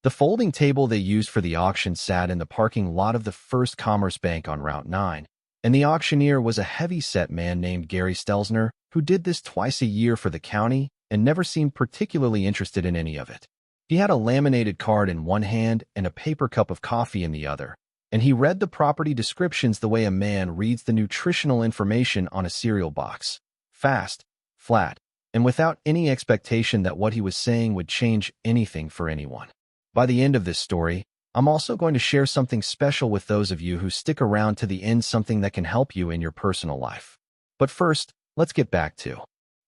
The folding table they used for the auction sat in the parking lot of the First Commerce Bank on Route 9, and the auctioneer was a heavy-set man named Gary Stelzner, who did this twice a year for the county and never seemed particularly interested in any of it. He had a laminated card in one hand and a paper cup of coffee in the other, and he read the property descriptions the way a man reads the nutritional information on a cereal box. Fast, flat, and without any expectation that what he was saying would change anything for anyone. By the end of this story, I'm also going to share something special with those of you who stick around to the end, something that can help you in your personal life. But first, let's get back to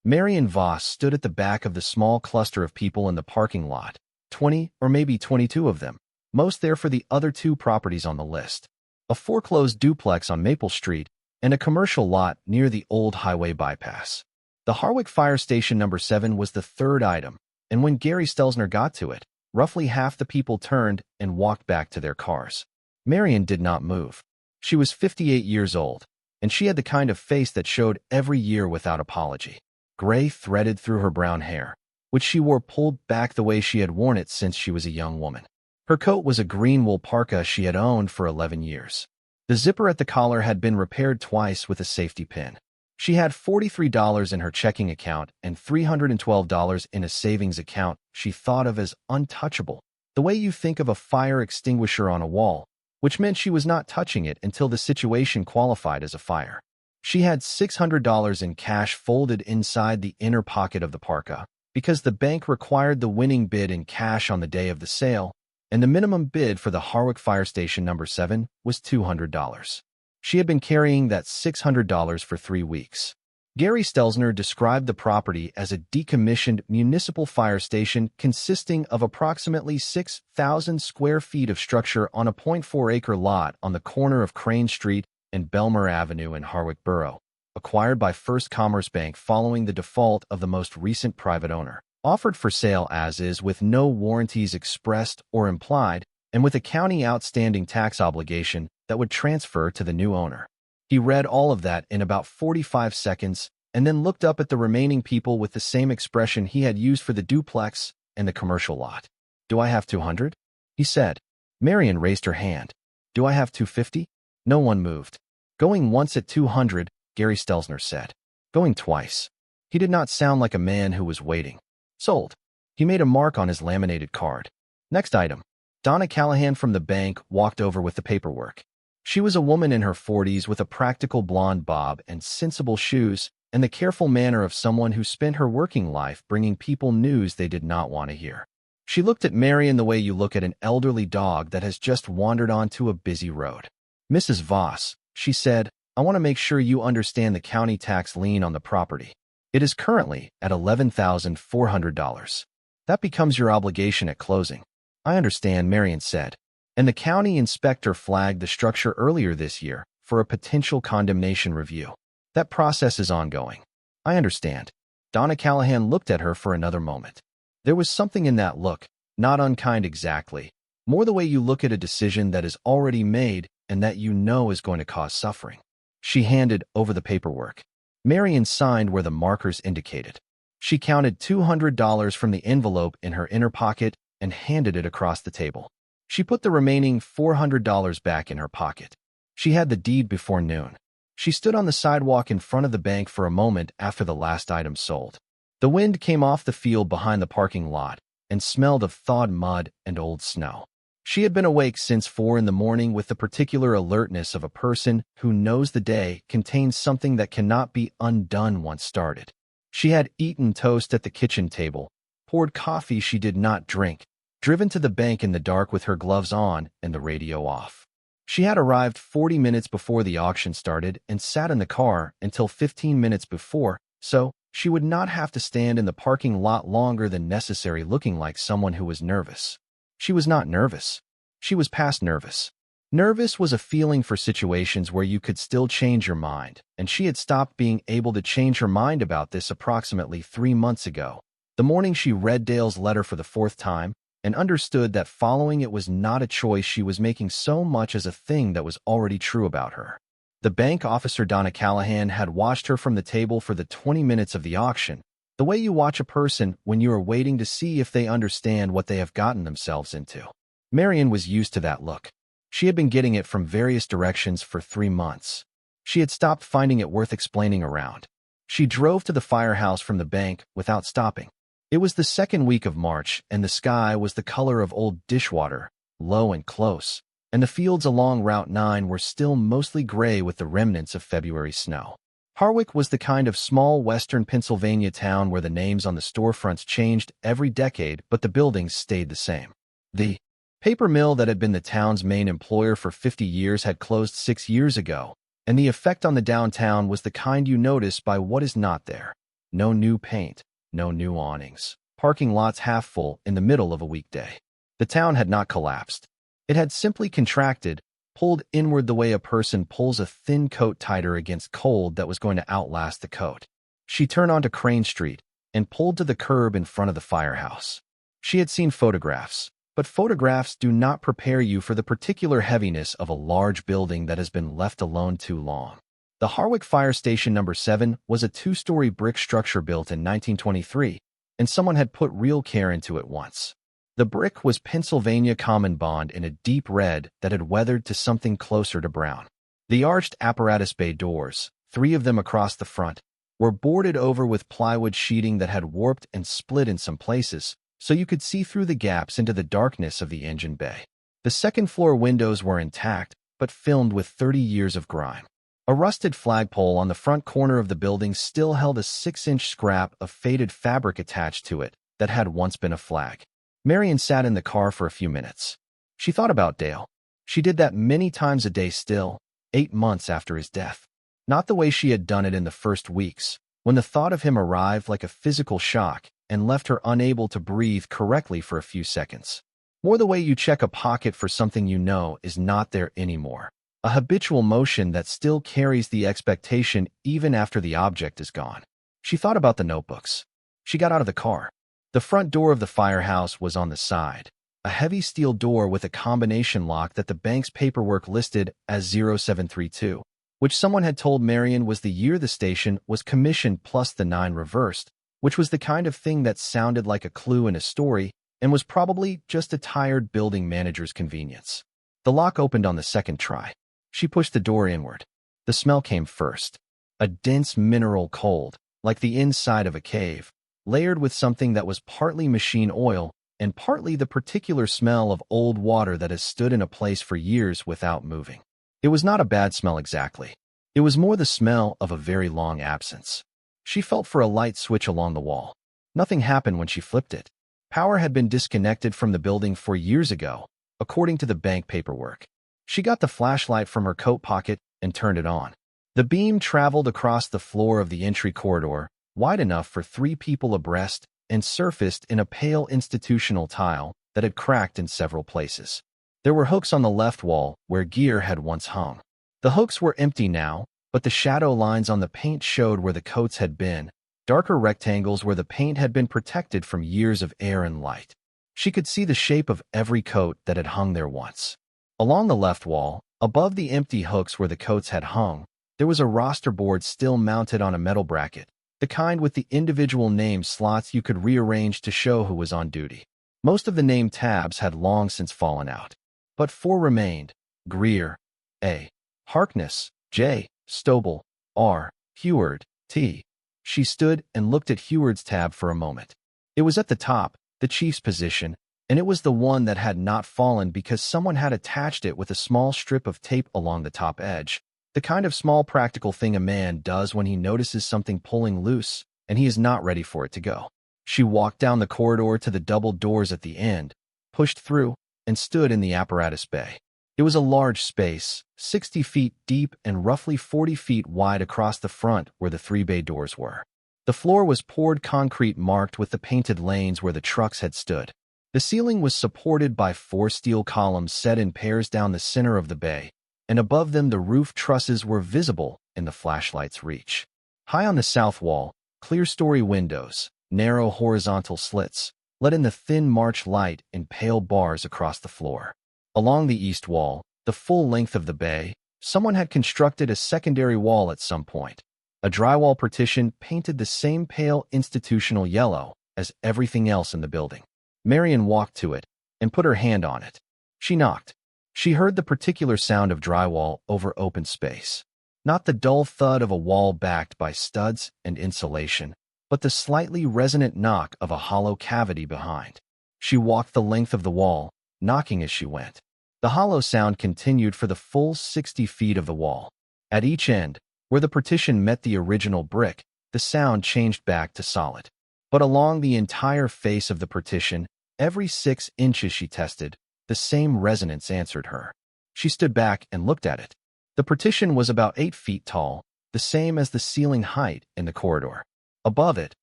Marion Voss stood at the back of the small cluster of people in the parking lot, 20 or maybe 22 of them, most there for the other two properties on the list, a foreclosed duplex on Maple Street and a commercial lot near the old highway bypass. The Heartbreak Fire Station number 7 was the third item, and when Gary Stelzner got to it, roughly half the people turned and walked back to their cars. Marion did not move. She was 58 years old, and she had the kind of face that showed every year without apology. Gray threaded through her brown hair, which she wore pulled back the way she had worn it since she was a young woman. Her coat was a green wool parka she had owned for 11 years. The zipper at the collar had been repaired twice with a safety pin. She had $43 in her checking account and $312 in a savings account she thought of as untouchable, the way you think of a fire extinguisher on a wall, which meant she was not touching it until the situation qualified as a fire. She had $600 in cash folded inside the inner pocket of the parka, because the bank required the winning bid in cash on the day of the sale, and the minimum bid for the Heartbreak Fire Station number 7 was $200. She had been carrying that $600 for 3 weeks. Gary Stelzner described the property as a decommissioned municipal fire station consisting of approximately 6,000 square feet of structure on a 0.4-acre lot on the corner of Crane Street and Belmer Avenue in Heartbreak Borough, acquired by First Commerce Bank following the default of the most recent private owner. Offered for sale as is with no warranties expressed or implied, and with a county outstanding tax obligation that would transfer to the new owner. He read all of that in about 45 seconds and then looked up at the remaining people with the same expression he had used for the duplex and the commercial lot. "Do I have 200? He said. Marion raised her hand. "Do I have 250? No one moved. "Going once at 200, Gary Stelzner said. "Going twice." He did not sound like a man who was waiting. "Sold." He made a mark on his laminated card. "Next item." Donna Callahan from the bank walked over with the paperwork. She was a woman in her 40s with a practical blonde bob and sensible shoes and the careful manner of someone who spent her working life bringing people news they did not want to hear. She looked at Marion the way you look at an elderly dog that has just wandered onto a busy road. "Mrs. Voss," she said, "I want to make sure you understand the county tax lien on the property. It is currently at $11,400. That becomes your obligation at closing." "I understand," Marion said. "And the county inspector flagged the structure earlier this year for a potential condemnation review. That process is ongoing." "I understand." Donna Callahan looked at her for another moment. There was something in that look, not unkind exactly, more the way you look at a decision that is already made and that you know is going to cause suffering. She handed over the paperwork. Marion signed where the markers indicated. She counted $200 from the envelope in her inner pocket and handed it across the table. She put the remaining $400 back in her pocket. She had the deed before noon. She stood on the sidewalk in front of the bank for a moment after the last item sold. The wind came off the field behind the parking lot and smelled of thawed mud and old snow. She had been awake since 4 in the morning with the particular alertness of a person who knows the day contains something that cannot be undone once started. She had eaten toast at the kitchen table, poured coffee she did not drink, driven to the bank in the dark with her gloves on and the radio off. She had arrived 40 minutes before the auction started and sat in the car until 15 minutes before, so she would not have to stand in the parking lot longer than necessary looking like someone who was nervous. She was not nervous. She was past nervous. Nervous was a feeling for situations where you could still change your mind, and she had stopped being able to change her mind about this approximately 3 months ago, the morning she read Dale's letter for the 4th time, and understood that following it was not a choice she was making so much as a thing that was already true about her. The bank officer Donna Callahan had watched her from the table for the 20 minutes of the auction, The way you watch a person when you are waiting to see if they understand what they have gotten themselves into. Marion was used to that look. She had been getting it from various directions for 3 months. She had stopped finding it worth explaining around. She drove to the Firehouse from the bank without stopping. It was the second week of March, and the sky was the color of old dishwater, low and close, and the fields along Route 9 were still mostly gray with the remnants of February snow. Hartwick was the kind of small western Pennsylvania town where the names on the storefronts changed every decade, but the buildings stayed the same. The paper mill that had been the town's main employer for 50 years had closed 6 years ago, and the effect on the downtown was the kind you notice by what is not there. No new paint, no new awnings. Parking lots half full in the middle of a weekday. The town had not collapsed. It had simply contracted, pulled inward the way a person pulls a thin coat tighter against cold that was going to outlast the coat. She turned onto Crane Street and pulled to the curb in front of the Firehouse. She had seen photographs, but photographs do not prepare you for the particular heaviness of a large building that has been left alone too long. The Hartwick Fire Station No. 7 was a 2-story brick structure built in 1923, and someone had put real care into it once. The brick was Pennsylvania Common Bond in a deep red that had weathered to something closer to brown. The arched apparatus bay doors, 3 of them across the front, were boarded over with plywood sheeting that had warped and split in some places, so you could see through the gaps into the darkness of the engine bay. The second-floor windows were intact, but filmed with 30 years of grime. A rusted flagpole on the front corner of the building still held a 6-inch scrap of faded fabric attached to it that had once been a flag. Marion sat in the car for a few minutes. She thought about Dale. She did that many times a day still, 8 months after his death. Not the way she had done it in the first weeks, when the thought of him arrived like a physical shock and left her unable to breathe correctly for a few seconds. More the way you check a pocket for something you know is not there anymore. A habitual motion that still carries the expectation even after the object is gone. She thought about the notebooks. She got out of the car. The front door of the Firehouse was on the side, a heavy steel door with a combination lock that the bank's paperwork listed as 0732, which someone had told Marion was the year the station was commissioned plus the 9 reversed, which was the kind of thing that sounded like a clue in a story and was probably just a tired building manager's convenience. The lock opened on the second try. She pushed the door inward. The smell came first. A dense mineral cold, like the inside of a cave, layered with something that was partly machine oil and partly the particular smell of old water that has stood in a place for years without moving. It was not a bad smell exactly. It was more the smell of a very long absence. She felt for a light switch along the wall. Nothing happened when she flipped it. Power had been disconnected from the building 4 years ago, according to the bank paperwork. She got the flashlight from her coat pocket and turned it on. The beam traveled across the floor of the entry corridor, wide enough for 3 people abreast, and surfaced in a pale institutional tile that had cracked in several places. There were hooks on the left wall where gear had once hung. The hooks were empty now, but the shadow lines on the paint showed where the coats had been, darker rectangles where the paint had been protected from years of air and light. She could see the shape of every coat that had hung there once. Along the left wall, above the empty hooks where the coats had hung, there was a roster board still mounted on a metal bracket, the kind with the individual name slots you could rearrange to show who was on duty. Most of the name tabs had long since fallen out, but 4 remained: Greer, A. Harkness, J. Stoble, R. Heward, T. She stood and looked at Heward's tab for a moment. It was at the top, the chief's position, and it was the one that had not fallen because someone had attached it with a small strip of tape along the top edge, the kind of small practical thing a man does when he notices something pulling loose and he is not ready for it to go. She walked down the corridor to the double doors at the end, pushed through, and stood in the apparatus bay. It was a large space, 60 feet deep and roughly 40 feet wide across the front where the 3 bay doors were. The floor was poured concrete marked with the painted lanes where the trucks had stood. The ceiling was supported by 4 steel columns set in pairs down the center of the bay, and above them the roof trusses were visible in the flashlight's reach. High on the south wall, clear-story windows, narrow horizontal slits, let in the thin March light in pale bars across the floor. Along the east wall, the full length of the bay, someone had constructed a secondary wall at some point. A drywall partition painted the same pale institutional yellow as everything else in the building. Marion walked to it and put her hand on it. She knocked. She heard the particular sound of drywall over open space. Not the dull thud of a wall backed by studs and insulation, but the slightly resonant knock of a hollow cavity behind. She walked the length of the wall, knocking as she went. The hollow sound continued for the full 60 feet of the wall. At each end, where the partition met the original brick, the sound changed back to solid. But along the entire face of the partition, every 6 inches she tested, the same resonance answered her. She stood back and looked at it. The partition was about 8 feet tall, the same as the ceiling height in the corridor. Above it,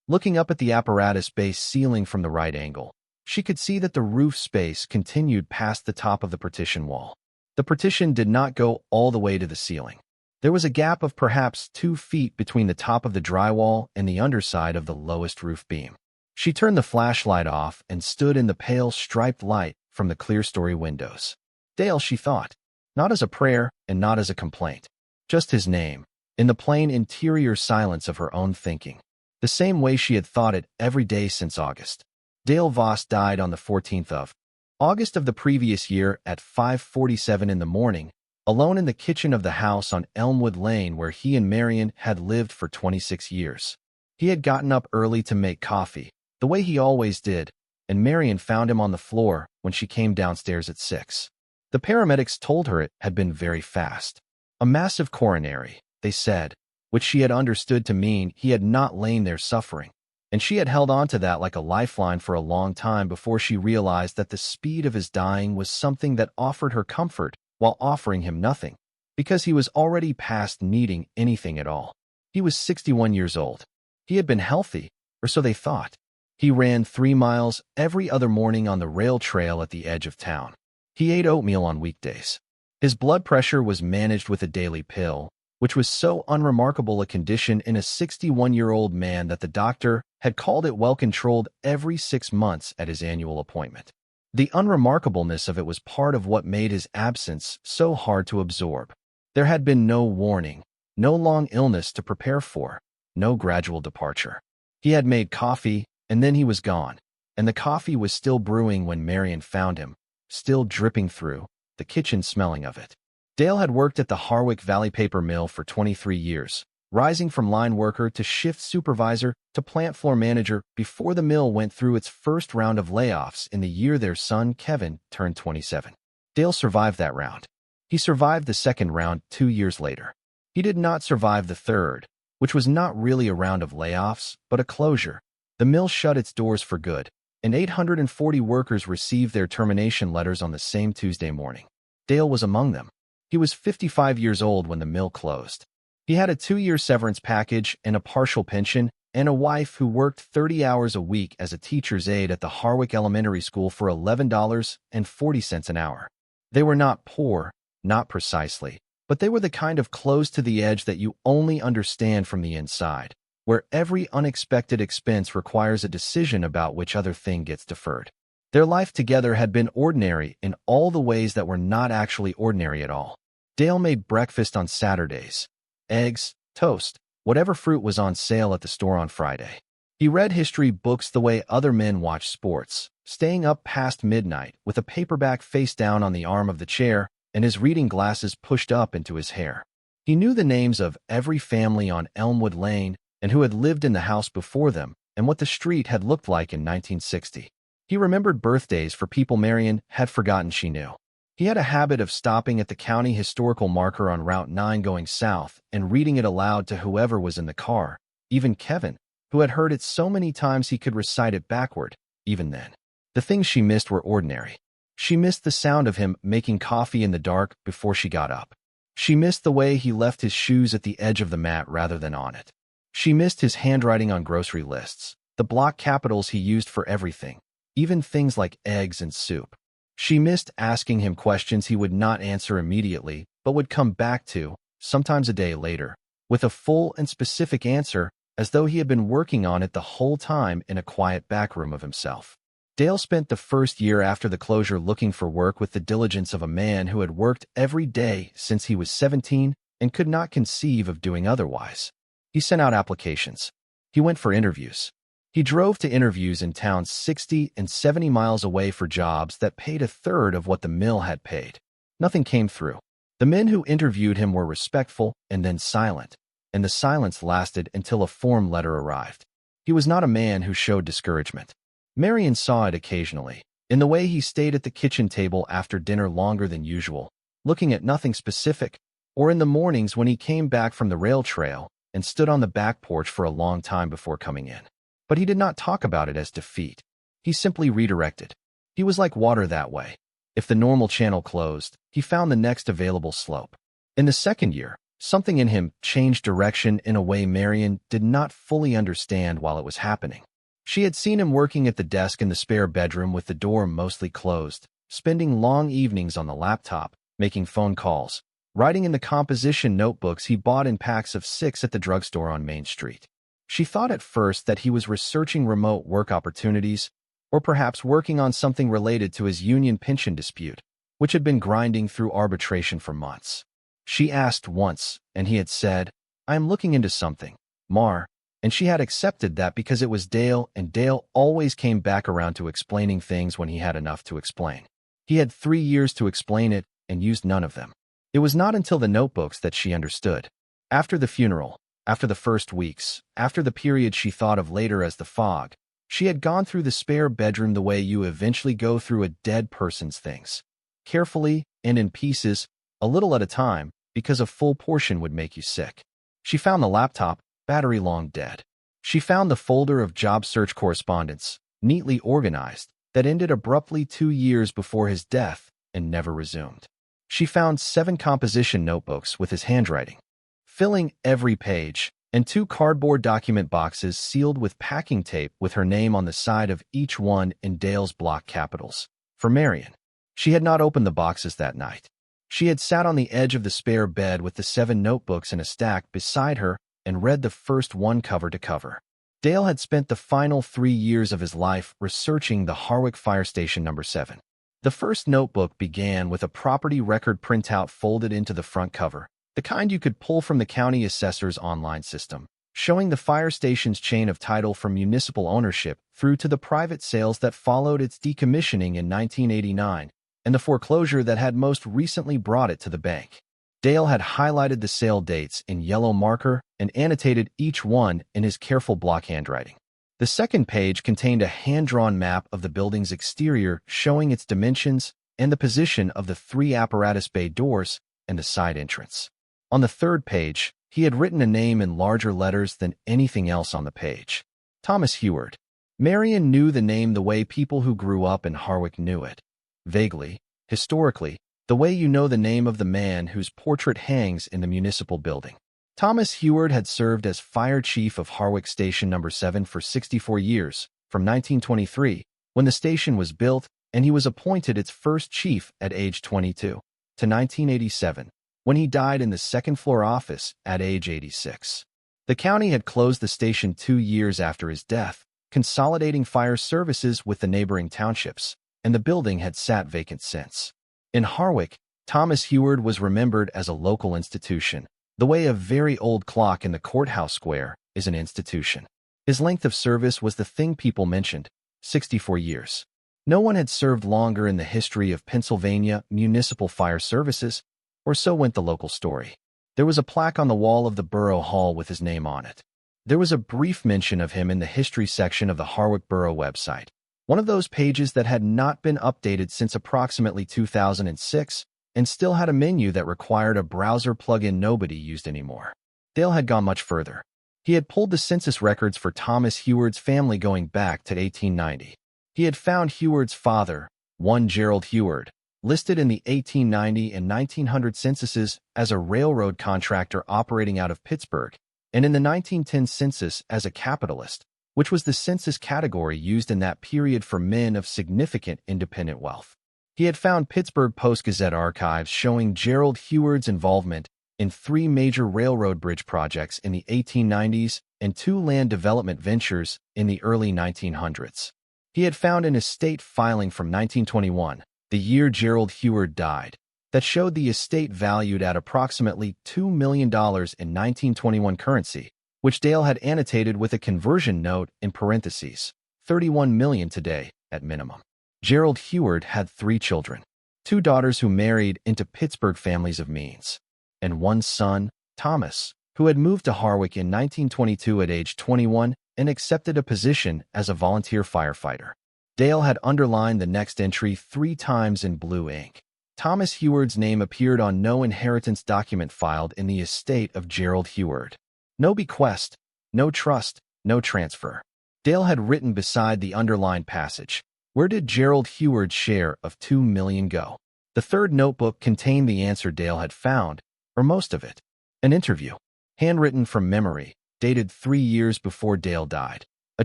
looking up at the apparatus-based ceiling from the right angle, she could see that the roof space continued past the top of the partition wall. The partition did not go all the way to the ceiling. There was a gap of perhaps 2 feet between the top of the drywall and the underside of the lowest roof beam. She turned the flashlight off and stood in the pale striped light from the clear-story windows. Dale, she thought, not as a prayer and not as a complaint. Just his name, in the plain interior silence of her own thinking. The same way she had thought it every day since August. Dale Voss died on the 14th of August of the previous year at 5:47 in the morning, alone in the kitchen of the house on Elmwood Lane where he and Marion had lived for 26 years. He had gotten up early to make coffee, the way he always did, and Marion found him on the floor when she came downstairs at 6. The paramedics told her it had been very fast. A massive coronary, they said, which she had understood to mean he had not lain there suffering, and she had held on to that like a lifeline for a long time before she realized that the speed of his dying was something that offered her comfort while offering him nothing, because he was already past needing anything at all. He was 61 years old. He had been healthy, or so they thought. He ran 3 miles every other morning on the rail trail at the edge of town. He ate oatmeal on weekdays. His blood pressure was managed with a daily pill, which was so unremarkable a condition in a 61-year-old man that the doctor had called it well-controlled every 6 months at his annual appointment. The unremarkableness of it was part of what made his absence so hard to absorb. There had been no warning, no long illness to prepare for, no gradual departure. He had made coffee, and then he was gone, and the coffee was still brewing when Marion found him, still dripping through, the kitchen smelling of it. Dale had worked at the Harwick Valley paper mill for 23 years, rising from line worker to shift supervisor to plant floor manager before the mill went through its first round of layoffs in the year their son, Kevin, turned 27. Dale survived that round. He survived the second round 2 years later. He did not survive the third, which was not really a round of layoffs, but a closure. The mill shut its doors for good, and 840 workers received their termination letters on the same Tuesday morning. Dale was among them. He was 55 years old when the mill closed. He had a 2-year severance package and a partial pension, and a wife who worked 30 hours a week as a teacher's aide at the Harwick Elementary School for $11.40 an hour. They were not poor, not precisely, but they were the kind of close to the edge that you only understand from the inside, where every unexpected expense requires a decision about which other thing gets deferred. Their life together had been ordinary in all the ways that were not actually ordinary at all. Dale made breakfast on Saturdays. Eggs, toast, whatever fruit was on sale at the store on Friday. He read history books the way other men watch sports, staying up past midnight with a paperback face down on the arm of the chair and his reading glasses pushed up into his hair. He knew the names of every family on Elmwood Lane and who had lived in the house before them and what the street had looked like in 1960. He remembered birthdays for people Marion had forgotten she knew. He had a habit of stopping at the county historical marker on Route 9 going south and reading it aloud to whoever was in the car, even Kevin, who had heard it so many times he could recite it backward, even then. The things she missed were ordinary. She missed the sound of him making coffee in the dark before she got up. She missed the way he left his shoes at the edge of the mat rather than on it. She missed his handwriting on grocery lists, the block capitals he used for everything, even things like eggs and soup. She missed asking him questions he would not answer immediately, but would come back to, sometimes a day later, with a full and specific answer, as though he had been working on it the whole time in a quiet backroom of himself. Dale spent the first year after the closure looking for work with the diligence of a man who had worked every day since he was 17 and could not conceive of doing otherwise. He sent out applications. He went for interviews. He drove to interviews in towns 60 and 70 miles away for jobs that paid a third of what the mill had paid. Nothing came through. The men who interviewed him were respectful and then silent, and the silence lasted until a form letter arrived. He was not a man who showed discouragement. Marion saw it occasionally, in the way he stayed at the kitchen table after dinner longer than usual, looking at nothing specific, or in the mornings when he came back from the rail trail and stood on the back porch for a long time before coming in. But he did not talk about it as defeat. He simply redirected. He was like water that way. If the normal channel closed, he found the next available slope. In the second year, something in him changed direction in a way Marion did not fully understand while it was happening. She had seen him working at the desk in the spare bedroom with the door mostly closed, spending long evenings on the laptop, making phone calls, writing in the composition notebooks he bought in packs of 6 at the drugstore on Main Street. She thought at first that he was researching remote work opportunities, or perhaps working on something related to his union pension dispute, which had been grinding through arbitration for months. She asked once, and he had said, "I am looking into something, Mar," and she had accepted that because it was Dale, and Dale always came back around to explaining things when he had enough to explain. He had 3 years to explain it, and used none of them. It was not until the notebooks that she understood. After the funeral, after the first weeks, after the period she thought of later as the fog, she had gone through the spare bedroom the way you eventually go through a dead person's things. Carefully and in pieces, a little at a time, because a full portion would make you sick. She found the laptop, battery long dead. She found the folder of job search correspondence, neatly organized, that ended abruptly 2 years before his death and never resumed. She found 7 composition notebooks with his handwriting, filling every page, and 2 cardboard document boxes sealed with packing tape with her name on the side of each one in Dale's block capitals. For Marion, she had not opened the boxes that night. She had sat on the edge of the spare bed with the 7 notebooks in a stack beside her and read the first one cover to cover. Dale had spent the final 3 years of his life researching the Heartbreak Fire Station No. 7. The first notebook began with a property record printout folded into the front cover, the kind you could pull from the county assessor's online system, showing the fire station's chain of title from municipal ownership through to the private sales that followed its decommissioning in 1989 and the foreclosure that had most recently brought it to the bank. Dale had highlighted the sale dates in yellow marker and annotated each one in his careful block handwriting. The second page contained a hand-drawn map of the building's exterior showing its dimensions and the position of the 3 apparatus bay doors and the side entrance. On the third page, he had written a name in larger letters than anything else on the page. Thomas Heward. Marion knew the name the way people who grew up in Harwick knew it. Vaguely, historically, the way you know the name of the man whose portrait hangs in the municipal building. Thomas Heward had served as fire chief of Heartbreak Station No. 7 for 64 years, from 1923, when the station was built, and he was appointed its first chief at age 22, to 1987, when he died in the second-floor office at age 86. The county had closed the station 2 years after his death, consolidating fire services with the neighboring townships, and the building had sat vacant since. In Harwick, Thomas Heward was remembered as a local institution, the way a very old clock in the courthouse square is an institution. His length of service was the thing people mentioned, 64 years. No one had served longer in the history of Pennsylvania municipal fire services, or so went the local story. There was a plaque on the wall of the Borough Hall with his name on it. There was a brief mention of him in the history section of the Harwick Borough website, one of those pages that had not been updated since approximately 2006 and still had a menu that required a browser plugin nobody used anymore. Dale had gone much further. He had pulled the census records for Thomas Heward's family going back to 1890. He had found Heward's father, one Gerald Heward, listed in the 1890 and 1900 censuses as a railroad contractor operating out of Pittsburgh, and in the 1910 census as a capitalist, which was the census category used in that period for men of significant independent wealth. He had found Pittsburgh Post-Gazette archives showing Gerald Heward's involvement in 3 major railroad bridge projects in the 1890s and 2 land development ventures in the early 1900s. He had found an estate filing from 1921, the year Gerald Heward died, that showed the estate valued at approximately $2 million in 1921 currency, which Dale had annotated with a conversion note in parentheses, 31 million today, at minimum. Gerald Heward had 3 children, 2 daughters who married into Pittsburgh families of means, and 1 son, Thomas, who had moved to Hartwick in 1922 at age 21 and accepted a position as a volunteer firefighter. Dale had underlined the next entry 3 times in blue ink. Thomas Heward's name appeared on no inheritance document filed in the estate of Gerald Heward. No bequest, no trust, no transfer. Dale had written beside the underlined passage, "Where did Gerald Heward's share of $2 million go?" The third notebook contained the answer Dale had found, or most of it. An interview, handwritten from memory, dated 3 years before Dale died. A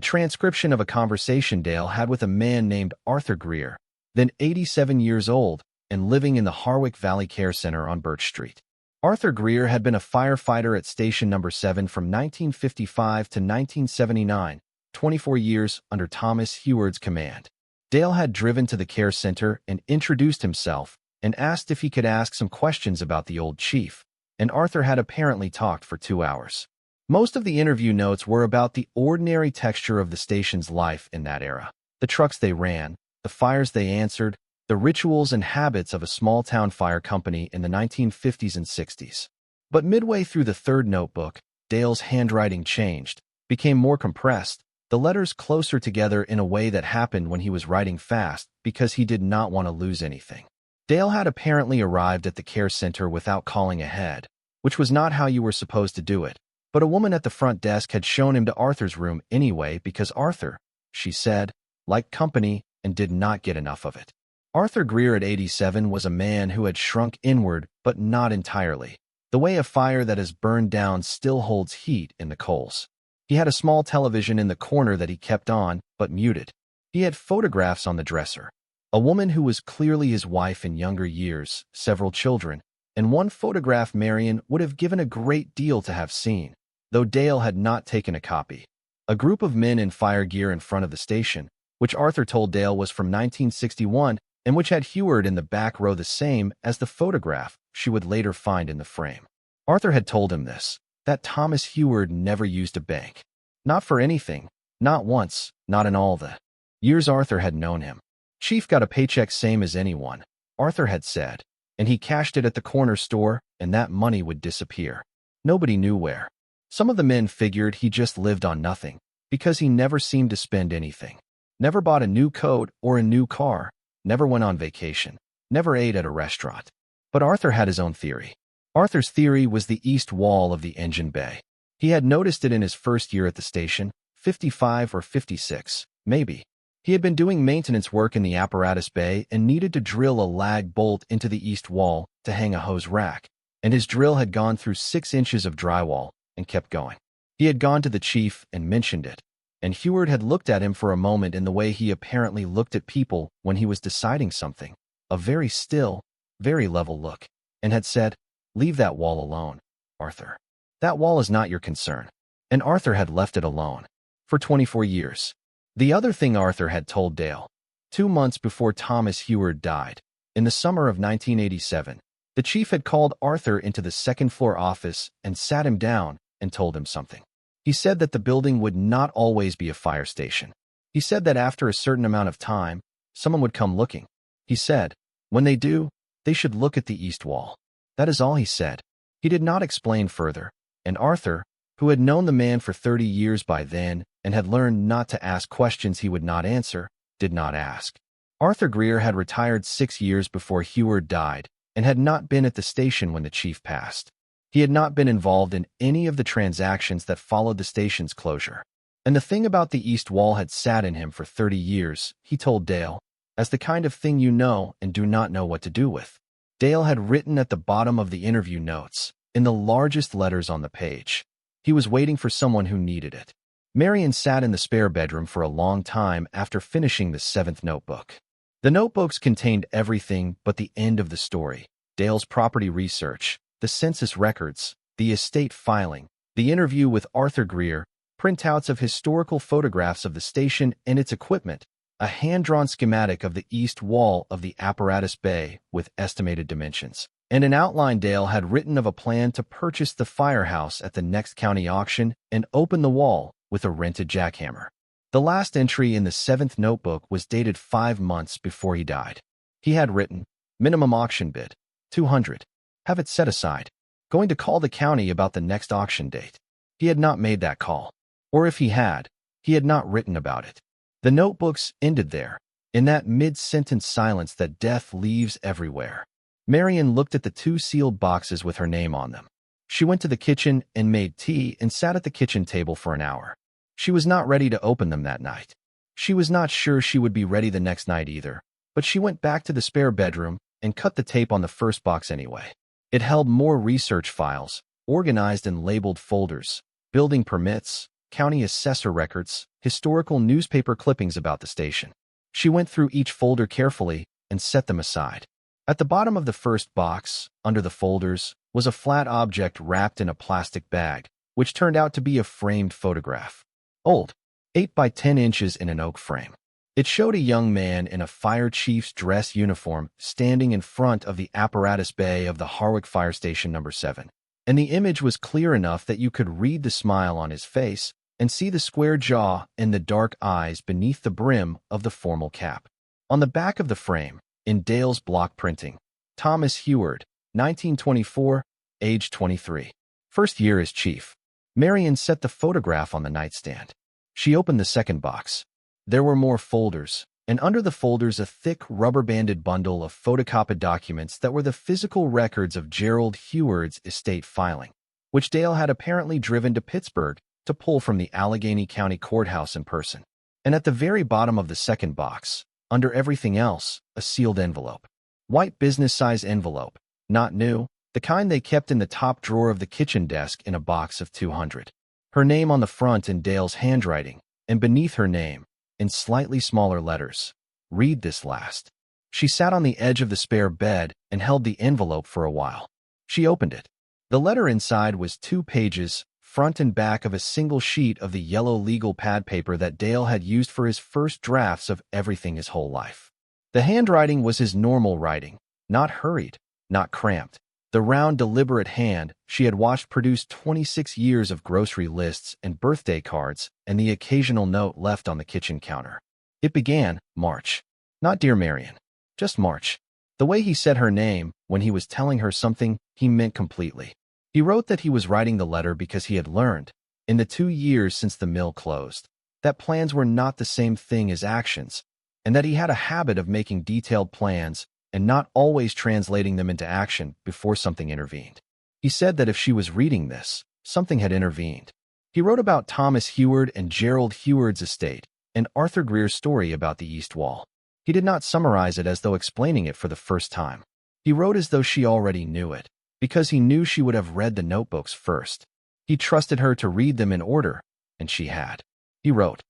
transcription of a conversation Dale had with a man named Arthur Greer, then 87 years old, and living in the Hartwick Valley Care Center on Birch Street. Arthur Greer had been a firefighter at Station No. 7 from 1955 to 1979, 24 years under Thomas Heward's command. Dale had driven to the care center and introduced himself and asked if he could ask some questions about the old chief, and Arthur had apparently talked for 2 hours. Most of the interview notes were about the ordinary texture of the station's life in that era, the trucks they ran, the fires they answered, the rituals and habits of a small-town fire company in the 1950s and 60s. But midway through the third notebook, Dale's handwriting changed, became more compressed, the letters closer together in a way that happened when he was writing fast because he did not want to lose anything. Dale had apparently arrived at the care center without calling ahead, which was not how you were supposed to do it, but a woman at the front desk had shown him to Arthur's room anyway because Arthur, she said, liked company and did not get enough of it. Arthur Greer at 87 was a man who had shrunk inward, but not entirely, the way a fire that has burned down still holds heat in the coals. He had a small television in the corner that he kept on, but muted. He had photographs on the dresser. A woman who was clearly his wife in younger years, several children, and one photograph Marion would have given a great deal to have seen, though Dale had not taken a copy. A group of men in fire gear in front of the station, which Arthur told Dale was from 1961, and which had Heward in the back row the same as the photograph she would later find in the frame. Arthur had told him this, that Thomas Heward never used a bank. Not for anything, not once, not in all the years Arthur had known him. Chief got a paycheck same as anyone, Arthur had said, and he cashed it at the corner store, and that money would disappear. Nobody knew where. Some of the men figured he just lived on nothing, because he never seemed to spend anything. Never bought a new coat or a new car, never went on vacation, never ate at a restaurant. But Arthur had his own theory. Arthur's theory was the east wall of the engine bay. He had noticed it in his first year at the station, 55 or 56, maybe. He had been doing maintenance work in the apparatus bay and needed to drill a lag bolt into the east wall to hang a hose rack, and his drill had gone through 6 inches of drywall and kept going. He had gone to the chief and mentioned it, and Heward had looked at him for a moment in the way he apparently looked at people when he was deciding something, a very still, very level look, and had said, "Leave that wall alone, Arthur. That wall is not your concern." And Arthur had left it alone. For 24 years. The other thing Arthur had told Dale, 2 months before Thomas Heward died, in the summer of 1987, the chief had called Arthur into the second-floor office and sat him down and told him something. He said that the building would not always be a fire station. He said that after a certain amount of time, someone would come looking. He said, when they do, they should look at the east wall. That is all he said. He did not explain further, and Arthur, who had known the man for 30 years by then and had learned not to ask questions he would not answer, did not ask. Arthur Greer had retired 6 years before Heward died and had not been at the station when the chief passed. He had not been involved in any of the transactions that followed the station's closure. And the thing about the east wall had sat in him for 30 years, he told Dale, as the kind of thing you know and do not know what to do with. Dale had written at the bottom of the interview notes, in the largest letters on the page. He was waiting for someone who needed it. Marion sat in the spare bedroom for a long time after finishing the 7th notebook. The notebooks contained everything but the end of the story, Dale's property research, the census records, the estate filing, the interview with Arthur Greer, printouts of historical photographs of the station and its equipment, a hand-drawn schematic of the east wall of the apparatus bay with estimated dimensions, and an outline Dale had written of a plan to purchase the Firehouse at the next county auction and open the wall with a rented jackhammer. The last entry in the 7th notebook was dated 5 months before he died. He had written, "Minimum auction bid, 200. Have it set aside. Going to call the county about the next auction date." He had not made that call. Or if he had not written about it. The notebooks ended there, in that mid-sentence silence that death leaves everywhere. Marion looked at the 2 sealed boxes with her name on them. She went to the kitchen and made tea and sat at the kitchen table for an hour. She was not ready to open them that night. She was not sure she would be ready the next night either, but she went back to the spare bedroom and cut the tape on the first box anyway. It held more research files, organized in labeled folders, building permits, county assessor records, historical newspaper clippings about the station. She went through each folder carefully and set them aside. At the bottom of the first box, under the folders, was a flat object wrapped in a plastic bag, which turned out to be a framed photograph. Old, 8 by 10 inches in an oak frame. It showed a young man in a fire chief's dress uniform standing in front of the apparatus bay of the Hartwick Fire Station No. 7. And the image was clear enough that you could read the smile on his face and see the square jaw and the dark eyes beneath the brim of the formal cap. On the back of the frame, in Dale's block printing, Thomas Heward, 1924, age 23. First year as chief. Marion set the photograph on the nightstand. She opened the second box. There were more folders, and under the folders a thick rubber-banded bundle of photocopied documents that were the physical records of Gerald Heward's estate filing, which Dale had apparently driven to Pittsburgh to pull from the Allegheny County Courthouse in person. And at the very bottom of the second box, under everything else, a sealed envelope. White business-size envelope, not new, the kind they kept in the top drawer of the kitchen desk in a box of 200. Her name on the front in Dale's handwriting, and beneath her name, in slightly smaller letters, "Read this last." She sat on the edge of the spare bed and held the envelope for a while. She opened it. The letter inside was 2 pages, front and back of a single sheet of the yellow legal pad paper that Dale had used for his first drafts of everything his whole life. The handwriting was his normal writing, not hurried, not cramped. The round, deliberate hand she had watched produce 26 years of grocery lists and birthday cards and the occasional note left on the kitchen counter. It began, March. Not Dear Marion, just March. The way he said her name when he was telling her something he meant completely. He wrote that he was writing the letter because he had learned, in the 2 years since the mill closed, that plans were not the same thing as actions, and that he had a habit of making detailed plans and not always translating them into action before something intervened. He said that if she was reading this, something had intervened. He wrote about Thomas Heward and Gerald Heward's estate and Arthur Greer's story about the East Wall. He did not summarize it as though explaining it for the first time. He wrote as though she already knew it, because he knew she would have read the notebooks first. He trusted her to read them in order, and she had. He wrote,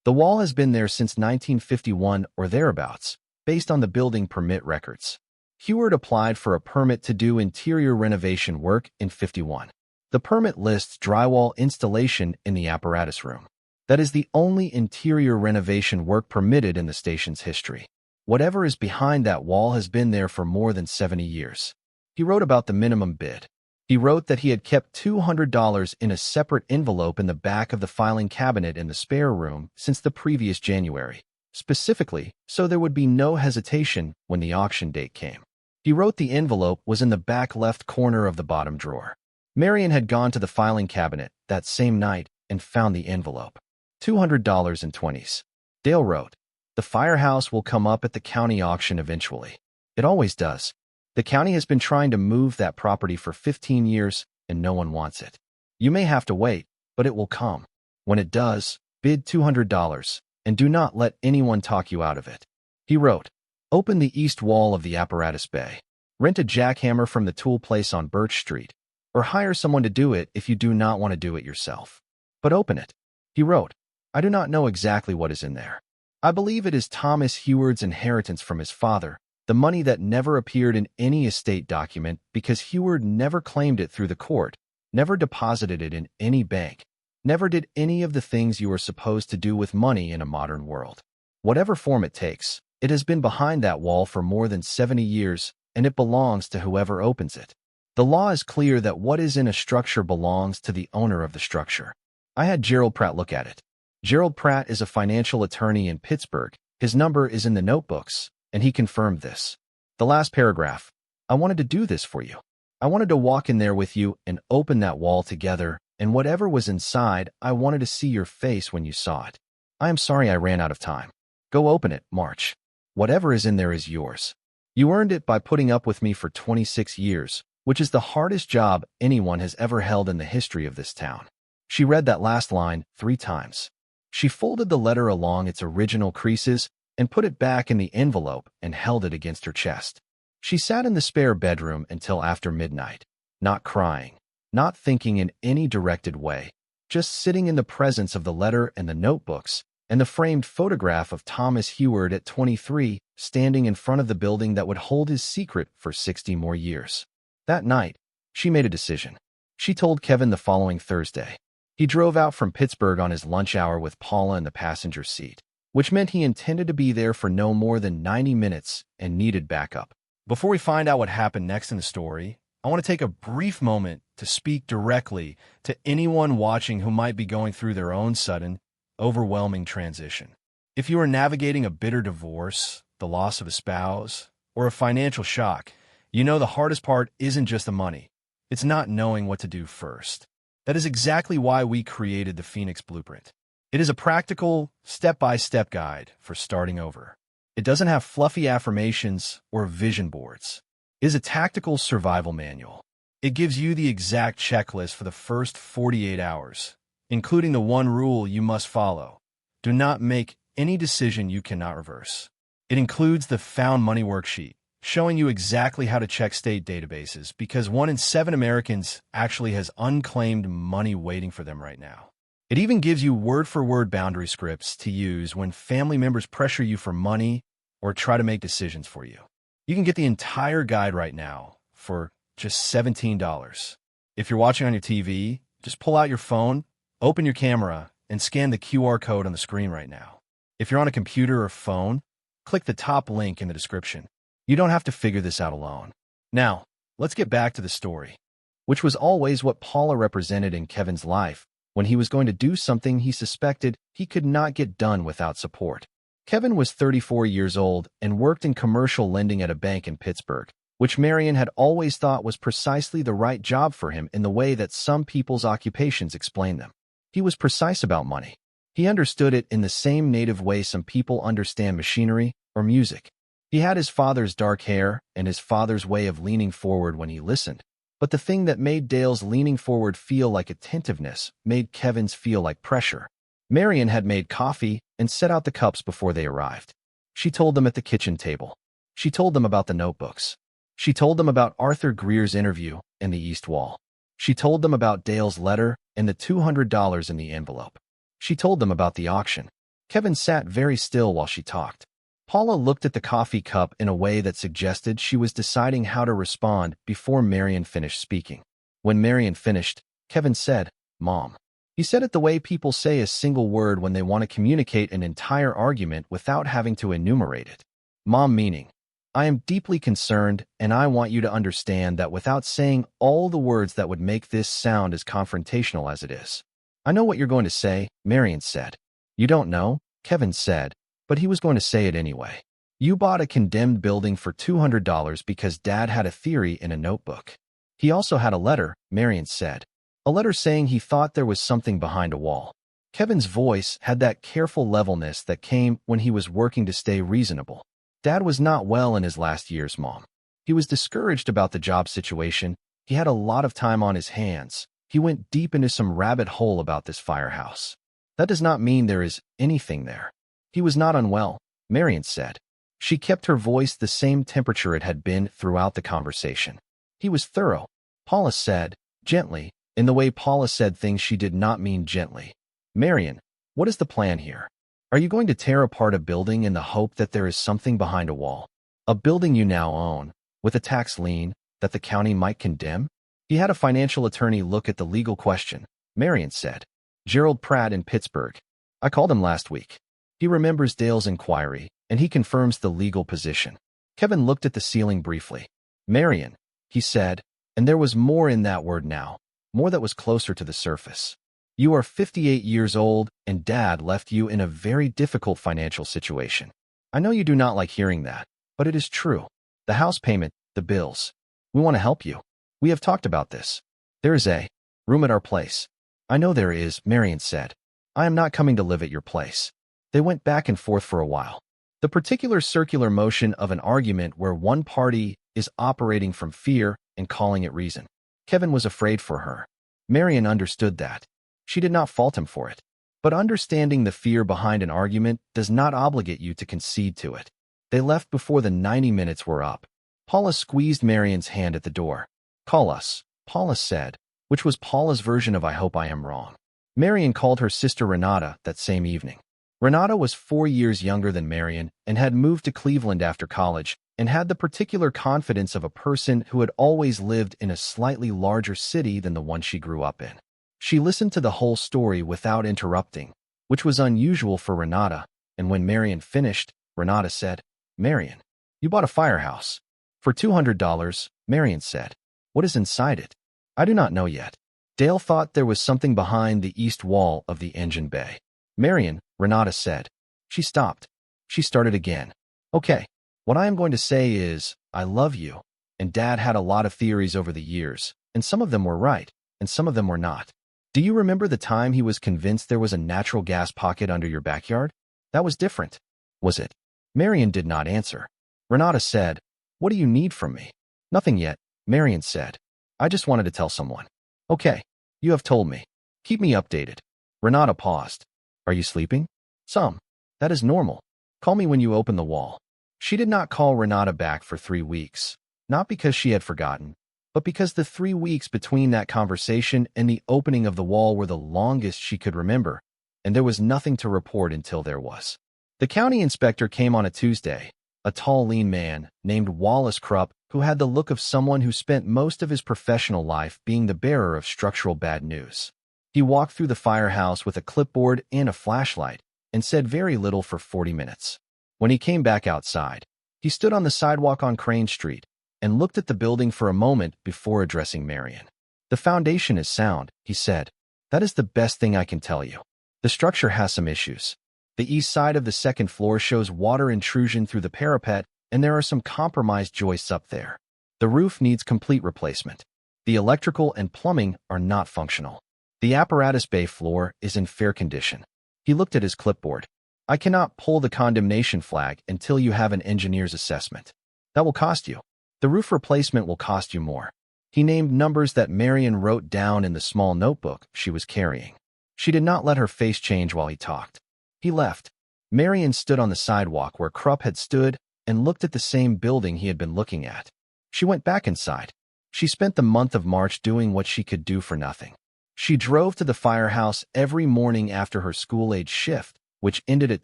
"The wall has been there since 1951 or thereabouts, based on the building permit records. Heward applied for a permit to do interior renovation work in 51. The permit lists drywall installation in the apparatus room. That is the only interior renovation work permitted in the station's history. Whatever is behind that wall has been there for more than 70 years. He wrote about the minimum bid. He wrote that he had kept $200 in a separate envelope in the back of the filing cabinet in the spare room since the previous January, specifically so there would be no hesitation when the auction date came. He wrote the envelope was in the back left corner of the bottom drawer. Marion had gone to the filing cabinet that same night and found the envelope. $200 in 20s. Dale wrote, "The Firehouse will come up at the county auction eventually. It always does. The county has been trying to move that property for 15 years, and no one wants it. You may have to wait, but it will come. When it does, bid $200, and do not let anyone talk you out of it." He wrote, "Open the east wall of the apparatus bay. Rent a jackhammer from the tool place on Birch Street, or hire someone to do it if you do not want to do it yourself. But open it." He wrote, "I do not know exactly what is in there. I believe it is Thomas Heward's inheritance from his father, the money that never appeared in any estate document because Heward never claimed it through the court, never deposited it in any bank, never did any of the things you are supposed to do with money in a modern world. Whatever form it takes, it has been behind that wall for more than 70 years, and it belongs to whoever opens it. The law is clear that what is in a structure belongs to the owner of the structure. I had Gerald Pratt look at it. Gerald Pratt is a financial attorney in Pittsburgh. His number is in the notebooks, and he confirmed this. The last paragraph. I wanted to do this for you. I wanted to walk in there with you and open that wall together, and whatever was inside, I wanted to see your face when you saw it. I am sorry I ran out of time. Go open it, March. Whatever is in there is yours. You earned it by putting up with me for 26 years, which is the hardest job anyone has ever held in the history of this town. She read that last line 3 times. She folded the letter along its original creases and put it back in the envelope and held it against her chest. She sat in the spare bedroom until after midnight, not crying, not thinking in any directed way, just sitting in the presence of the letter and the notebooks and the framed photograph of Thomas Heward at 23 standing in front of the building that would hold his secret for 60 more years. That night, she made a decision. She told Kevin the following Thursday. He drove out from Pittsburgh on his lunch hour with Paula in the passenger seat, which meant he intended to be there for no more than 90 minutes and needed backup. Before we find out what happened next in the story, I want to take a brief moment to speak directly to anyone watching who might be going through their own sudden, overwhelming transition. If you are navigating a bitter divorce, the loss of a spouse, or a financial shock, you know the hardest part isn't just the money. It's not knowing what to do first. That is exactly why we created the Phoenix Blueprint. It is a practical, step-by-step guide for starting over. It doesn't have fluffy affirmations or vision boards. It is a tactical survival manual. It gives you the exact checklist for the first 48 hours, including the one rule you must follow. Do not make any decision you cannot reverse. It includes the Found Money worksheet, showing you exactly how to check state databases because 1 in 7 Americans actually has unclaimed money waiting for them right now. It even gives you word-for-word boundary scripts to use when family members pressure you for money or try to make decisions for you. You can get the entire guide right now for just $17. If you're watching on your TV, just pull out your phone, open your camera, and scan the QR code on the screen right now. If you're on a computer or phone, click the top link in the description. You don't have to figure this out alone. Now, let's get back to the story, which was always what Paula represented in Kevin's life when he was going to do something he suspected he could not get done without support. Kevin was 34 years old and worked in commercial lending at a bank in Pittsburgh, which Marion had always thought was precisely the right job for him in the way that some people's occupations explain them. He was precise about money. He understood it in the same native way some people understand machinery or music. He had his father's dark hair and his father's way of leaning forward when he listened. But the thing that made Dale's leaning forward feel like attentiveness made Kevin's feel like pressure. Marion had made coffee and set out the cups before they arrived. She told them at the kitchen table. She told them about the notebooks. She told them about Arthur Greer's interview and the East Wall. She told them about Dale's letter and the $200 in the envelope. She told them about the auction. Kevin sat very still while she talked. Paula looked at the coffee cup in a way that suggested she was deciding how to respond before Marion finished speaking. When Marion finished, Kevin said, "Mom." He said it the way people say a single word when they want to communicate an entire argument without having to enumerate it. Mom meaning, I am deeply concerned and I want you to understand that without saying all the words that would make this sound as confrontational as it is. I know what you're going to say, Marion said. You don't know, Kevin said, but he was going to say it anyway. You bought a condemned building for $200 because Dad had a theory in a notebook. He also had a letter, Marion said. A letter saying he thought there was something behind a wall. Kevin's voice had that careful levelness that came when he was working to stay reasonable. Dad was not well in his last years, Mom. He was discouraged about the job situation. He had a lot of time on his hands. He went deep into some rabbit hole about this firehouse. That does not mean there is anything there. He was not unwell, Marion said. She kept her voice the same temperature it had been throughout the conversation. He was thorough, Paula said, gently, in the way Paula said things she did not mean gently. Marion, what is the plan here? Are you going to tear apart a building in the hope that there is something behind a wall? A building you now own, with a tax lien, that the county might condemn? He had a financial attorney look at the legal question, Marion said. Gerald Pratt in Pittsburgh. I called him last week. He remembers Dale's inquiry, and he confirms the legal position. Kevin looked at the ceiling briefly. Marion, he said, and there was more in that word now, more that was closer to the surface. You are 58 years old, and Dad left you in a very difficult financial situation. I know you do not like hearing that, but it is true. The house payment, the bills. We want to help you. We have talked about this. There is a room at our place. I know there is, Marion said. I am not coming to live at your place. They went back and forth for a while. The particular circular motion of an argument where one party is operating from fear and calling it reason. Kevin was afraid for her. Marion understood that. She did not fault him for it. But understanding the fear behind an argument does not obligate you to concede to it. They left before the 90 minutes were up. Paula squeezed Marion's hand at the door. Call us, Paula said, which was Paula's version of I hope I am wrong. Marion called her sister Renata that same evening. Renata was 4 years younger than Marion and had moved to Cleveland after college and had the particular confidence of a person who had always lived in a slightly larger city than the one she grew up in. She listened to the whole story without interrupting, which was unusual for Renata, and when Marion finished, Renata said, Marion, you bought a Firehouse. For $200, Marion said. What is inside it? I do not know yet. Dale thought there was something behind the east wall of the engine bay. Marion, Renata said. She stopped. She started again. Okay, what I am going to say is, I love you, and Dad had a lot of theories over the years, and some of them were right, and some of them were not. Do you remember the time he was convinced there was a natural gas pocket under your backyard? That was different, was it? Marion did not answer. Renata said, What do you need from me? Nothing yet, Marion said. I just wanted to tell someone. Okay, you have told me. Keep me updated. Renata paused. Are you sleeping? Some. That is normal. Call me when you open the wall. She did not call Renata back for 3 weeks, not because she had forgotten, but because the 3 weeks between that conversation and the opening of the wall were the longest she could remember, and there was nothing to report until there was. The county inspector came on a Tuesday, a tall, lean man named Wallace Krupp, who had the look of someone who spent most of his professional life being the bearer of structural bad news. He walked through the firehouse with a clipboard and a flashlight and said very little for 40 minutes. When he came back outside, he stood on the sidewalk on Crane Street and looked at the building for a moment before addressing Marion. The foundation is sound, he said. That is the best thing I can tell you. The structure has some issues. The east side of the second floor shows water intrusion through the parapet, and there are some compromised joists up there. The roof needs complete replacement. The electrical and plumbing are not functional. The apparatus bay floor is in fair condition. He looked at his clipboard. I cannot pull the condemnation flag until you have an engineer's assessment. That will cost you. The roof replacement will cost you more. He named numbers that Marion wrote down in the small notebook she was carrying. She did not let her face change while he talked. He left. Marion stood on the sidewalk where Krupp had stood and looked at the same building he had been looking at. She went back inside. She spent the month of March doing what she could do for nothing. She drove to the firehouse every morning after her school-age shift, which ended at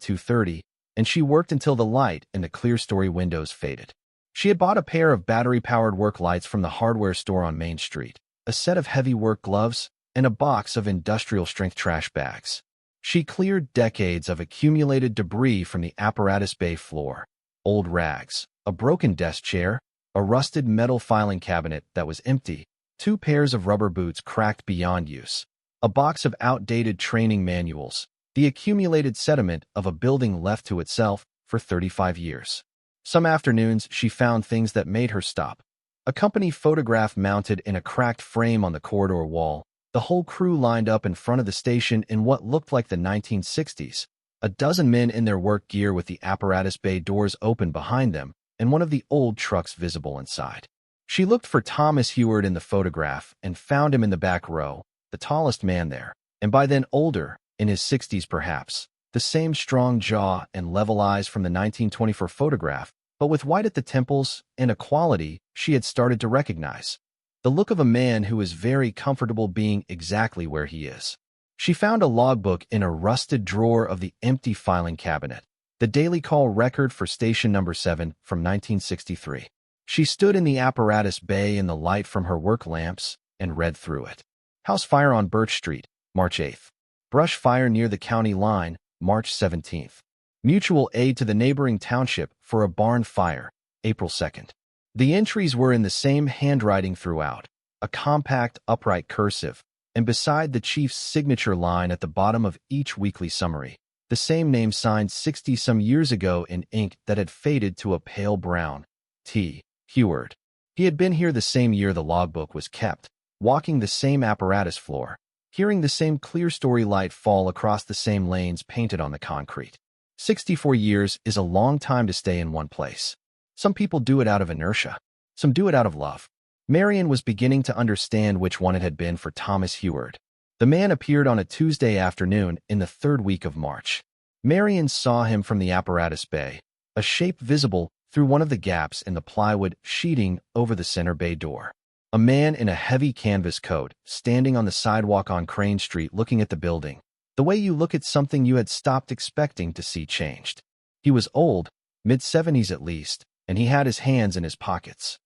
2:30, and she worked until the light in the clear-story windows faded. She had bought a pair of battery-powered work lights from the hardware store on Main Street, a set of heavy work gloves, and a box of industrial-strength trash bags. She cleared decades of accumulated debris from the apparatus bay floor, old rags, a broken desk chair, a rusted metal filing cabinet that was empty, 2 pairs of rubber boots cracked beyond use, a box of outdated training manuals, the accumulated sediment of a building left to itself for 35 years. Some afternoons, she found things that made her stop. A company photograph mounted in a cracked frame on the corridor wall, the whole crew lined up in front of the station in what looked like the 1960s, a dozen men in their work gear with the apparatus bay doors open behind them, and one of the old trucks visible inside. She looked for Thomas Heward in the photograph and found him in the back row, the tallest man there, and by then older, in his 60s perhaps, the same strong jaw and level eyes from the 1924 photograph, but with white at the temples and a quality she had started to recognize. The look of a man who is very comfortable being exactly where he is. She found a logbook in a rusted drawer of the empty filing cabinet, the daily call record for station number 7 from 1963. She stood in the apparatus bay in the light from her work lamps and read through it. House fire on Birch Street, March 8th. Brush fire near the county line, March 17th. Mutual aid to the neighboring township for a barn fire, April 2nd. The entries were in the same handwriting throughout, a compact, upright cursive, and beside the chief's signature line at the bottom of each weekly summary, the same name signed 60-some years ago in ink that had faded to a pale brown. T. Heward. He had been here the same year the logbook was kept, walking the same apparatus floor, hearing the same clear-story light fall across the same lanes painted on the concrete. 64 years is a long time to stay in one place. Some people do it out of inertia. Some do it out of love. Marion was beginning to understand which one it had been for Thomas Heward. The man appeared on a Tuesday afternoon in the third week of March. Marion saw him from the apparatus bay, a shape visible through one of the gaps in the plywood sheeting over the center bay door. A man in a heavy canvas coat, standing on the sidewalk on Crane Street looking at the building, the way you look at something you had stopped expecting to see changed. He was old, mid-70s at least, and he had his hands in his pockets,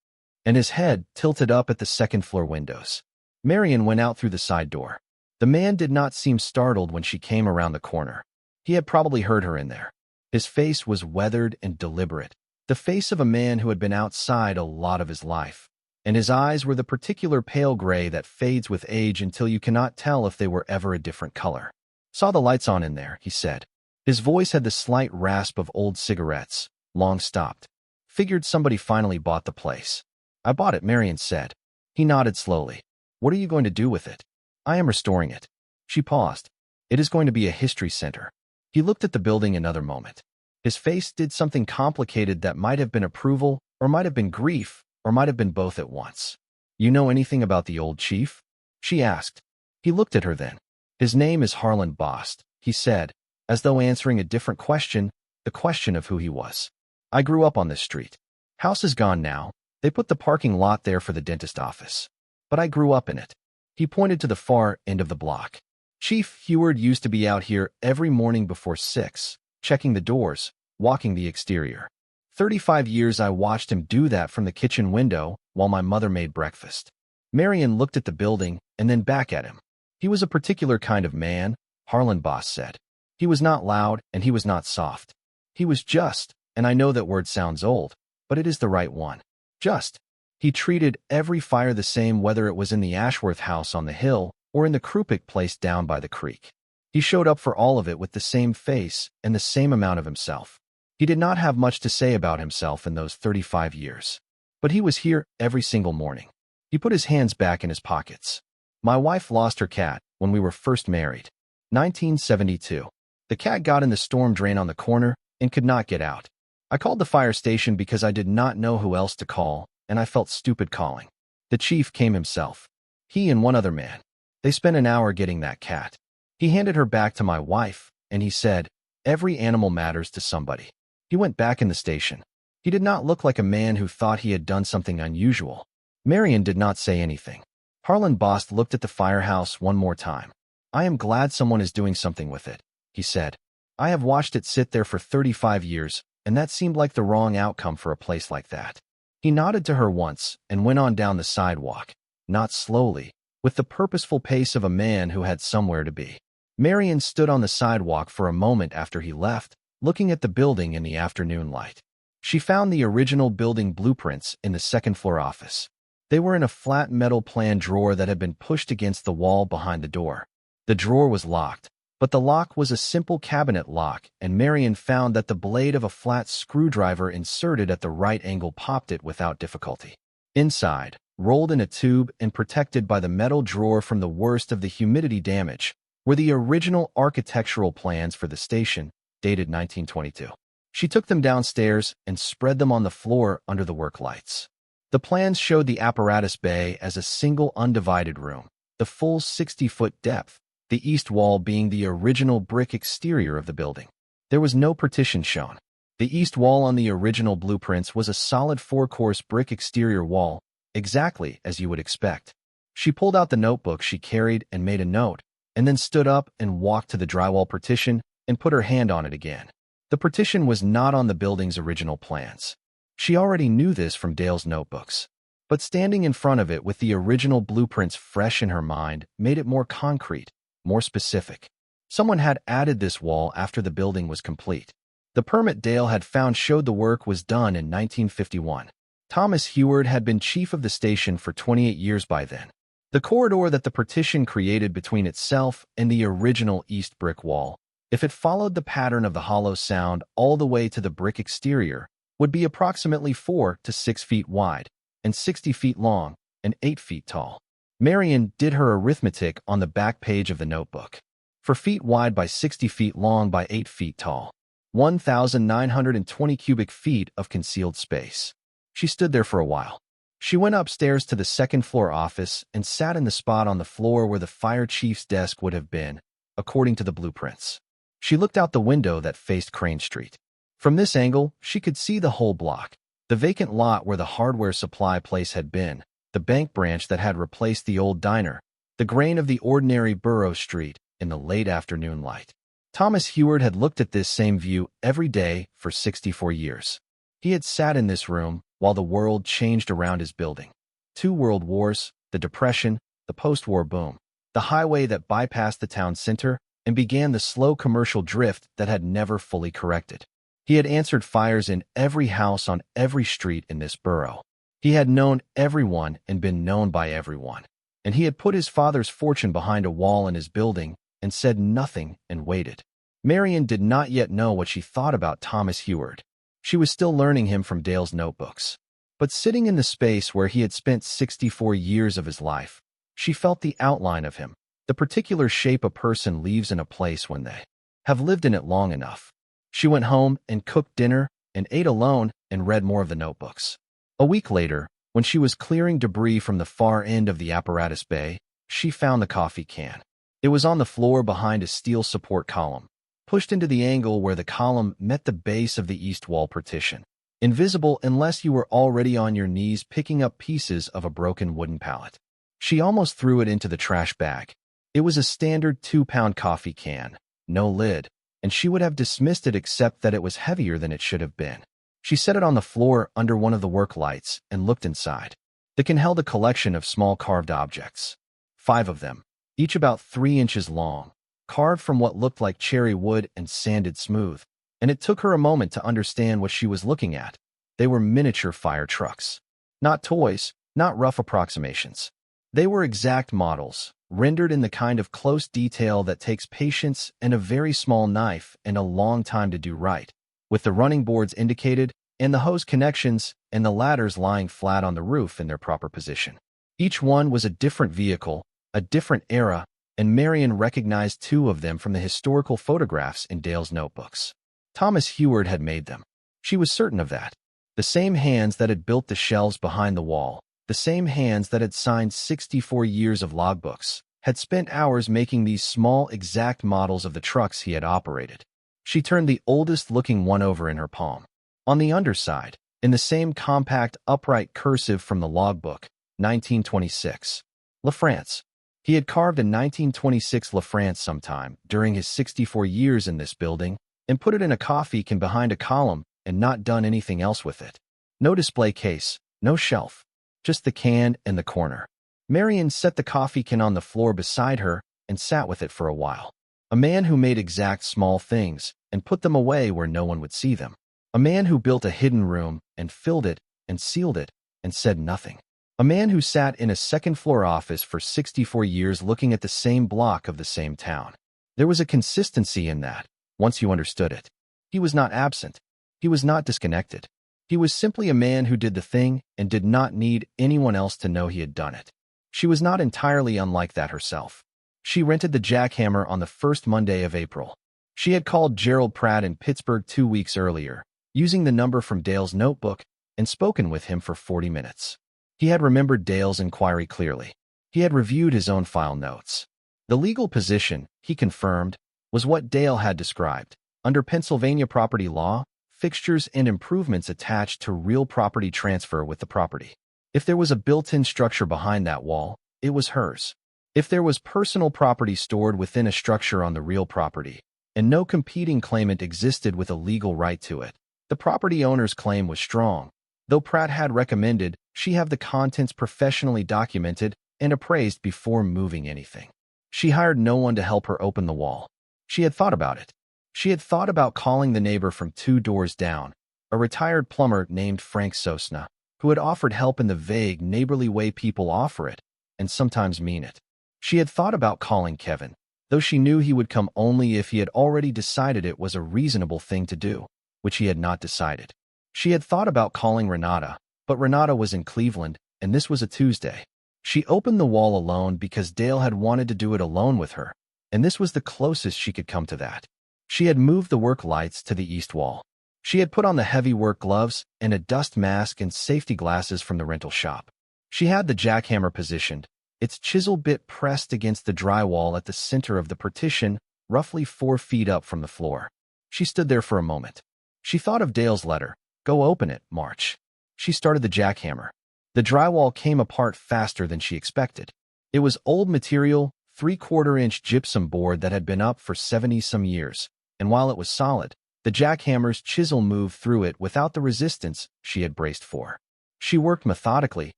and his head tilted up at the second-floor windows. Marion went out through the side door. The man did not seem startled when she came around the corner. He had probably heard her in there. His face was weathered and deliberate, the face of a man who had been outside a lot of his life, and his eyes were the particular pale gray that fades with age until you cannot tell if they were ever a different color. "Saw the lights on in there," he said. His voice had the slight rasp of old cigarettes, long stopped. "Figured somebody finally bought the place." "I bought it," Marion said. He nodded slowly. "What are you going to do with it?" "I am restoring it." She paused. "It is going to be a history center." He looked at the building another moment. His face did something complicated that might have been approval, or might have been grief, or might have been both at once. "You know anything about the old chief?" she asked. He looked at her then. "His name is Harlan Bost," he said, as though answering a different question, the question of who he was. "I grew up on this street. House is gone now. They put the parking lot there for the dentist office. But I grew up in it." He pointed to the far end of the block. "Chief Heward used to be out here every morning before 6, checking the doors, walking the exterior. 35 years I watched him do that from the kitchen window while my mother made breakfast." Marion looked at the building and then back at him. "He was a particular kind of man," Harlan Boss said. "He was not loud and he was not soft. He was just, and I know that word sounds old, but it is the right one. Just. He treated every fire the same whether it was in the Ashworth house on the hill or in the Krupik place down by the creek. He showed up for all of it with the same face and the same amount of himself. He did not have much to say about himself in those 35 years. But he was here every single morning." He put his hands back in his pockets. "My wife lost her cat when we were first married. 1972. The cat got in the storm drain on the corner and could not get out. I called the fire station because I did not know who else to call, and I felt stupid calling. The chief came himself. He and one other man. They spent an hour getting that cat. He handed her back to my wife, and he said, 'Every animal matters to somebody.' He went back in the station. He did not look like a man who thought he had done something unusual." Marion did not say anything. Harlan Bost looked at the firehouse one more time. "I am glad someone is doing something with it," he said. "I have watched it sit there for 35 years, and that seemed like the wrong outcome for a place like that." He nodded to her once and went on down the sidewalk, not slowly, with the purposeful pace of a man who had somewhere to be. Marion stood on the sidewalk for a moment after he left, looking at the building in the afternoon light. She found the original building blueprints in the second-floor office. They were in a flat metal plan drawer that had been pushed against the wall behind the door. The drawer was locked, but the lock was a simple cabinet lock, and Marion found that the blade of a flat screwdriver inserted at the right angle popped it without difficulty. Inside, rolled in a tube and protected by the metal drawer from the worst of the humidity damage, were the original architectural plans for the station, dated 1922. She took them downstairs and spread them on the floor under the work lights. The plans showed the apparatus bay as a single undivided room, the full 60-foot depth, the east wall being the original brick exterior of the building. There was no partition shown. The east wall on the original blueprints was a solid 4-course brick exterior wall, exactly as you would expect. She pulled out the notebook she carried and made a note, and then stood up and walked to the drywall partition and put her hand on it again. The partition was not on the building's original plans. She already knew this from Dale's notebooks. But standing in front of it with the original blueprints fresh in her mind made it more concrete, more specific. Someone had added this wall after the building was complete. The permit Dale had found showed the work was done in 1951. Thomas Heward had been chief of the station for 28 years by then. The corridor that the partition created between itself and the original east brick wall, if it followed the pattern of the hollow sound all the way to the brick exterior, would be approximately 4 to 6 feet wide and 60 feet long and 8 feet tall. Marion did her arithmetic on the back page of the notebook. 4 feet wide by 60 feet long by 8 feet tall. 1,920 cubic feet of concealed space. She stood there for a while. She went upstairs to the second-floor office and sat in the spot on the floor where the fire chief's desk would have been, according to the blueprints. She looked out the window that faced Crane Street. From this angle, she could see the whole block, the vacant lot where the hardware supply place had been, the bank branch that had replaced the old diner, the grain of the ordinary Borough Street in the late afternoon light. Thomas Heward had looked at this same view every day for 64 years. He had sat in this room while the world changed around his building. 2 world wars, the Depression, the post-war boom, the highway that bypassed the town center and began the slow commercial drift that had never fully corrected. He had answered fires in every house on every street in this borough. He had known everyone and been known by everyone. And he had put his father's fortune behind a wall in his building and said nothing and waited. Marion did not yet know what she thought about Thomas Heward. She was still learning him from Dale's notebooks. But sitting in the space where he had spent 64 years of his life, she felt the outline of him, the particular shape a person leaves in a place when they have lived in it long enough. She went home and cooked dinner and ate alone and read more of the notebooks. A week later, when she was clearing debris from the far end of the apparatus bay, she found the coffee can. It was on the floor behind a steel support column, pushed into the angle where the column met the base of the east wall partition, invisible unless you were already on your knees picking up pieces of a broken wooden pallet. She almost threw it into the trash bag. It was a standard 2-pound coffee can, no lid, and she would have dismissed it except that it was heavier than it should have been. She set it on the floor under one of the work lights and looked inside. The can held a collection of small carved objects. 5 of them, each about 3 inches long, carved from what looked like cherry wood and sanded smooth, and it took her a moment to understand what she was looking at. They were miniature fire trucks. Not toys, not rough approximations. They were exact models, rendered in the kind of close detail that takes patience and a very small knife and a long time to do right, with the running boards indicated and the hose connections and the ladders lying flat on the roof in their proper position. Each one was a different vehicle, a different era, and Marion recognized 2 of them from the historical photographs in Dale's notebooks. Thomas Heward had made them. She was certain of that. The same hands that had built the shelves behind the wall, the same hands that had signed 64 years of logbooks, had spent hours making these small, exact models of the trucks he had operated. She turned the oldest-looking one over in her palm. On the underside, in the same compact, upright cursive from the logbook, 1926. La France. He had carved a 1926 La France sometime during his 64 years in this building and put it in a coffee can behind a column and not done anything else with it. No display case, no shelf, just the can and the corner. Marion set the coffee can on the floor beside her and sat with it for a while. A man who made exact small things and put them away where no one would see them. A man who built a hidden room and filled it and sealed it and said nothing. A man who sat in a second-floor office for 64 years looking at the same block of the same town. There was a consistency in that, once you understood it. He was not absent. He was not disconnected. He was simply a man who did the thing and did not need anyone else to know he had done it. She was not entirely unlike that herself. She rented the jackhammer on the first Monday of April. She had called Gerald Pratt in Pittsburgh 2 weeks earlier, using the number from Dale's notebook, and spoken with him for 40 minutes. He had remembered Dale's inquiry clearly. He had reviewed his own file notes. The legal position, he confirmed, was what Dale had described. Under Pennsylvania property law, fixtures and improvements attached to real property transfer with the property. If there was a built-in structure behind that wall, it was hers. If there was personal property stored within a structure on the real property, and no competing claimant existed with a legal right to it, the property owner's claim was strong, though Pratt had recommended she have the contents professionally documented and appraised before moving anything. She hired no one to help her open the wall. She had thought about it. She had thought about calling the neighbor from 2 doors down, a retired plumber named Frank Sosna, who had offered help in the vague, neighborly way people offer it, and sometimes mean it. She had thought about calling Kevin, though she knew he would come only if he had already decided it was a reasonable thing to do, which he had not decided. She had thought about calling Renata, but Renata was in Cleveland, and this was a Tuesday. She opened the wall alone because Dale had wanted to do it alone with her, and this was the closest she could come to that. She had moved the work lights to the east wall. She had put on the heavy work gloves and a dust mask and safety glasses from the rental shop. She had the jackhammer positioned, its chisel bit pressed against the drywall at the center of the partition, roughly 4 feet up from the floor. She stood there for a moment. She thought of Dale's letter. Go open it, March. She started the jackhammer. The drywall came apart faster than she expected. It was old material, 3/4-inch gypsum board that had been up for 70-some years, and while it was solid, the jackhammer's chisel moved through it without the resistance she had braced for. She worked methodically,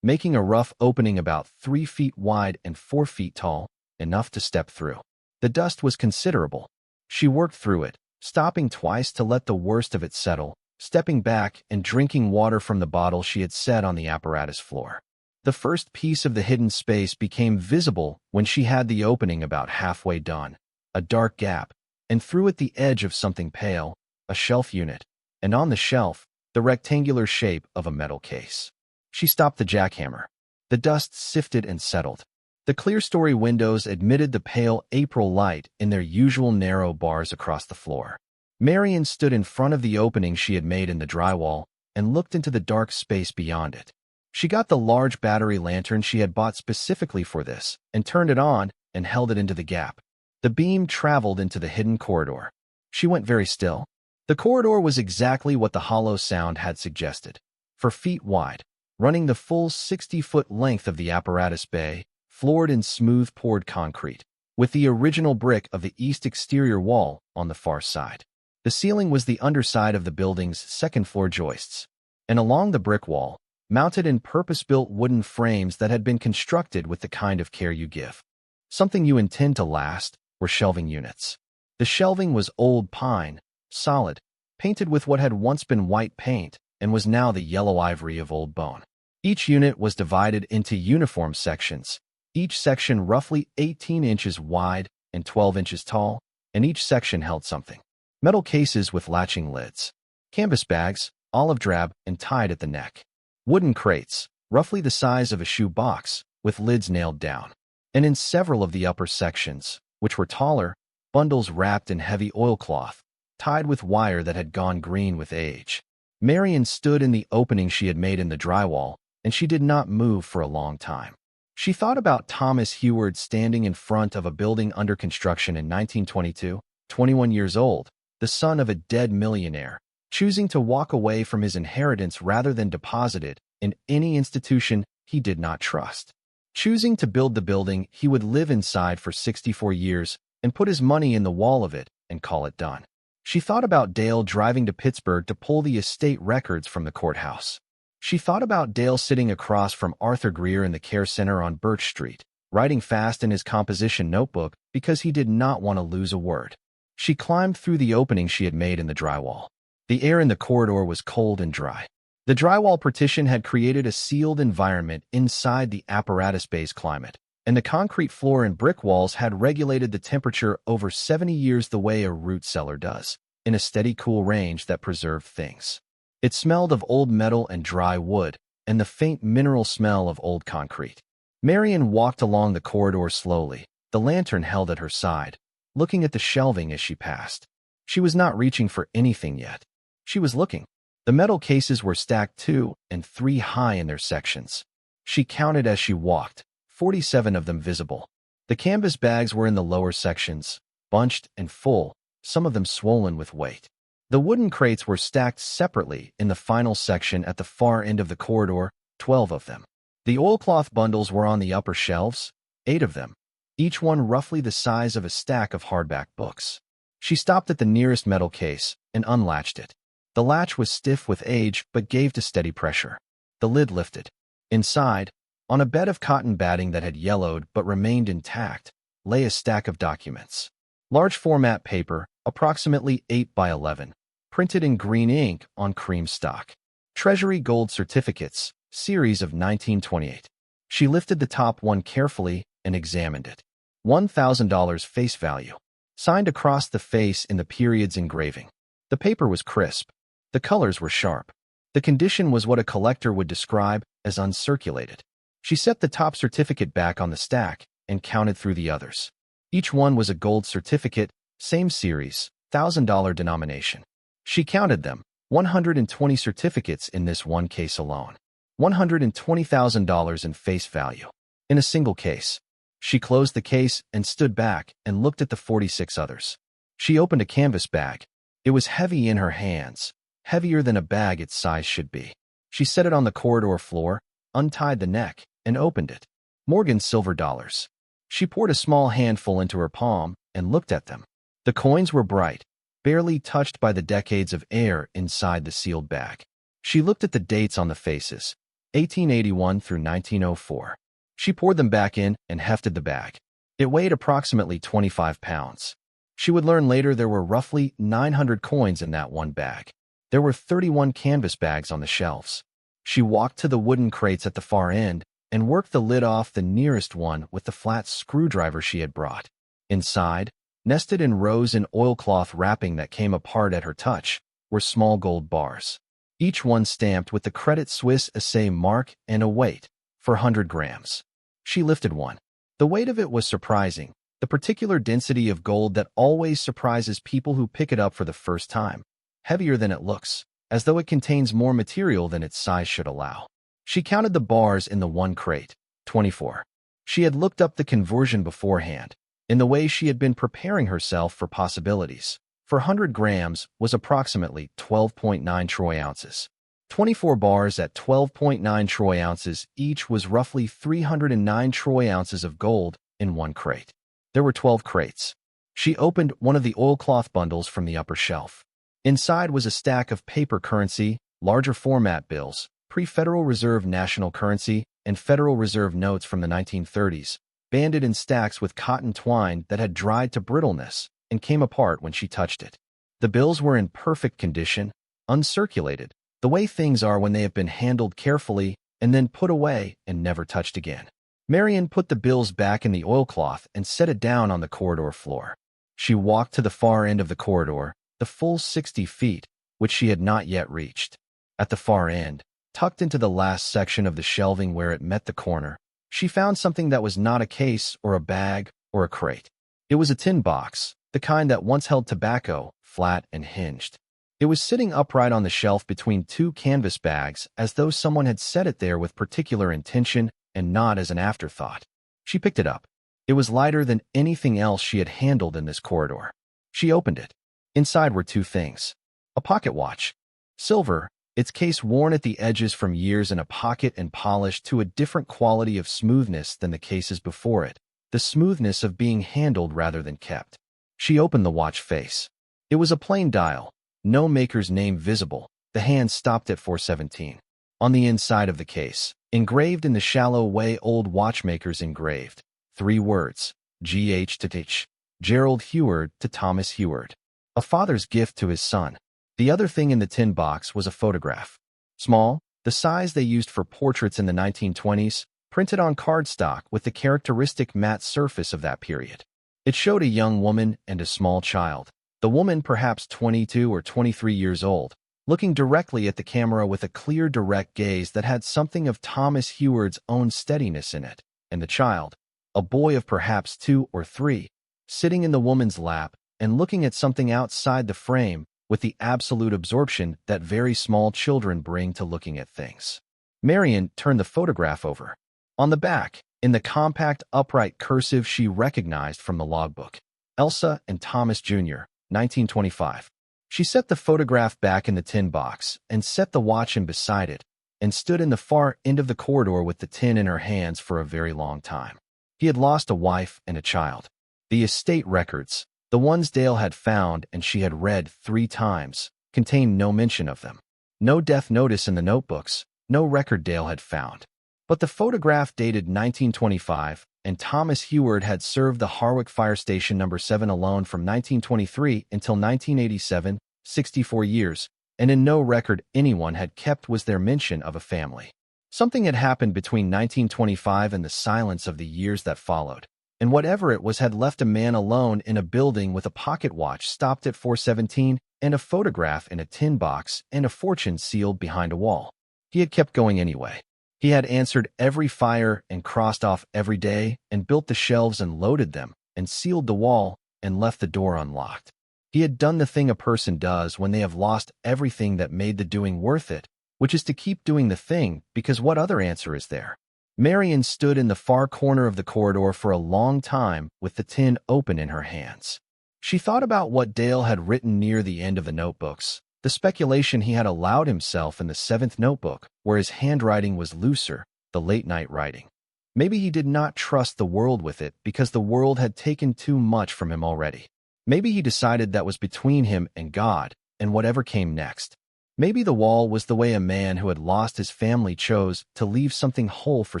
making a rough opening about 3 feet wide and 4 feet tall, enough to step through. The dust was considerable. She worked through it, stopping twice to let the worst of it settle, stepping back and drinking water from the bottle she had set on the apparatus floor. The first piece of the hidden space became visible when she had the opening about halfway done, a dark gap, and through it the edge of something pale, a shelf unit, and on the shelf, the rectangular shape of a metal case. She stopped the jackhammer. The dust sifted and settled. The clear-story windows admitted the pale April light in their usual narrow bars across the floor. Marion stood in front of the opening she had made in the drywall and looked into the dark space beyond it. She got the large battery lantern she had bought specifically for this and turned it on and held it into the gap. The beam traveled into the hidden corridor. She went very still. The corridor was exactly what the hollow sound had suggested. 4 feet wide, running the full 60-foot length of the apparatus bay, floored in smooth poured concrete, with the original brick of the east exterior wall on the far side. The ceiling was the underside of the building's second-floor joists, and along the brick wall, mounted in purpose-built wooden frames that had been constructed with the kind of care you give. Something you intend to last, were shelving units. The shelving was old pine, solid, painted with what had once been white paint and was now the yellow ivory of old bone. Each unit was divided into uniform sections, each section roughly 18 inches wide and 12 inches tall, and each section held something. Metal cases with latching lids. Canvas bags, olive drab and tied at the neck. Wooden crates, roughly the size of a shoe box, with lids nailed down. And in several of the upper sections, which were taller, bundles wrapped in heavy oilcloth, tied with wire that had gone green with age. Marion stood in the opening she had made in the drywall, and she did not move for a long time. She thought about Thomas Heward standing in front of a building under construction in 1922, 21 years old, the son of a dead millionaire, choosing to walk away from his inheritance rather than deposit it in any institution he did not trust. Choosing to build the building he would live inside for 64 years and put his money in the wall of it and call it done. She thought about Dale driving to Pittsburgh to pull the estate records from the courthouse. She thought about Dale sitting across from Arthur Greer in the care center on Birch Street, writing fast in his composition notebook because he did not want to lose a word. She climbed through the opening she had made in the drywall. The air in the corridor was cold and dry. The drywall partition had created a sealed environment inside the apparatus bay's climate, and the concrete floor and brick walls had regulated the temperature over 70 years the way a root cellar does, in a steady cool range that preserved things. It smelled of old metal and dry wood, and the faint mineral smell of old concrete. Marion walked along the corridor slowly, the lantern held at her side, looking at the shelving as she passed. She was not reaching for anything yet. She was looking. The metal cases were stacked 2 and 3 high in their sections. She counted as she walked, 47 of them visible. The canvas bags were in the lower sections, bunched and full, some of them swollen with weight. The wooden crates were stacked separately in the final section at the far end of the corridor, 12 of them. The oilcloth bundles were on the upper shelves, 8 of them, each one roughly the size of a stack of hardback books. She stopped at the nearest metal case and unlatched it. The latch was stiff with age but gave to steady pressure. The lid lifted. Inside, on a bed of cotton batting that had yellowed but remained intact, lay a stack of documents. Large format paper, approximately 8 by 11, printed in green ink on cream stock. Treasury gold certificates, series of 1928. She lifted the top one carefully and examined it. $1,000 face value. Signed across the face in the period's engraving. The paper was crisp. The colors were sharp. The condition was what a collector would describe as uncirculated. She set the top certificate back on the stack and counted through the others. Each one was a gold certificate, same series, $1,000 denomination. She counted them, 120 certificates in this one case alone. $120,000 in face value. In a single case. She closed the case and stood back and looked at the 46 others. She opened a canvas bag. It was heavy in her hands, heavier than a bag its size should be. She set it on the corridor floor, untied the neck, and opened it. Morgan's silver dollars. She poured a small handful into her palm and looked at them. The coins were bright, barely touched by the decades of air inside the sealed bag. She looked at the dates on the faces, 1881 through 1904. She poured them back in and hefted the bag. It weighed approximately 25 pounds. She would learn later there were roughly 900 coins in that one bag. There were 31 canvas bags on the shelves. She walked to the wooden crates at the far end and worked the lid off the nearest one with the flat screwdriver she had brought. Inside, nested in rows in oilcloth wrapping that came apart at her touch, were small gold bars. Each one stamped with the Credit Suisse assay mark and a weight, for 100 grams. She lifted one. The weight of it was surprising, the particular density of gold that always surprises people who pick it up for the first time. Heavier than it looks, as though it contains more material than its size should allow. She counted the bars in the one crate, 24. She had looked up the conversion beforehand, in the way she had been preparing herself for possibilities. For 100 grams was approximately 12.9 troy ounces. 24 bars at 12.9 troy ounces each was roughly 309 troy ounces of gold in one crate. There were 12 crates. She opened one of the oilcloth bundles from the upper shelf. Inside was a stack of paper currency, larger format bills, pre-Federal Reserve national currency, and Federal Reserve notes from the 1930s, banded in stacks with cotton twine that had dried to brittleness and came apart when she touched it. The bills were in perfect condition, uncirculated, the way things are when they have been handled carefully and then put away and never touched again. Marion put the bills back in the oilcloth and set it down on the corridor floor. She walked to the far end of the corridor, the full 60 feet, which she had not yet reached. At the far end, tucked into the last section of the shelving where it met the corner, she found something that was not a case or a bag or a crate. It was a tin box, the kind that once held tobacco, flat and hinged. It was sitting upright on the shelf between two canvas bags as though someone had set it there with particular intention and not as an afterthought. She picked it up. It was lighter than anything else she had handled in this corridor. She opened it. Inside were two things. A pocket watch. Silver, its case worn at the edges from years in a pocket and polished to a different quality of smoothness than the cases before it, the smoothness of being handled rather than kept. She opened the watch face. It was a plain dial, no maker's name visible. The hand stopped at 417. On the inside of the case, engraved in the shallow way old watchmakers engraved, 3 words, G.H. to H. Gerald Heward to Thomas Heward. A father's gift to his son. The other thing in the tin box was a photograph. Small, the size they used for portraits in the 1920s, printed on cardstock with the characteristic matte surface of that period. It showed a young woman and a small child, the woman perhaps 22 or 23 years old, looking directly at the camera with a clear, direct gaze that had something of Thomas Heward's own steadiness in it, and the child, a boy of perhaps 2 or 3, sitting in the woman's lap and looking at something outside the frame with the absolute absorption that very small children bring to looking at things. Marion turned the photograph over. On the back, in the compact, upright cursive she recognized from the logbook, Elsa and Thomas Jr., 1925. She set the photograph back in the tin box and set the watch in beside it and stood in the far end of the corridor with the tin in her hands for a very long time. He had lost a wife and a child. The estate records, the ones Dale had found and she had read 3 times, contained no mention of them. No death notice in the notebooks, no record Dale had found. But the photograph dated 1925, and Thomas Heward had served the Harwick Fire Station No. 7 alone from 1923 until 1987, 64 years, and in no record anyone had kept was there mention of a family. Something had happened between 1925 and the silence of the years that followed, and whatever it was had left a man alone in a building with a pocket watch stopped at 417 and a photograph in a tin box and a fortune sealed behind a wall. He had kept going anyway. He had answered every fire and crossed off every day and built the shelves and loaded them and sealed the wall and left the door unlocked. He had done the thing a person does when they have lost everything that made the doing worth it, which is to keep doing the thing because what other answer is there? Marion stood in the far corner of the corridor for a long time with the tin open in her hands. She thought about what Dale had written near the end of the notebooks, the speculation he had allowed himself in the 7th notebook, where his handwriting was looser, the late-night writing. Maybe he did not trust the world with it because the world had taken too much from him already. Maybe he decided that was between him and God and whatever came next. Maybe the wall was the way a man who had lost his family chose to leave something whole for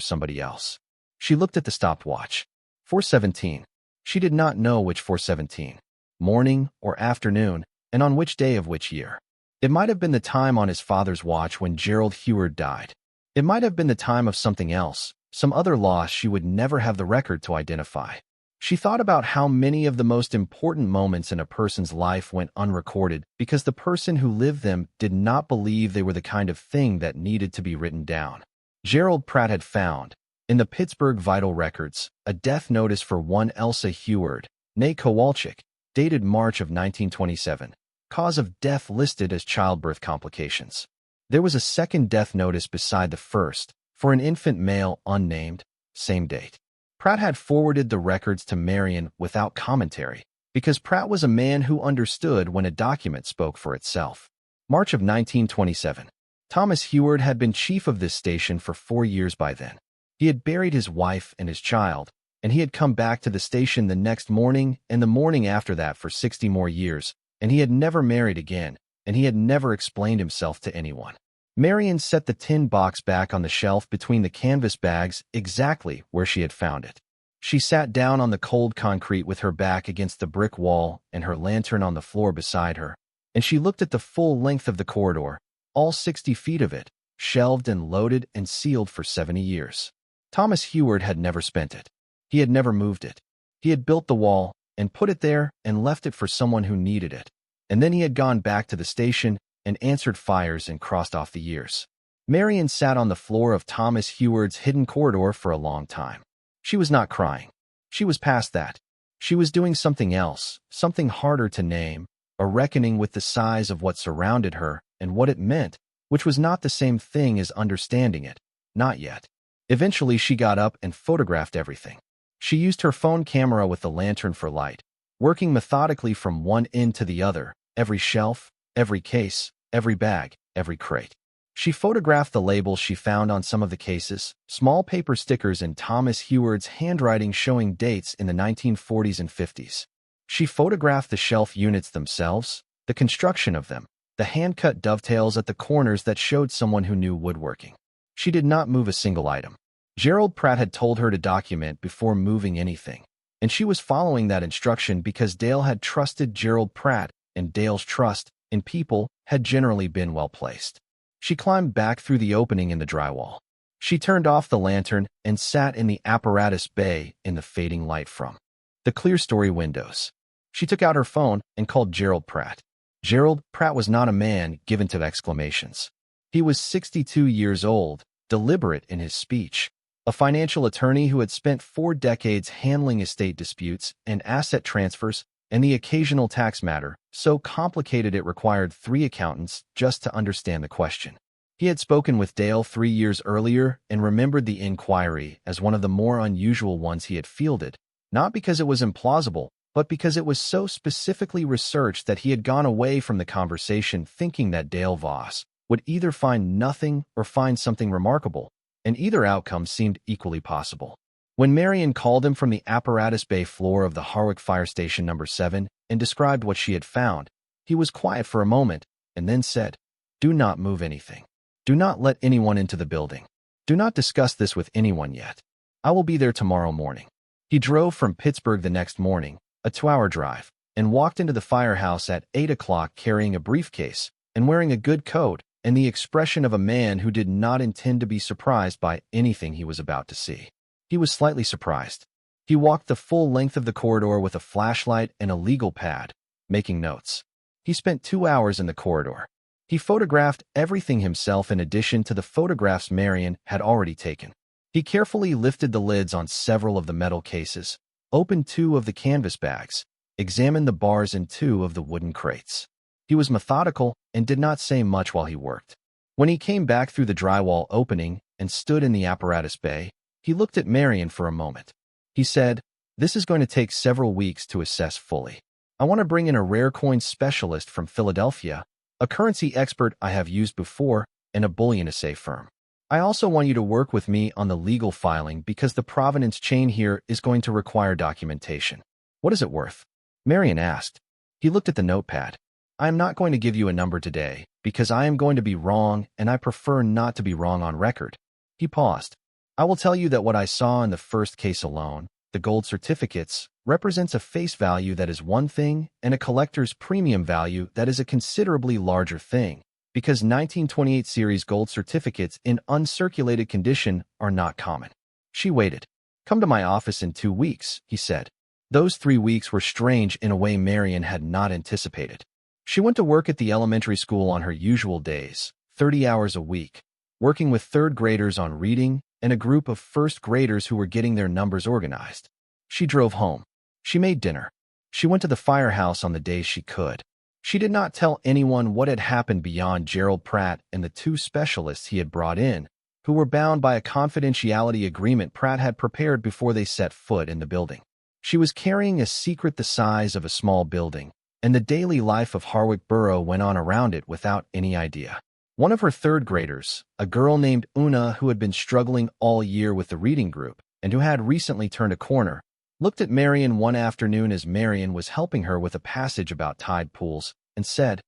somebody else. She looked at the stopwatch. 417. She did not know which 417, morning or afternoon, and on which day of which year. It might have been the time on his father's watch when Gerald Heward died. It might have been the time of something else, some other loss she would never have the record to identify. She thought about how many of the most important moments in a person's life went unrecorded because the person who lived them did not believe they were the kind of thing that needed to be written down. Gerald Pratt had found, in the Pittsburgh Vital Records, a death notice for one Elsa Heward, née Kowalczyk, dated March of 1927, cause of death listed as childbirth complications. There was a second death notice beside the first, for an infant male unnamed, same date. Pratt had forwarded the records to Marion without commentary, because Pratt was a man who understood when a document spoke for itself. March of 1927. Thomas Heward had been chief of this station for 4 years by then. He had buried his wife and his child, and he had come back to the station the next morning and the morning after that for 60 more years, and he had never married again, and he had never explained himself to anyone. Marion set the tin box back on the shelf between the canvas bags exactly where she had found it. She sat down on the cold concrete with her back against the brick wall and her lantern on the floor beside her, and she looked at the full length of the corridor, all 60 feet of it, shelved and loaded and sealed for 70 years. Thomas Heward had never spent it. He had never moved it. He had built the wall and put it there and left it for someone who needed it. And then he had gone back to the station and answered fires and crossed off the years. Marion sat on the floor of Thomas Heward's hidden corridor for a long time. She was not crying. She was past that. She was doing something else, something harder to name, a reckoning with the size of what surrounded her and what it meant, which was not the same thing as understanding it, not yet. Eventually she got up and photographed everything. She used her phone camera with the lantern for light, working methodically from one end to the other, every shelf, every case, every bag, every crate. She photographed the labels she found on some of the cases, small paper stickers in Thomas Heward's handwriting showing dates in the 1940s and 50s. She photographed the shelf units themselves, the construction of them, the hand-cut dovetails at the corners that showed someone who knew woodworking. She did not move a single item. Gerald Pratt had told her to document before moving anything, and she was following that instruction because Dale had trusted Gerald Pratt, and Dale's trust in people had generally been well placed. She climbed back through the opening in the drywall. She turned off the lantern and sat in the apparatus bay in the fading light from the clear-story windows. She took out her phone and called Gerald Pratt. Gerald Pratt was not a man given to exclamations. He was 62 years old, deliberate in his speech, a financial attorney who had spent 4 decades handling estate disputes and asset transfers and the occasional tax matter, so complicated it required 3 accountants just to understand the question. He had spoken with Dale 3 years earlier and remembered the inquiry as one of the more unusual ones he had fielded, not because it was implausible, but because it was so specifically researched that he had gone away from the conversation thinking that Dale Voss would either find nothing or find something remarkable, and either outcome seemed equally possible. When Marion called him from the apparatus bay floor of the Harwick Fire Station No. 7 and described what she had found, he was quiet for a moment and then said, "Do not move anything. Do not let anyone into the building. Do not discuss this with anyone yet. I will be there tomorrow morning." He drove from Pittsburgh the next morning, a 2-hour drive, and walked into the firehouse at 8 o'clock carrying a briefcase and wearing a good coat and the expression of a man who did not intend to be surprised by anything he was about to see. He was slightly surprised. He walked the full length of the corridor with a flashlight and a legal pad, making notes. He spent 2 hours in the corridor. He photographed everything himself in addition to the photographs Marion had already taken. He carefully lifted the lids on several of the metal cases, opened 2 of the canvas bags, examined the bars in 2 of the wooden crates. He was methodical and did not say much while he worked. When he came back through the drywall opening and stood in the apparatus bay, he looked at Marion for a moment. He said, "This is going to take several weeks to assess fully. I want to bring in a rare coin specialist from Philadelphia, a currency expert I have used before, and a bullion assay firm. I also want you to work with me on the legal filing because the provenance chain here is going to require documentation." "What is it worth?" Marion asked. He looked at the notepad. "I am not going to give you a number today because I am going to be wrong and I prefer not to be wrong on record." He paused. "I will tell you that what I saw in the first case alone, the gold certificates, represents a face value that is one thing and a collector's premium value that is a considerably larger thing, because 1928 series gold certificates in uncirculated condition are not common." She waited. "Come to my office in 2 weeks," he said. Those 3 weeks were strange in a way Marion had not anticipated. She went to work at the elementary school on her usual days, 30 hours a week, working with 3rd graders on reading and a group of 1st graders who were getting their numbers organized. She drove home. She made dinner. She went to the Firehouse on the days she could. She did not tell anyone what had happened beyond Gerald Pratt and the 2 specialists he had brought in, who were bound by a confidentiality agreement Pratt had prepared before they set foot in the building. She was carrying a secret the size of a small building, and the daily life of Heartbreak Borough went on around it without any idea. One of her 3rd graders, a girl named Una who had been struggling all year with the reading group and who had recently turned a corner, looked at Marion one afternoon as Marion was helping her with a passage about tide pools and said,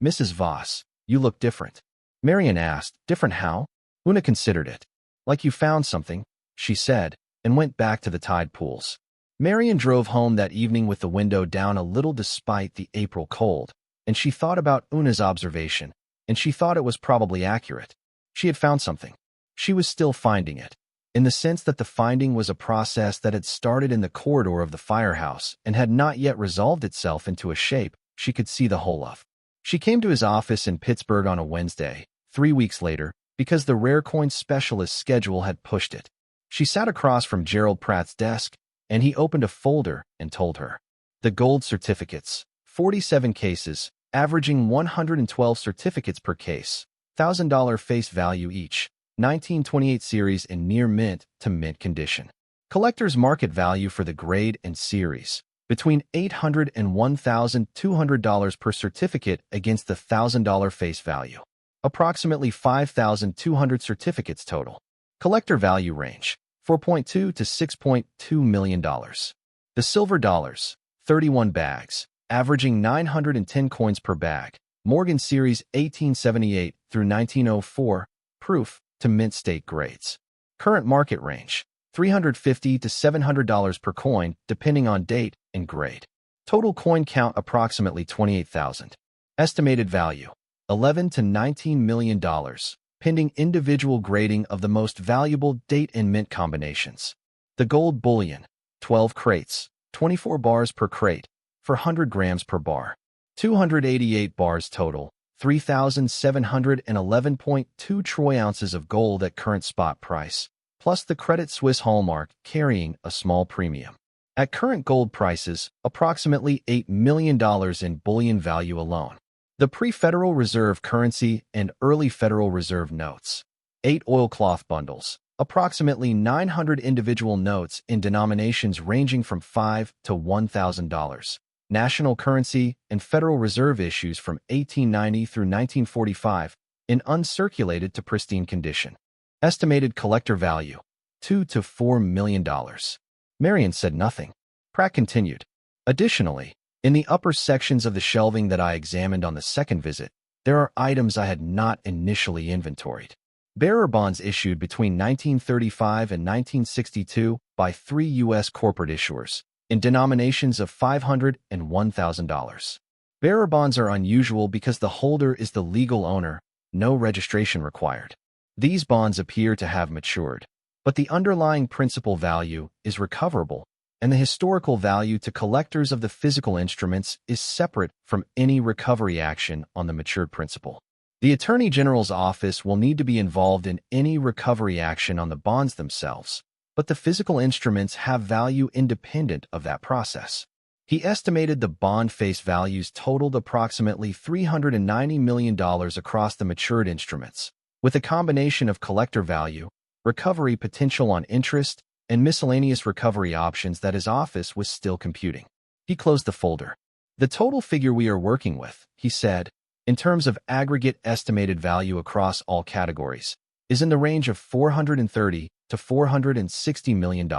"Mrs. Voss, you look different." Marion asked, "Different how?" Una considered it. "Like you found something," she said, and went back to the tide pools. Marion drove home that evening with the window down a little despite the April cold, and she thought about Una's observation, and she thought it was probably accurate. She had found something. She was still finding it, in the sense that the finding was a process that had started in the corridor of the Firehouse and had not yet resolved itself into a shape she could see the whole of. She came to his office in Pittsburgh on a Wednesday, 3 weeks later, because the rare coin specialist's schedule had pushed it. She sat across from Gerald Pratt's desk, and he opened a folder and told her. The gold certificates, 47 cases, averaging 112 certificates per case, $1,000 face value each, 1928 series in near mint to mint condition. Collector's market value for the grade and series, between $800 and $1,200 per certificate against the $1,000 face value. Approximately 5,200 certificates total. Collector value range, $4.2 to $6.2 million. The silver dollars, 31 bags, averaging 910 coins per bag. Morgan Series 1878 through 1904, proof to mint state grades. Current market range, $350 to $700 per coin, depending on date and grade. Total coin count approximately 28,000. Estimated value, $11 to $19 million, pending individual grading of the most valuable date and mint combinations. The gold bullion, 12 crates, 24 bars per crate, for 100 grams per bar. 288 bars total, 3,711.2 troy ounces of gold at current spot price, plus the Credit Suisse hallmark carrying a small premium. At current gold prices, approximately $8 million in bullion value alone. The pre-Federal Reserve currency and early Federal Reserve notes. 8 oilcloth bundles, approximately 900 individual notes in denominations ranging from $5 to $1,000. National currency and Federal Reserve issues from 1890 through 1945 in uncirculated to pristine condition. Estimated collector value, $2 to $4 million. Marion said nothing. Pratt continued. Additionally, in the upper sections of the shelving that I examined on the second visit, there are items I had not initially inventoried. Bearer bonds issued between 1935 and 1962 by 3 U.S. corporate issuers, in denominations of $500 and $1,000. Bearer bonds are unusual because the holder is the legal owner, no registration required. These bonds appear to have matured, but the underlying principal value is recoverable, and the historical value to collectors of the physical instruments is separate from any recovery action on the matured principal. The Attorney General's office will need to be involved in any recovery action on the bonds themselves, but the physical instruments have value independent of that process. He estimated the bond face values totaled approximately $390 million across the matured instruments, with a combination of collector value, recovery potential on interest, and miscellaneous recovery options that his office was still computing. He closed the folder. The total figure we are working with, he said, in terms of aggregate estimated value across all categories, is in the range of $430 to $460 million.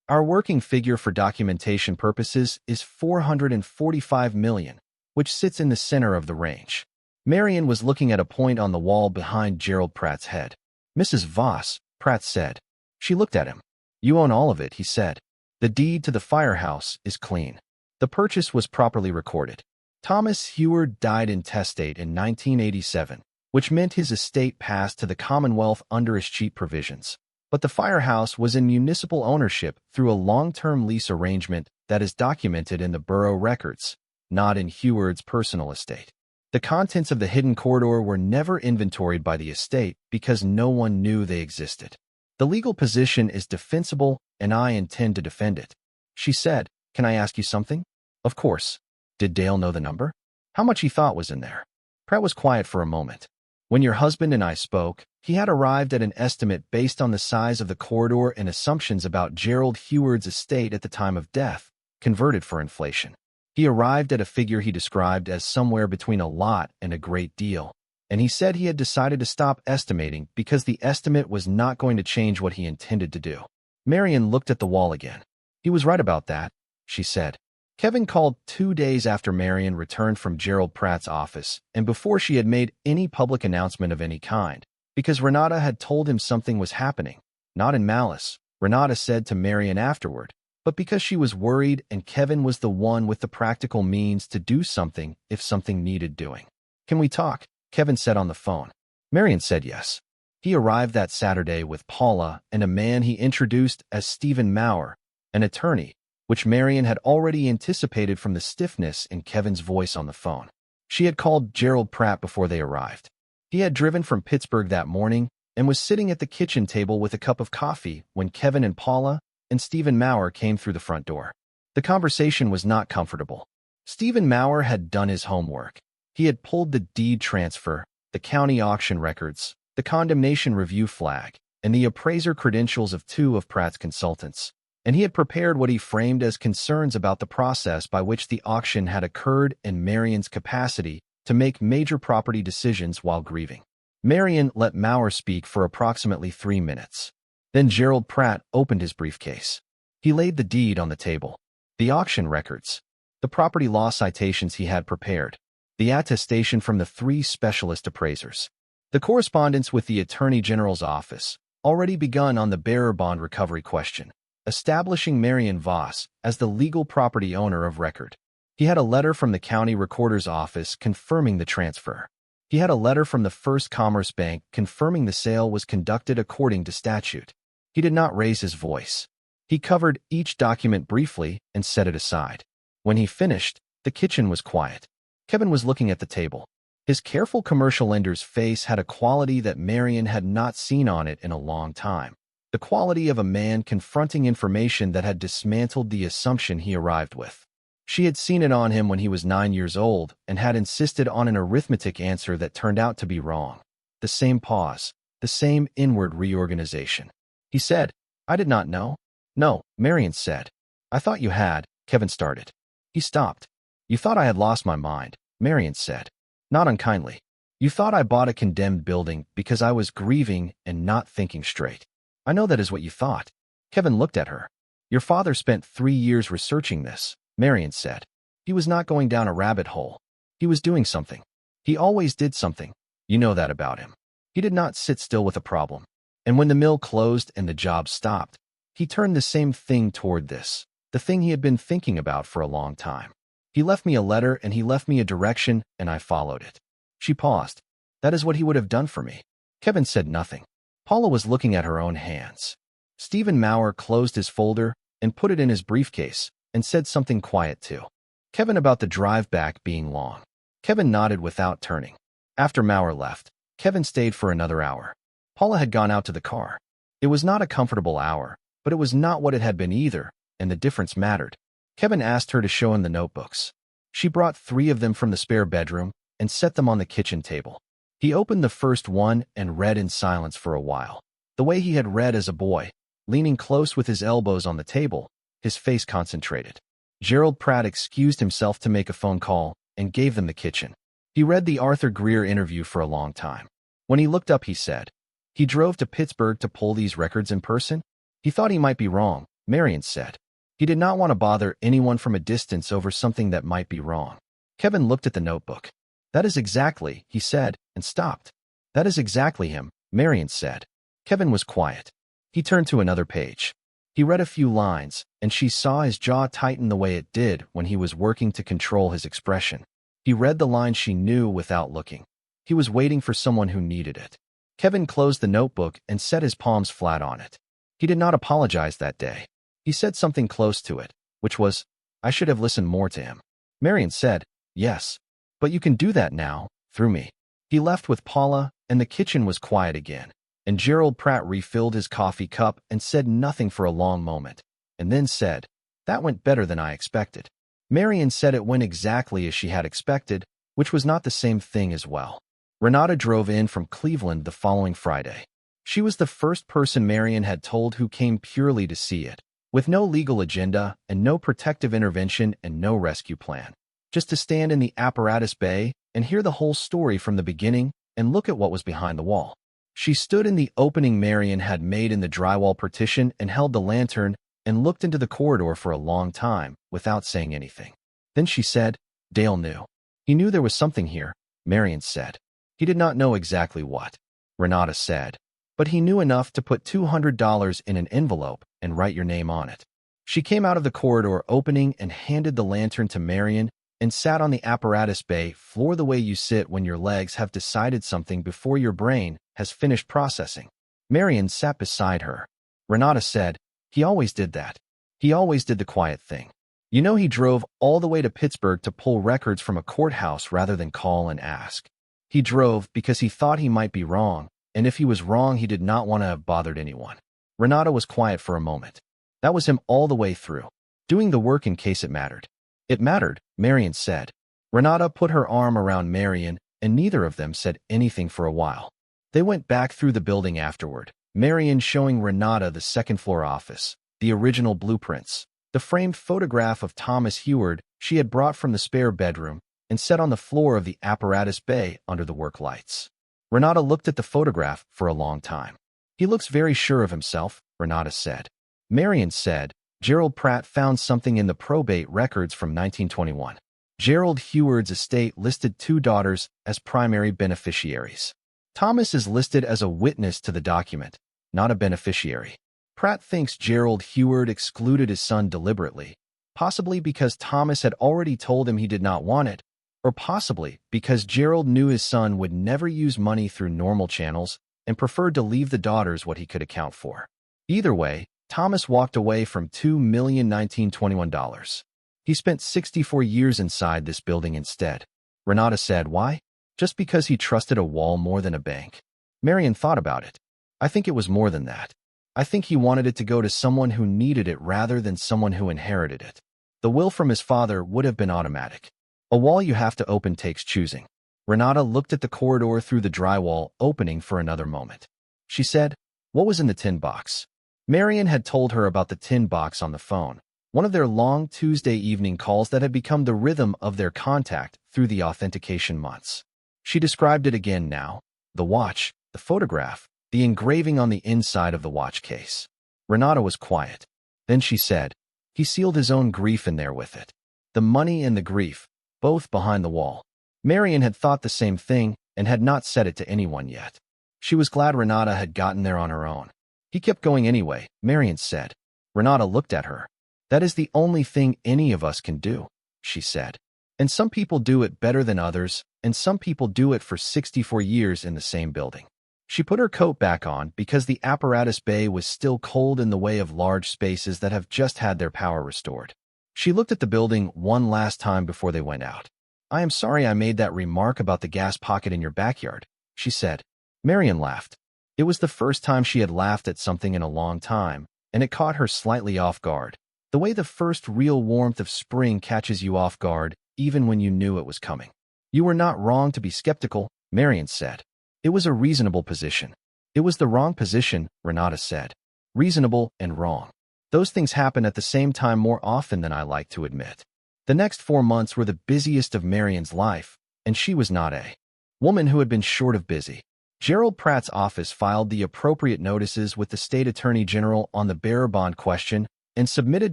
Our working figure for documentation purposes is $445 million, which sits in the center of the range. Marion was looking at a point on the wall behind Gerald Pratt's head. Mrs. Voss, Pratt said. She looked at him. You own all of it, he said. The deed to the Firehouse is clean. The purchase was properly recorded. Thomas Heward died intestate in 1987, which meant his estate passed to the Commonwealth under escheat provisions. But the Firehouse was in municipal ownership through a long-term lease arrangement that is documented in the borough records, not in Heward's personal estate. The contents of the hidden corridor were never inventoried by the estate because no one knew they existed. The legal position is defensible, and I intend to defend it. She said, Can I ask you something? Of course. Did Dale know the number? How much he thought was in there? Pratt was quiet for a moment. When your husband and I spoke, he had arrived at an estimate based on the size of the corridor and assumptions about Gerald Heward's estate at the time of death, converted for inflation. He arrived at a figure he described as somewhere between a lot and a great deal, and he said he had decided to stop estimating because the estimate was not going to change what he intended to do. Marion looked at the wall again. He was right about that, she said. Kevin called 2 days after Marion returned from Gerald Pratt's office and before she had made any public announcement of any kind, because Renata had told him something was happening, not in malice, Renata said to Marion afterward, but because she was worried and Kevin was the one with the practical means to do something if something needed doing. Can we talk? Kevin said on the phone. Marion said yes. He arrived that Saturday with Paula and a man he introduced as Stephen Maurer, an attorney, which Marion had already anticipated from the stiffness in Kevin's voice on the phone. She had called Gerald Pratt before they arrived. He had driven from Pittsburgh that morning and was sitting at the kitchen table with a cup of coffee when Kevin and Paula and Stephen Maurer came through the front door. The conversation was not comfortable. Stephen Maurer had done his homework. He had pulled the deed transfer, the county auction records, the condemnation review flag, and the appraiser credentials of 2 of Pratt's consultants, and he had prepared what he framed as concerns about the process by which the auction had occurred and Marion's capacity to make major property decisions while grieving. Marion let Maurer speak for approximately 3 minutes. Then Gerald Pratt opened his briefcase. He laid the deed on the table, the auction records, the property law citations he had prepared, the attestation from the 3 specialist appraisers, the correspondence with the Attorney General's office, already begun on the bearer bond recovery question, establishing Marion Voss as the legal property owner of record. He had a letter from the county recorder's office confirming the transfer. He had a letter from the First Commerce Bank confirming the sale was conducted according to statute. He did not raise his voice. He covered each document briefly and set it aside. When he finished, the kitchen was quiet. Kevin was looking at the table. His careful commercial lender's face had a quality that Marion had not seen on it in a long time. The quality of a man confronting information that had dismantled the assumption he arrived with. She had seen it on him when he was 9 years old and had insisted on an arithmetic answer that turned out to be wrong. The same pause, the same inward reorganization. He said, I did not know. No, Marion said. I thought you had, Kevin started. He stopped. You thought I had lost my mind, Marion said. Not unkindly. You thought I bought a condemned building because I was grieving and not thinking straight. I know that is what you thought. Kevin looked at her. Your father spent 3 years researching this, Marion said. He was not going down a rabbit hole. He was doing something. He always did something. You know that about him. He did not sit still with a problem. And when the mill closed and the job stopped, he turned the same thing toward this, the thing he had been thinking about for a long time. He left me a letter and he left me a direction and I followed it. She paused. That is what he would have done for me. Kevin said nothing. Paula was looking at her own hands. Stephen Maurer closed his folder and put it in his briefcase and said something quiet to Kevin about the drive back being long. Kevin nodded without turning. After Maurer left, Kevin stayed for another hour. Paula had gone out to the car. It was not a comfortable hour, but it was not what it had been either, and the difference mattered. Kevin asked her to show him the notebooks. She brought 3 of them from the spare bedroom and set them on the kitchen table. He opened the first one and read in silence for a while, the way he had read as a boy, leaning close with his elbows on the table, his face concentrated. Gerald Pratt excused himself to make a phone call and gave them the kitchen. He read the Arthur Greer interview for a long time. When he looked up, he said, "He drove to Pittsburgh to pull these records in person?" He thought he might be wrong, Marion said. He did not want to bother anyone from a distance over something that might be wrong. Kevin looked at the notebook. "That is exactly," he said, and stopped. "That is exactly him," Marion said. Kevin was quiet. He turned to another page. He read a few lines, and she saw his jaw tighten the way it did when he was working to control his expression. He read the line she knew without looking. He was waiting for someone who needed it. Kevin closed the notebook and set his palms flat on it. He did not apologize that day. He said something close to it, which was, "I should have listened more to him." Marion said, "Yes, but you can do that now, through me." He left with Paula, and the kitchen was quiet again, and Gerald Pratt refilled his coffee cup and said nothing for a long moment, and then said, "That went better than I expected." Marion said it went exactly as she had expected, which was not the same thing as well. Renata drove in from Cleveland the following Friday. She was the first person Marion had told who came purely to see it, with no legal agenda and no protective intervention and no rescue plan. Just to stand in the apparatus bay and hear the whole story from the beginning and look at what was behind the wall. She stood in the opening Marion had made in the drywall partition and held the lantern and looked into the corridor for a long time without saying anything. Then she said, "Dale knew. He knew there was something here," Marion said. "He did not know exactly what," Renata said, "but he knew enough to put $200 in an envelope and write your name on it." She came out of the corridor opening and handed the lantern to Marion and sat on the apparatus bay floor the way you sit when your legs have decided something before your brain has finished processing. Marion sat beside her. Renata said, "He always did that. He always did the quiet thing. You know, he drove all the way to Pittsburgh to pull records from a courthouse rather than call and ask. He drove because he thought he might be wrong, and if he was wrong, he did not want to have bothered anyone." Renata was quiet for a moment. That was him all the way through, doing the work in case it mattered. "It mattered," Marion said. Renata put her arm around Marion, and neither of them said anything for a while. They went back through the building afterward, Marion showing Renata the second-floor office, the original blueprints, the framed photograph of Thomas Heward she had brought from the spare bedroom and set on the floor of the apparatus bay under the work lights. Renata looked at the photograph for a long time. "He looks very sure of himself," Renata said. Marion said, "Gerald Pratt found something in the probate records from 1921. Gerald Heward's estate listed 2 daughters as primary beneficiaries. Thomas is listed as a witness to the document, not a beneficiary. Pratt thinks Gerald Heward excluded his son deliberately, possibly because Thomas had already told him he did not want it, or possibly because Gerald knew his son would never use money through normal channels and preferred to leave the daughters what he could account for. Either way, Thomas walked away from $2,1921. He spent 64 years inside this building instead." Renata said, "Why?" "Just because he trusted a wall more than a bank." Marion thought about it. "I think it was more than that. I think he wanted it to go to someone who needed it rather than someone who inherited it. The will from his father would have been automatic. A wall you have to open takes choosing." Renata looked at the corridor through the drywall opening for another moment. She said, "What was in the tin box?" Marion had told her about the tin box on the phone, one of their long Tuesday evening calls that had become the rhythm of their contact through the authentication months. She described it again now: the watch, the photograph, the engraving on the inside of the watch case. Renata was quiet. Then she said, "He sealed his own grief in there with it. The money and the grief, both behind the wall." Marion had thought the same thing and had not said it to anyone yet. She was glad Renata had gotten there on her own. "He kept going anyway," Marion said. Renata looked at her. "That is the only thing any of us can do," she said. "And some people do it better than others, and some people do it for 64 years in the same building. She put her coat back on because the apparatus bay was still cold in the way of large spaces that have just had their power restored. She looked at the building one last time before they went out. "I am sorry I made that remark about the gas pocket in your backyard," she said. Marion laughed. It was the first time she had laughed at something in a long time, and it caught her slightly off guard. The way the first real warmth of spring catches you off guard, even when you knew it was coming. "You were not wrong to be skeptical," Marion said. It was a reasonable position. "It was the wrong position," Renata said. "Reasonable and wrong. Those things happen at the same time more often than I like to admit." The next 4 months were the busiest of Marion's life, and she was not a woman who had been short of busy. Gerald Pratt's office filed the appropriate notices with the state attorney general on the bearer bond question and submitted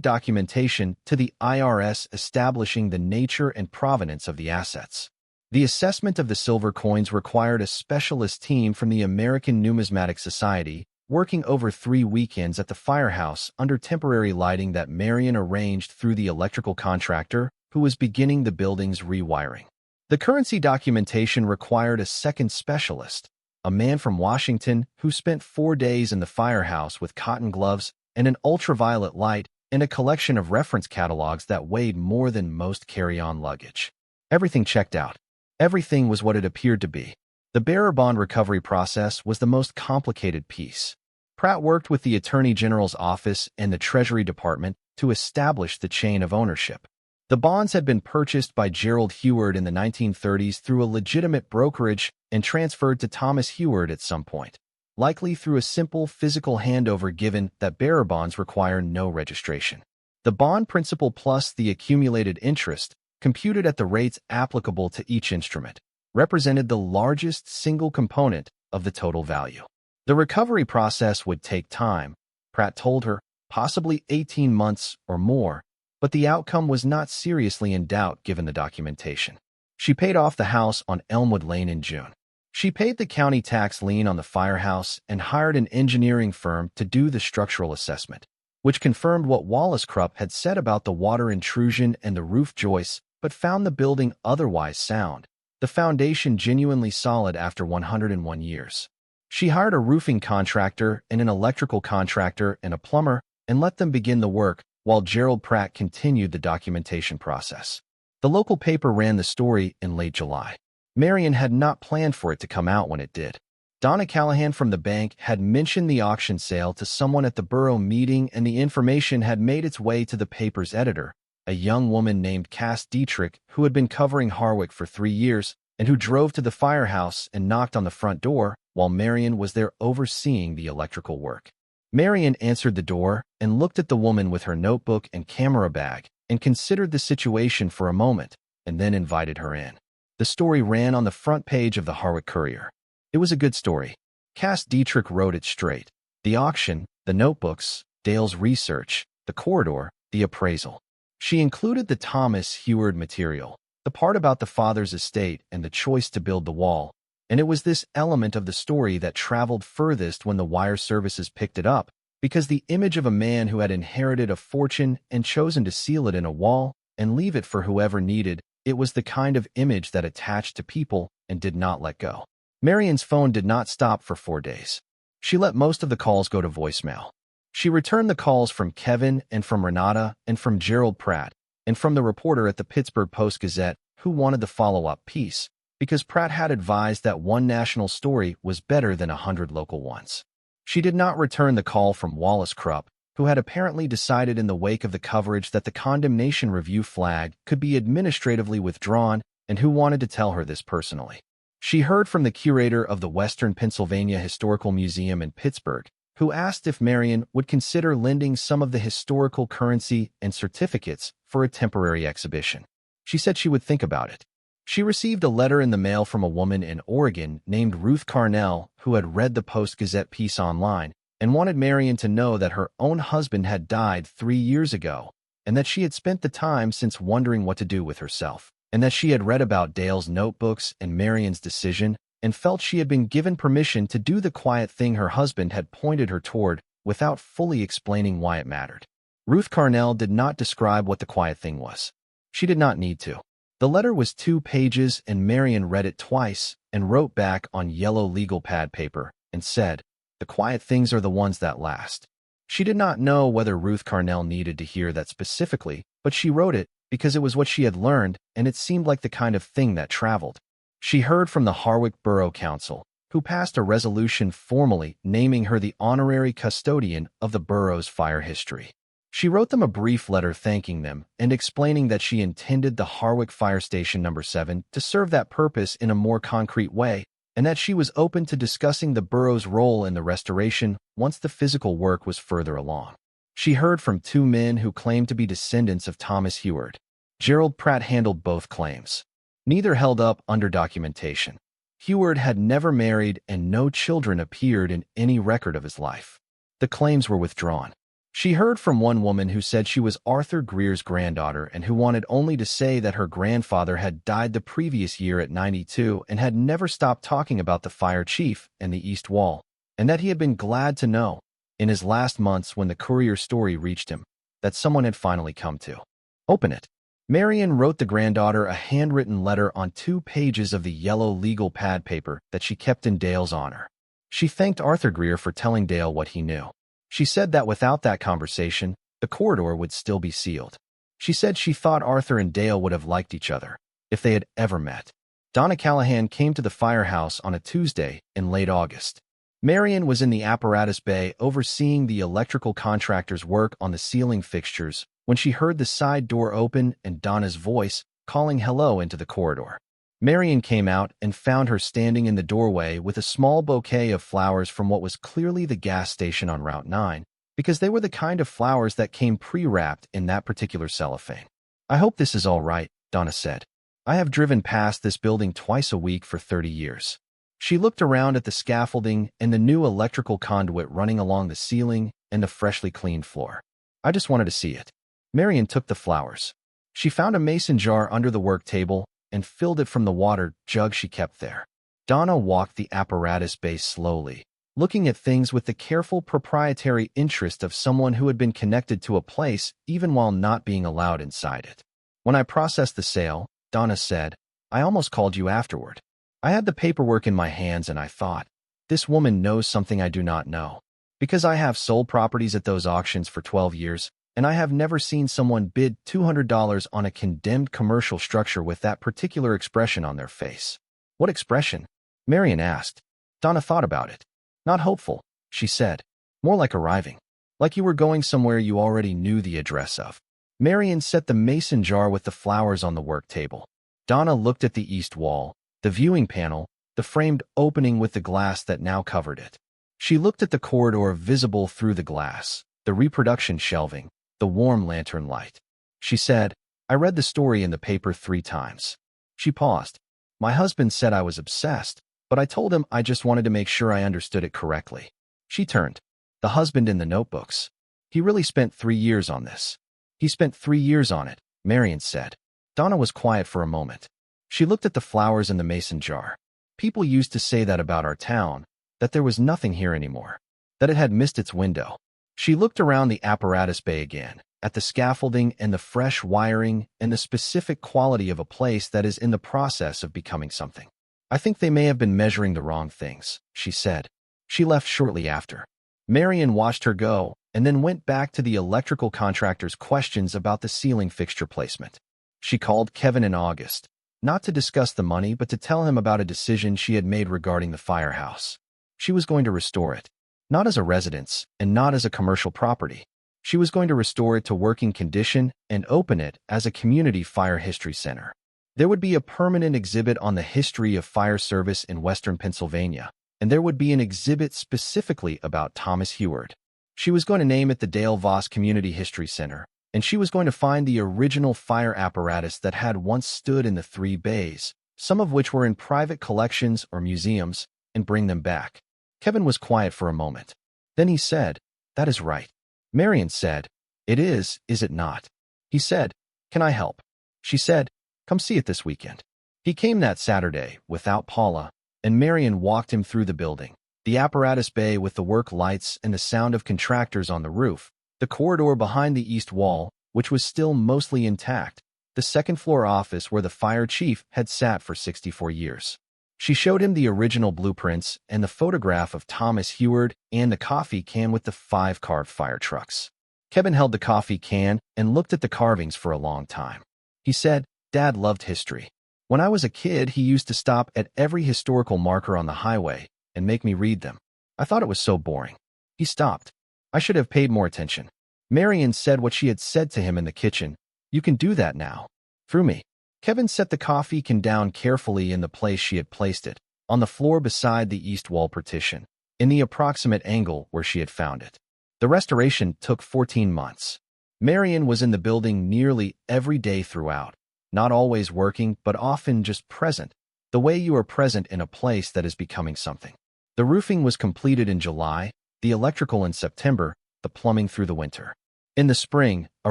documentation to the IRS establishing the nature and provenance of the assets. The assessment of the silver coins required a specialist team from the American Numismatic Society, working over 3 weekends at the Firehouse under temporary lighting that Marion arranged through the electrical contractor who was beginning the building's rewiring. The currency documentation required a second specialist, a man from Washington who spent 4 days in the Firehouse with cotton gloves and an ultraviolet light and a collection of reference catalogs that weighed more than most carry-on luggage. Everything checked out. Everything was what it appeared to be. The bearer bond recovery process was the most complicated piece. Pratt worked with the Attorney General's office and the Treasury Department to establish the chain of ownership. The bonds had been purchased by Gerald Heward in the 1930s through a legitimate brokerage and transferred to Thomas Heward at some point, likely through a simple physical handover given that bearer bonds require no registration. The bond principal plus the accumulated interest, computed at the rates applicable to each instrument, represented the largest single component of the total value. The recovery process would take time, Pratt told her, possibly 18 months or more, but the outcome was not seriously in doubt given the documentation. She paid off the house on Elmwood Lane in June. She paid the county tax lien on the Firehouse and hired an engineering firm to do the structural assessment, which confirmed what Wallace Krupp had said about the water intrusion and the roof joists, but found the building otherwise sound, the foundation genuinely solid after 101 years. She hired a roofing contractor and an electrical contractor and a plumber and let them begin the work while Gerald Pratt continued the documentation process. The local paper ran the story in late July. Marion had not planned for it to come out when it did. Donna Callahan from the bank had mentioned the auction sale to someone at the borough meeting, and the information had made its way to the paper's editor, a young woman named Cass Dietrich who had been covering Harwick for 3 years and who drove to the Firehouse and knocked on the front door while Marion was there overseeing the electrical work. Marion answered the door and looked at the woman with her notebook and camera bag and considered the situation for a moment and then invited her in. The story ran on the front page of the Harwick Courier. It was a good story. Cass Dietrich wrote it straight. The auction, the notebooks, Dale's research, the corridor, the appraisal. She included the Thomas Heward material, the part about the father's estate and the choice to build the wall, and it was this element of the story that traveled furthest when the wire services picked it up, because the image of a man who had inherited a fortune and chosen to seal it in a wall and leave it for whoever needed, it was the kind of image that attached to people and did not let go. Marion's phone did not stop for 4 days. She let most of the calls go to voicemail. She returned the calls from Kevin and from Renata and from Gerald Pratt and from the reporter at the Pittsburgh Post-Gazette who wanted the follow-up piece, because Pratt had advised that one national story was better than 100 local ones. She did not return the call from Wallace Krupp, who had apparently decided in the wake of the coverage that the condemnation review flag could be administratively withdrawn and who wanted to tell her this personally. She heard from the curator of the Western Pennsylvania Historical Museum in Pittsburgh, who asked if Marion would consider lending some of the historical currency and certificates for a temporary exhibition. She said she would think about it. She received a letter in the mail from a woman in Oregon named Ruth Carnell who had read the Post-Gazette piece online and wanted Marion to know that her own husband had died 3 years ago and that she had spent the time since wondering what to do with herself, and that she had read about Dale's notebooks and Marion's decision and felt she had been given permission to do the quiet thing her husband had pointed her toward without fully explaining why it mattered. Ruth Carnell did not describe what the quiet thing was. She did not need to. The letter was 2 pages, and Marion read it twice and wrote back on yellow legal pad paper and said, "The quiet things are the ones that last." She did not know whether Ruth Carnell needed to hear that specifically, but she wrote it because it was what she had learned, and it seemed like the kind of thing that traveled. She heard from the Harwick Borough Council, who passed a resolution formally naming her the honorary custodian of the borough's fire history. She wrote them a brief letter thanking them and explaining that she intended the Harwick Fire Station No. 7 to serve that purpose in a more concrete way, and that she was open to discussing the borough's role in the restoration once the physical work was further along. She heard from 2 men who claimed to be descendants of Thomas Heward. Gerald Pratt handled both claims. Neither held up under documentation. Heward had never married, and no children appeared in any record of his life. The claims were withdrawn. She heard from one woman who said she was Arthur Greer's granddaughter and who wanted only to say that her grandfather had died the previous year at 92 and had never stopped talking about the fire chief and the East Wall, and that he had been glad to know, in his last months when the courier story reached him, that someone had finally come to open it. Marion wrote the granddaughter a handwritten letter on 2 pages of the yellow legal pad paper that she kept in Dale's honor. She thanked Arthur Greer for telling Dale what he knew. She said that without that conversation, the corridor would still be sealed. She said she thought Arthur and Dale would have liked each other, if they had ever met. Donna Callahan came to the Firehouse on a Tuesday in late August. Marion was in the apparatus bay overseeing the electrical contractor's work on the ceiling fixtures when she heard the side door open and Donna's voice calling hello into the corridor. Marion came out and found her standing in the doorway with a small bouquet of flowers from what was clearly the gas station on Route 9, because they were the kind of flowers that came pre-wrapped in that particular cellophane. "I hope this is all right," Donna said. "I have driven past this building twice a week for 30 years. She looked around at the scaffolding and the new electrical conduit running along the ceiling and the freshly cleaned floor. "I just wanted to see it." Marion took the flowers. She found a mason jar under the work table and filled it from the water jug she kept there. Donna walked the apparatus bay slowly, looking at things with the careful proprietary interest of someone who had been connected to a place even while not being allowed inside it. "When I processed the sale," Donna said, "I almost called you afterward. I had the paperwork in my hands and I thought, this woman knows something I do not know. Because I have sold properties at those auctions for 12 years, and I have never seen someone bid $200 on a condemned commercial structure with that particular expression on their face." "What expression?" Marion asked. Donna thought about it. "Not hopeful," she said. "More like arriving. Like you were going somewhere you already knew the address of." Marion set the mason jar with the flowers on the work table. Donna looked at the east wall, the viewing panel, the framed opening with the glass that now covered it. She looked at the corridor visible through the glass, the reproduction shelving, the warm lantern light. She said, "I read the story in the paper 3 times. She paused. "My husband said I was obsessed, but I told him I just wanted to make sure I understood it correctly." She turned. "The husband in the notebooks. He really spent 3 years on this." "He spent 3 years on it," Marion said. Donna was quiet for a moment. She looked at the flowers in the mason jar. "People used to say that about our town, that there was nothing here anymore, that it had missed its window." She looked around the apparatus bay again, at the scaffolding and the fresh wiring and the specific quality of a place that is in the process of becoming something. "I think they may have been measuring the wrong things," she said. She left shortly after. Marion watched her go and then went back to the electrical contractor's questions about the ceiling fixture placement. She called Kevin in August, not to discuss the money but to tell him about a decision she had made regarding the Firehouse. She was going to restore it. Not as a residence, and not as a commercial property. She was going to restore it to working condition and open it as a community fire history center. There would be a permanent exhibit on the history of fire service in western Pennsylvania, and there would be an exhibit specifically about Thomas Heward. She was going to name it the Dale Voss Community History Center, and she was going to find the original fire apparatus that had once stood in the 3 bays, some of which were in private collections or museums, and bring them back. Kevin was quiet for a moment. Then he said, "That is right." Marion said, "It is it not?" He said, "Can I help?" She said, "Come see it this weekend." He came that Saturday, without Paula, and Marion walked him through the building, the apparatus bay with the work lights and the sound of contractors on the roof, the corridor behind the east wall, which was still mostly intact, the second-floor office where the fire chief had sat for 64 years. She showed him the original blueprints and the photograph of Thomas Heward and the coffee can with the 5 carved fire trucks. Kevin held the coffee can and looked at the carvings for a long time. He said, "Dad loved history. When I was a kid, he used to stop at every historical marker on the highway and make me read them. I thought it was so boring." He stopped. "I should have paid more attention." Marion said what she had said to him in the kitchen. "You can do that now." Through me. Kevin set the coffee can down carefully in the place she had placed it, on the floor beside the east wall partition, in the approximate angle where she had found it. The restoration took 14 months. Marion was in the building nearly every day throughout, not always working, but often just present, the way you are present in a place that is becoming something. The roofing was completed in July, the electrical in September, the plumbing through the winter. In the spring, a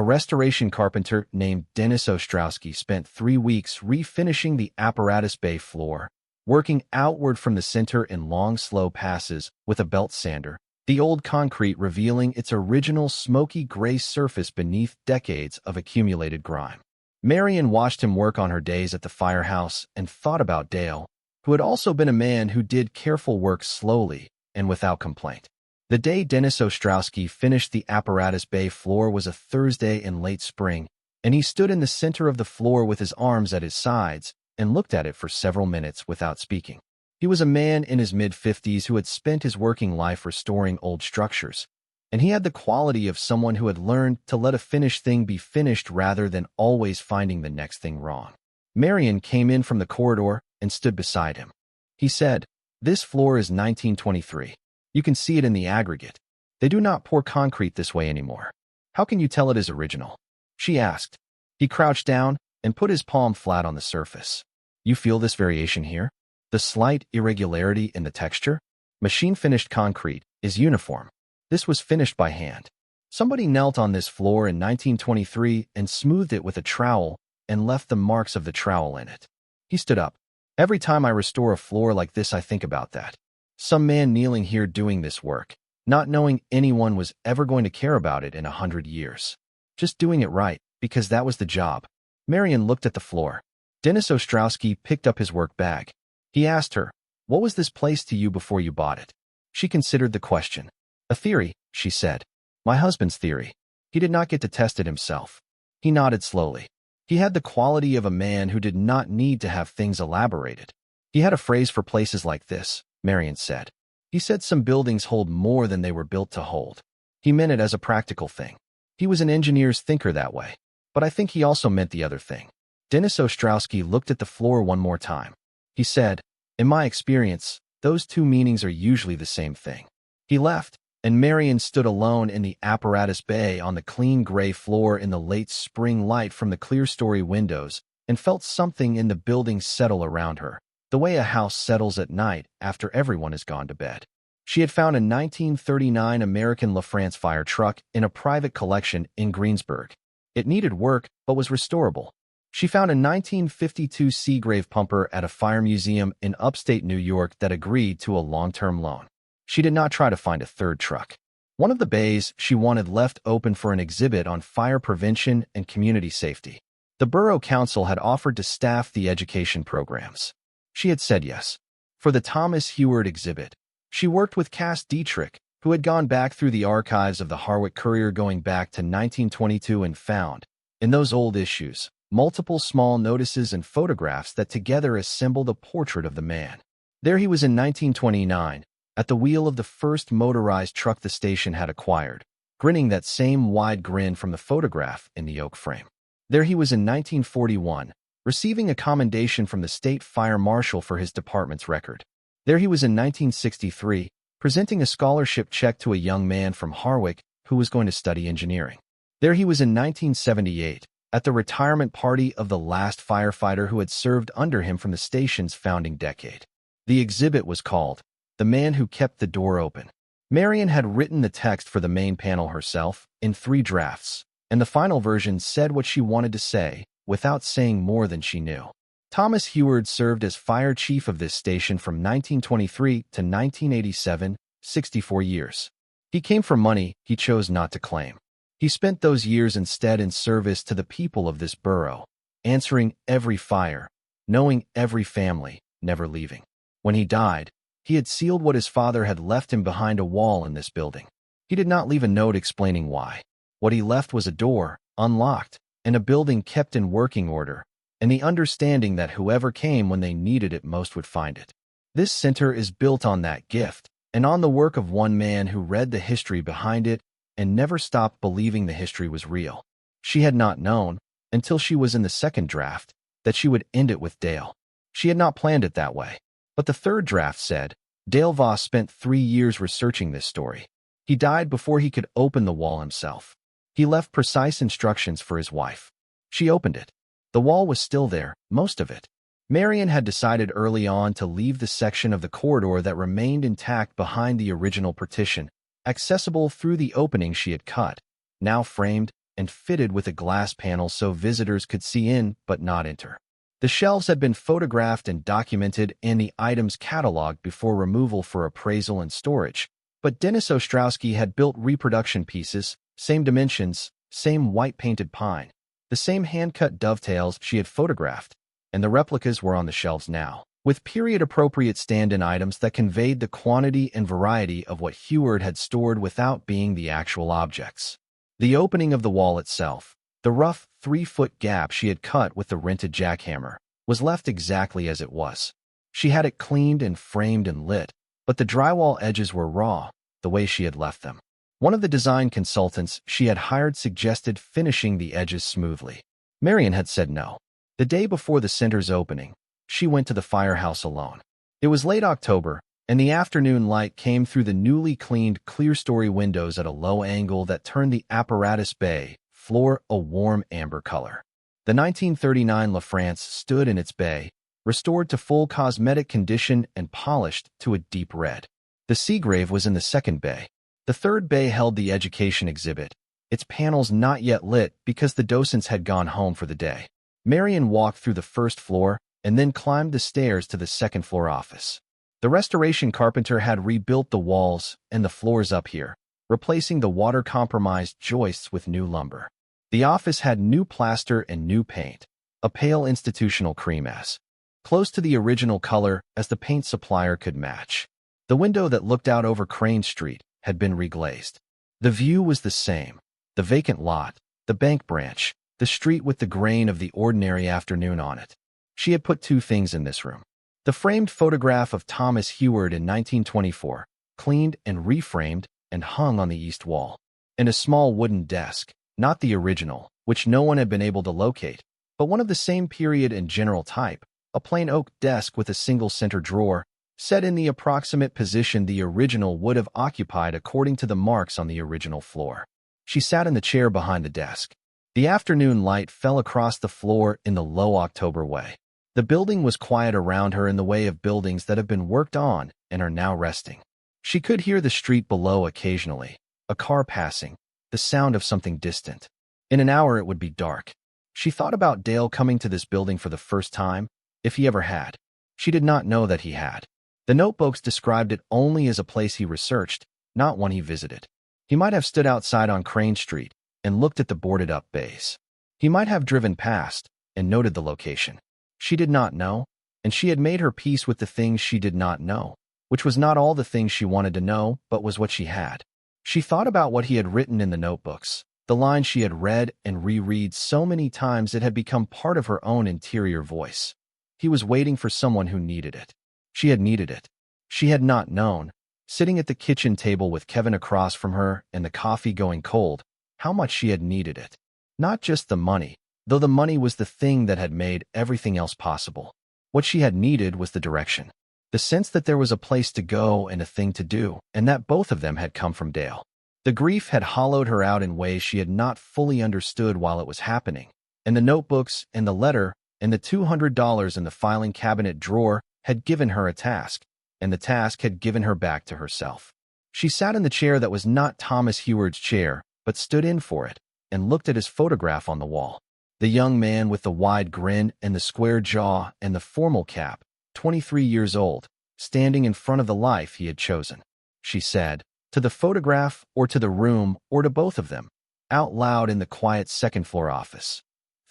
restoration carpenter named Dennis Ostrowski spent 3 weeks refinishing the apparatus bay floor, working outward from the center in long, slow passes with a belt sander, the old concrete revealing its original smoky gray surface beneath decades of accumulated grime. Marion watched him work on her days at the Firehouse and thought about Dale, who had also been a man who did careful work slowly and without complaint. The day Dennis Ostrowski finished the apparatus bay floor was a Thursday in late spring, and he stood in the center of the floor with his arms at his sides and looked at it for several minutes without speaking. He was a man in his mid-50s who had spent his working life restoring old structures, and he had the quality of someone who had learned to let a finished thing be finished rather than always finding the next thing wrong. Marion came in from the corridor and stood beside him. He said, "This floor is 1923. You can see it in the aggregate. They do not pour concrete this way anymore. How can you tell it is original?" she asked. He crouched down and put his palm flat on the surface. "You feel this variation here? The slight irregularity in the texture? Machine-finished concrete is uniform. This was finished by hand. Somebody knelt on this floor in 1923 and smoothed it with a trowel and left the marks of the trowel in it." He stood up. "Every time I restore a floor like this, I think about that. Some man kneeling here doing this work, not knowing anyone was ever going to care about it in 100 years. Just doing it right, because that was the job." Marion looked at the floor. Dennis Ostrowski picked up his work bag. He asked her, "What was this place to you before you bought it?" She considered the question. "A theory," she said. "My husband's theory. He did not get to test it himself." He nodded slowly. He had the quality of a man who did not need to have things elaborated. He had a phrase for places like this, Marion said. He said some buildings hold more than they were built to hold. He meant it as a practical thing. He was an engineer's thinker that way. But I think he also meant the other thing. Dennis Ostrowski looked at the floor one more time. He said, "In my experience, those two meanings are usually the same thing." He left, and Marion stood alone in the apparatus bay on the clean gray floor in the late spring light from the clear-story windows and felt something in the building settle around her, the way a house settles at night after everyone has gone to bed. She had found a 1939 American LaFrance fire truck in a private collection in Greensburg. It needed work, but was restorable. She found a 1952 Seagrave pumper at a fire museum in upstate New York that agreed to a long-term loan. She did not try to find a third truck. One of the bays she wanted left open for an exhibit on fire prevention and community safety. The Borough Council had offered to staff the education programs. She had said yes. For the Thomas Heward exhibit, she worked with Cass Dietrich, who had gone back through the archives of the Hartwick Courier going back to 1922 and found, in those old issues, multiple small notices and photographs that together assembled a portrait of the man. There he was in 1929, at the wheel of the first motorized truck the station had acquired, grinning that same wide grin from the photograph in the oak frame. There he was in 1941, receiving a commendation from the state fire marshal for his department's record. There he was in 1963, presenting a scholarship check to a young man from Hartwick who was going to study engineering. There he was in 1978, at the retirement party of the last firefighter who had served under him from the station's founding decade. The exhibit was called "The Man Who Kept the Door Open." Marion had written the text for the main panel herself in 3 drafts, and the final version said what she wanted to say without saying more than she knew. Thomas Heward served as fire chief of this station from 1923 to 1987, 64 years. He came for money he chose not to claim. He spent those years instead in service to the people of this borough. answering every fire, knowing every family, never leaving. When he died, he had sealed what his father had left him behind a wall in this building. He did not leave a note explaining why. What he left was a door, unlocked, and a building kept in working order, and the understanding that whoever came when they needed it most would find it. This center is built on that gift, and on the work of one man who read the history behind it and never stopped believing the history was real. She had not known, until she was in the second draft, that she would end it with Dale. She had not planned it that way. But the third draft said, Dale Voss spent 3 years researching this story. He died before he could open the wall himself. He left precise instructions for his wife. She opened it. The wall was still there, most of it. Marion had decided early on to leave the section of the corridor that remained intact behind the original partition, accessible through the opening she had cut, now framed and fitted with a glass panel so visitors could see in but not enter. The shelves had been photographed and documented and the items cataloged before removal for appraisal and storage, but Dennis Ostrowski had built reproduction pieces, same dimensions, same white-painted pine, the same hand-cut dovetails she had photographed, and the replicas were on the shelves now, with period-appropriate stand-in items that conveyed the quantity and variety of what Heward had stored without being the actual objects. The opening of the wall itself, the rough 3-foot gap she had cut with the rented jackhammer, was left exactly as it was. She had it cleaned and framed and lit, but the drywall edges were raw, the way she had left them. One of the design consultants she had hired suggested finishing the edges smoothly. Marion had said no. The day before the center's opening, she went to the Firehouse alone. It was late October, and the afternoon light came through the newly cleaned clear-story windows at a low angle that turned the apparatus bay floor a warm amber color. The 1939 La France stood in its bay, restored to full cosmetic condition and polished to a deep red. The Seagrave was in the second bay. The third bay held the education exhibit, its panels not yet lit because the docents had gone home for the day. Marion walked through the first floor and then climbed the stairs to the second-floor office. The restoration carpenter had rebuilt the walls and the floors up here, replacing the water-compromised joists with new lumber. The office had new plaster and new paint, a pale institutional cream as close to the original color as the paint supplier could match. The window that looked out over Crane Street had been reglazed. The view was the same: the vacant lot, the bank branch, the street with the grain of the ordinary afternoon on it. She had put 2 things in this room: the framed photograph of Thomas Heward in 1924, cleaned and reframed and hung on the east wall, and a small wooden desk, not the original, which no one had been able to locate, but one of the same period and general type, a plain oak desk with a single center drawer, set in the approximate position the original would have occupied according to the marks on the original floor. She sat in the chair behind the desk. The afternoon light fell across the floor in the low October way. The building was quiet around her in the way of buildings that have been worked on and are now resting. She could hear the street below occasionally, a car passing, the sound of something distant. In an hour it would be dark. She thought about Dale coming to this building for the first time, if he ever had. She did not know that he had. The notebooks described it only as a place he researched, not one he visited. He might have stood outside on Crane Street and looked at the boarded-up bays. He might have driven past and noted the location. She did not know, and she had made her peace with the things she did not know, which was not all the things she wanted to know, but was what she had. She thought about what he had written in the notebooks, the lines she had read and reread so many times it had become part of her own interior voice. He was waiting for someone who needed it. She had needed it. She had not known, sitting at the kitchen table with Kevin across from her and the coffee going cold, how much she had needed it. Not just the money, though the money was the thing that had made everything else possible. What she had needed was the direction. The sense that there was a place to go and a thing to do, and that both of them had come from Dale. The grief had hollowed her out in ways she had not fully understood while it was happening, and the notebooks and the letter and the $200 in the filing cabinet drawer had given her a task, and the task had given her back to herself. She sat in the chair that was not Thomas Heward's chair, but stood in for it, and looked at his photograph on the wall. The young man with the wide grin and the square jaw and the formal cap, 23 years old, standing in front of the life he had chosen. She said, to the photograph or to the room or to both of them, out loud in the quiet second-floor office.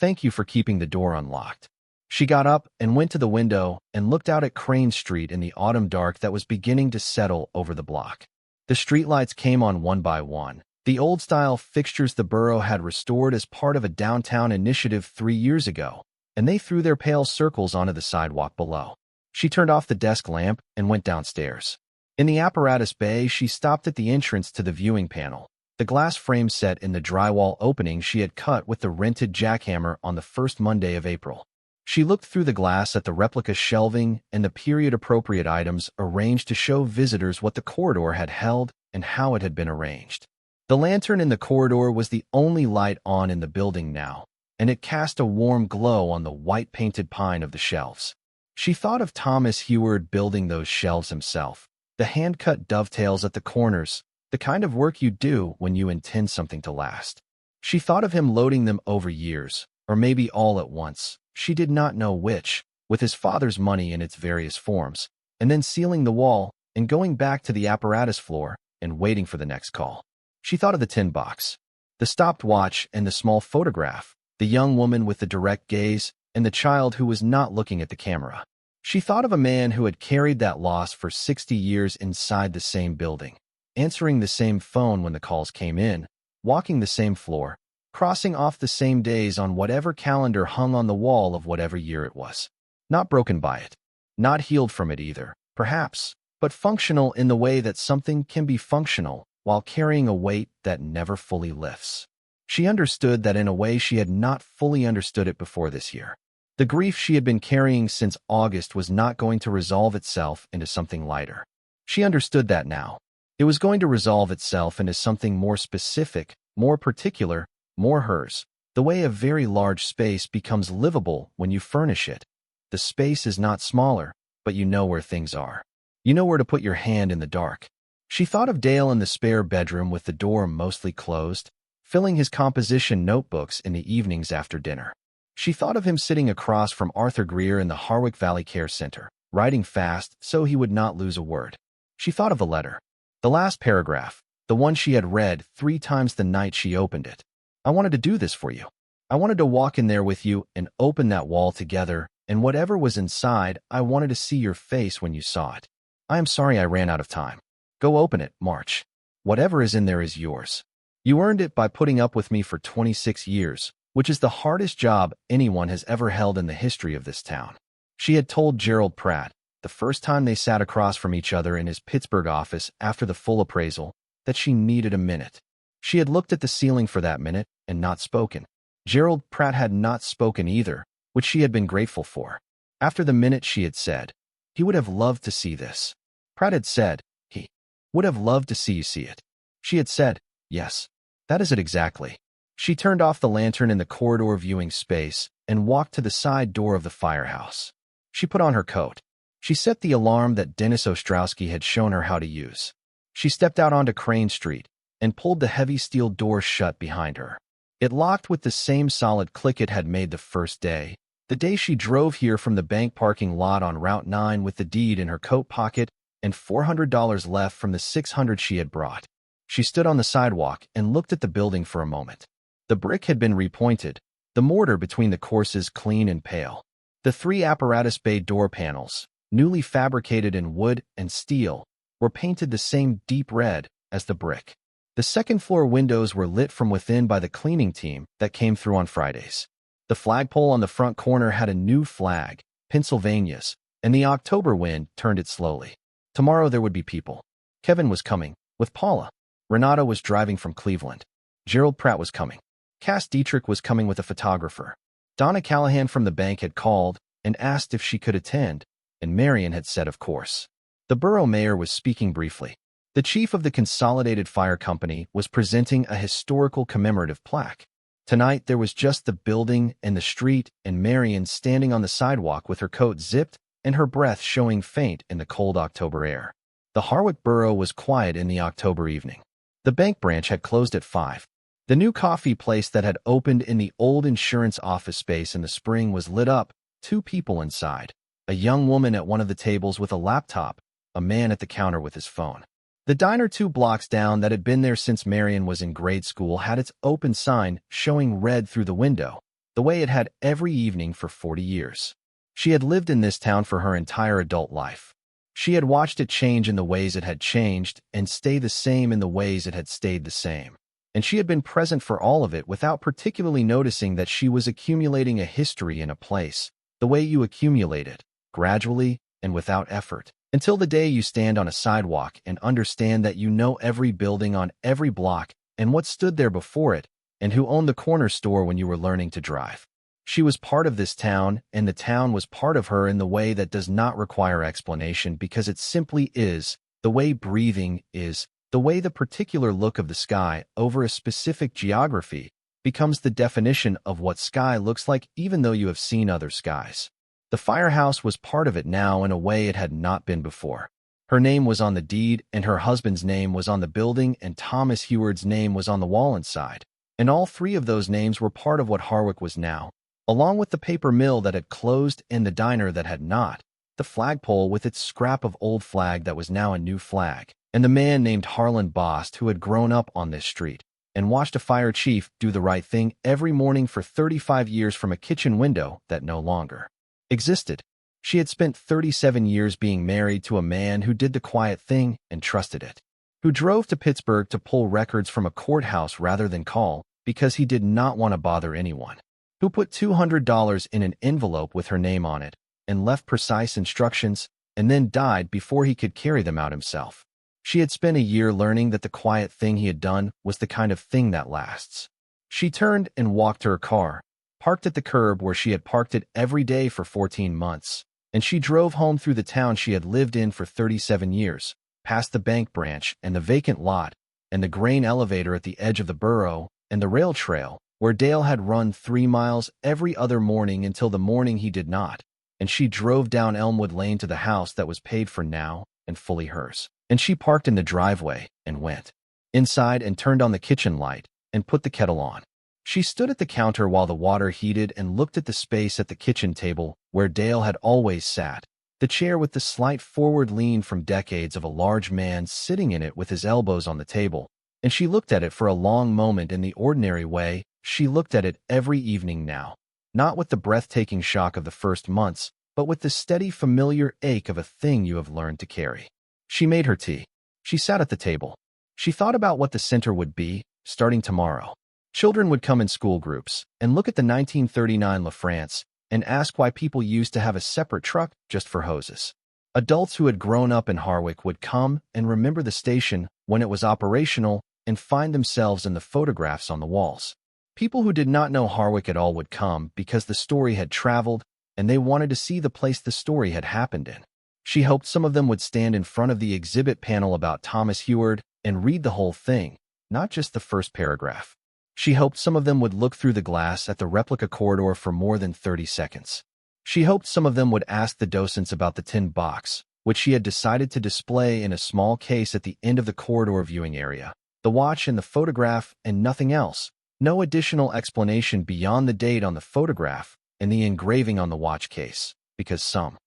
Thank you for keeping the door unlocked. She got up and went to the window and looked out at Crane Street in the autumn dark that was beginning to settle over the block. The streetlights came on one by one. The old-style fixtures the borough had restored as part of a downtown initiative 3 years ago, and they threw their pale circles onto the sidewalk below. She turned off the desk lamp and went downstairs. In the apparatus bay, she stopped at the entrance to the viewing panel, the glass frame set in the drywall opening she had cut with the rented jackhammer on the first Monday of April. She looked through the glass at the replica shelving and the period-appropriate items arranged to show visitors what the corridor had held and how it had been arranged. The lantern in the corridor was the only light on in the building now, and it cast a warm glow on the white-painted pine of the shelves. She thought of Thomas Heward building those shelves himself, the hand-cut dovetails at the corners, the kind of work you do when you intend something to last. She thought of him loading them over years, or maybe all at once, she did not know which, with his father's money in its various forms, and then sealing the wall and going back to the apparatus floor and waiting for the next call. She thought of the tin box, the stopped watch and the small photograph, the young woman with the direct gaze, and the child who was not looking at the camera. She thought of a man who had carried that loss for 60 years inside the same building, answering the same phone when the calls came in, walking the same floor, crossing off the same days on whatever calendar hung on the wall of whatever year it was. Not broken by it, not healed from it either, perhaps, but functional in the way that something can be functional while carrying a weight that never fully lifts. She understood that in a way she had not fully understood it before this year. The grief she had been carrying since August was not going to resolve itself into something lighter. She understood that now. It was going to resolve itself into something more specific, more particular, more hers, the way a very large space becomes livable when you furnish it. The space is not smaller, but you know where things are. You know where to put your hand in the dark. She thought of Dale in the spare bedroom with the door mostly closed, filling his composition notebooks in the evenings after dinner. She thought of him sitting across from Arthur Greer in the Harwick Valley Care Center, writing fast so he would not lose a word. She thought of the letter. The last paragraph, the one she had read 3 times the night she opened it. I wanted to do this for you. I wanted to walk in there with you and open that wall together, and whatever was inside, I wanted to see your face when you saw it. I am sorry I ran out of time. Go open it, March. Whatever is in there is yours. You earned it by putting up with me for 26 years, which is the hardest job anyone has ever held in the history of this town. She had told Gerald Pratt, the first time they sat across from each other in his Pittsburgh office after the full appraisal, that she needed a minute. She had looked at the ceiling for that minute and not spoken. Gerald Pratt had not spoken either, which she had been grateful for. After the minute she had said, he would have loved to see this. Pratt had said, he would have loved to see you see it. She had said, yes, that is it exactly. She turned off the lantern in the corridor viewing space and walked to the side door of the firehouse. She put on her coat. She set the alarm that Dennis Ostrowski had shown her how to use. She stepped out onto Crane Street and pulled the heavy steel door shut behind her. It locked with the same solid click it had made the first day, the day she drove here from the bank parking lot on Route 9 with the deed in her coat pocket and $400 left from the $600 she had brought. She stood on the sidewalk and looked at the building for a moment. The brick had been repointed, the mortar between the courses clean and pale. The 3 apparatus bay door panels, newly fabricated in wood and steel, were painted the same deep red as the brick. The second-floor windows were lit from within by the cleaning team that came through on Fridays. The flagpole on the front corner had a new flag, Pennsylvania's, and the October wind turned it slowly. Tomorrow there would be people. Kevin was coming, with Paula. Renata was driving from Cleveland. Gerald Pratt was coming. Cass Dietrich was coming with a photographer. Donna Callahan from the bank had called and asked if she could attend, and Marion had said of course. The borough mayor was speaking briefly. The chief of the Consolidated Fire Company was presenting a historical commemorative plaque. Tonight there was just the building and the street and Marion standing on the sidewalk with her coat zipped and her breath showing faint in the cold October air. The Harwick borough was quiet in the October evening. The bank branch had closed at 5. The new coffee place that had opened in the old insurance office space in the spring was lit up, 2 people inside. A young woman at one of the tables with a laptop, a man at the counter with his phone. The diner 2 blocks down that had been there since Marion was in grade school had its open sign showing red through the window. The the way it had every evening for 40 years. She had lived in this town for her entire adult life. She had watched it change in the ways it had changed and stay the same in the ways it had stayed the same. And she had been present for all of it without particularly noticing that she was accumulating a history in a place, the way you accumulate it, gradually and without effort, until the day you stand on a sidewalk and understand that you know every building on every block and what stood there before it, and who owned the corner store when you were learning to drive. She was part of this town, and the town was part of her in the way that does not require explanation because it simply is, the way breathing is, the way the particular look of the sky over a specific geography becomes the definition of what sky looks like even though you have seen other skies. The Firehouse was part of it now in a way it had not been before. Her name was on the deed, and her husband's name was on the building, and Thomas Heward's name was on the wall inside. And all three of those names were part of what Harwick was now, along with the paper mill that had closed and the diner that had not, the flagpole with its scrap of old flag that was now a new flag, and the man named Harlan Bost who had grown up on this street and watched a fire chief do the right thing every morning for 35 years from a kitchen window that no longer existed. She had spent 37 years being married to a man who did the quiet thing and trusted it, who drove to Pittsburgh to pull records from a courthouse rather than call because he did not want to bother anyone, who put $200 in an envelope with her name on it and left precise instructions and then died before he could carry them out himself. She had spent a year learning that the quiet thing he had done was the kind of thing that lasts. She turned and walked to her car, parked at the curb where she had parked it every day for 14 months, and she drove home through the town she had lived in for 37 years, past the bank branch and the vacant lot and the grain elevator at the edge of the borough and the rail trail, where Dale had run 3 miles every other morning until the morning he did not, and she drove down Elmwood Lane to the house that was paid for now and fully hers. And she parked in the driveway and went inside and turned on the kitchen light and put the kettle on. She stood at the counter while the water heated and looked at the space at the kitchen table where Dale had always sat, the chair with the slight forward lean from decades of a large man sitting in it with his elbows on the table, and she looked at it for a long moment in the ordinary way she looked at it every evening now, not with the breathtaking shock of the first months, but with the steady familiar ache of a thing you have learned to carry. She made her tea. She sat at the table. She thought about what the center would be, starting tomorrow. Children would come in school groups and look at the 1939 La France and ask why people used to have a separate truck just for hoses. Adults who had grown up in Harwick would come and remember the station when it was operational and find themselves in the photographs on the walls. People who did not know Harwick at all would come because the story had traveled and they wanted to see the place the story had happened in. She hoped some of them would stand in front of the exhibit panel about Thomas Heward and read the whole thing, not just the first paragraph. She hoped some of them would look through the glass at the replica corridor for more than 30 seconds. She hoped some of them would ask the docents about the tin box, which she had decided to display in a small case at the end of the corridor viewing area, the watch and the photograph and nothing else, no additional explanation beyond the date on the photograph and the engraving on the watch case, because some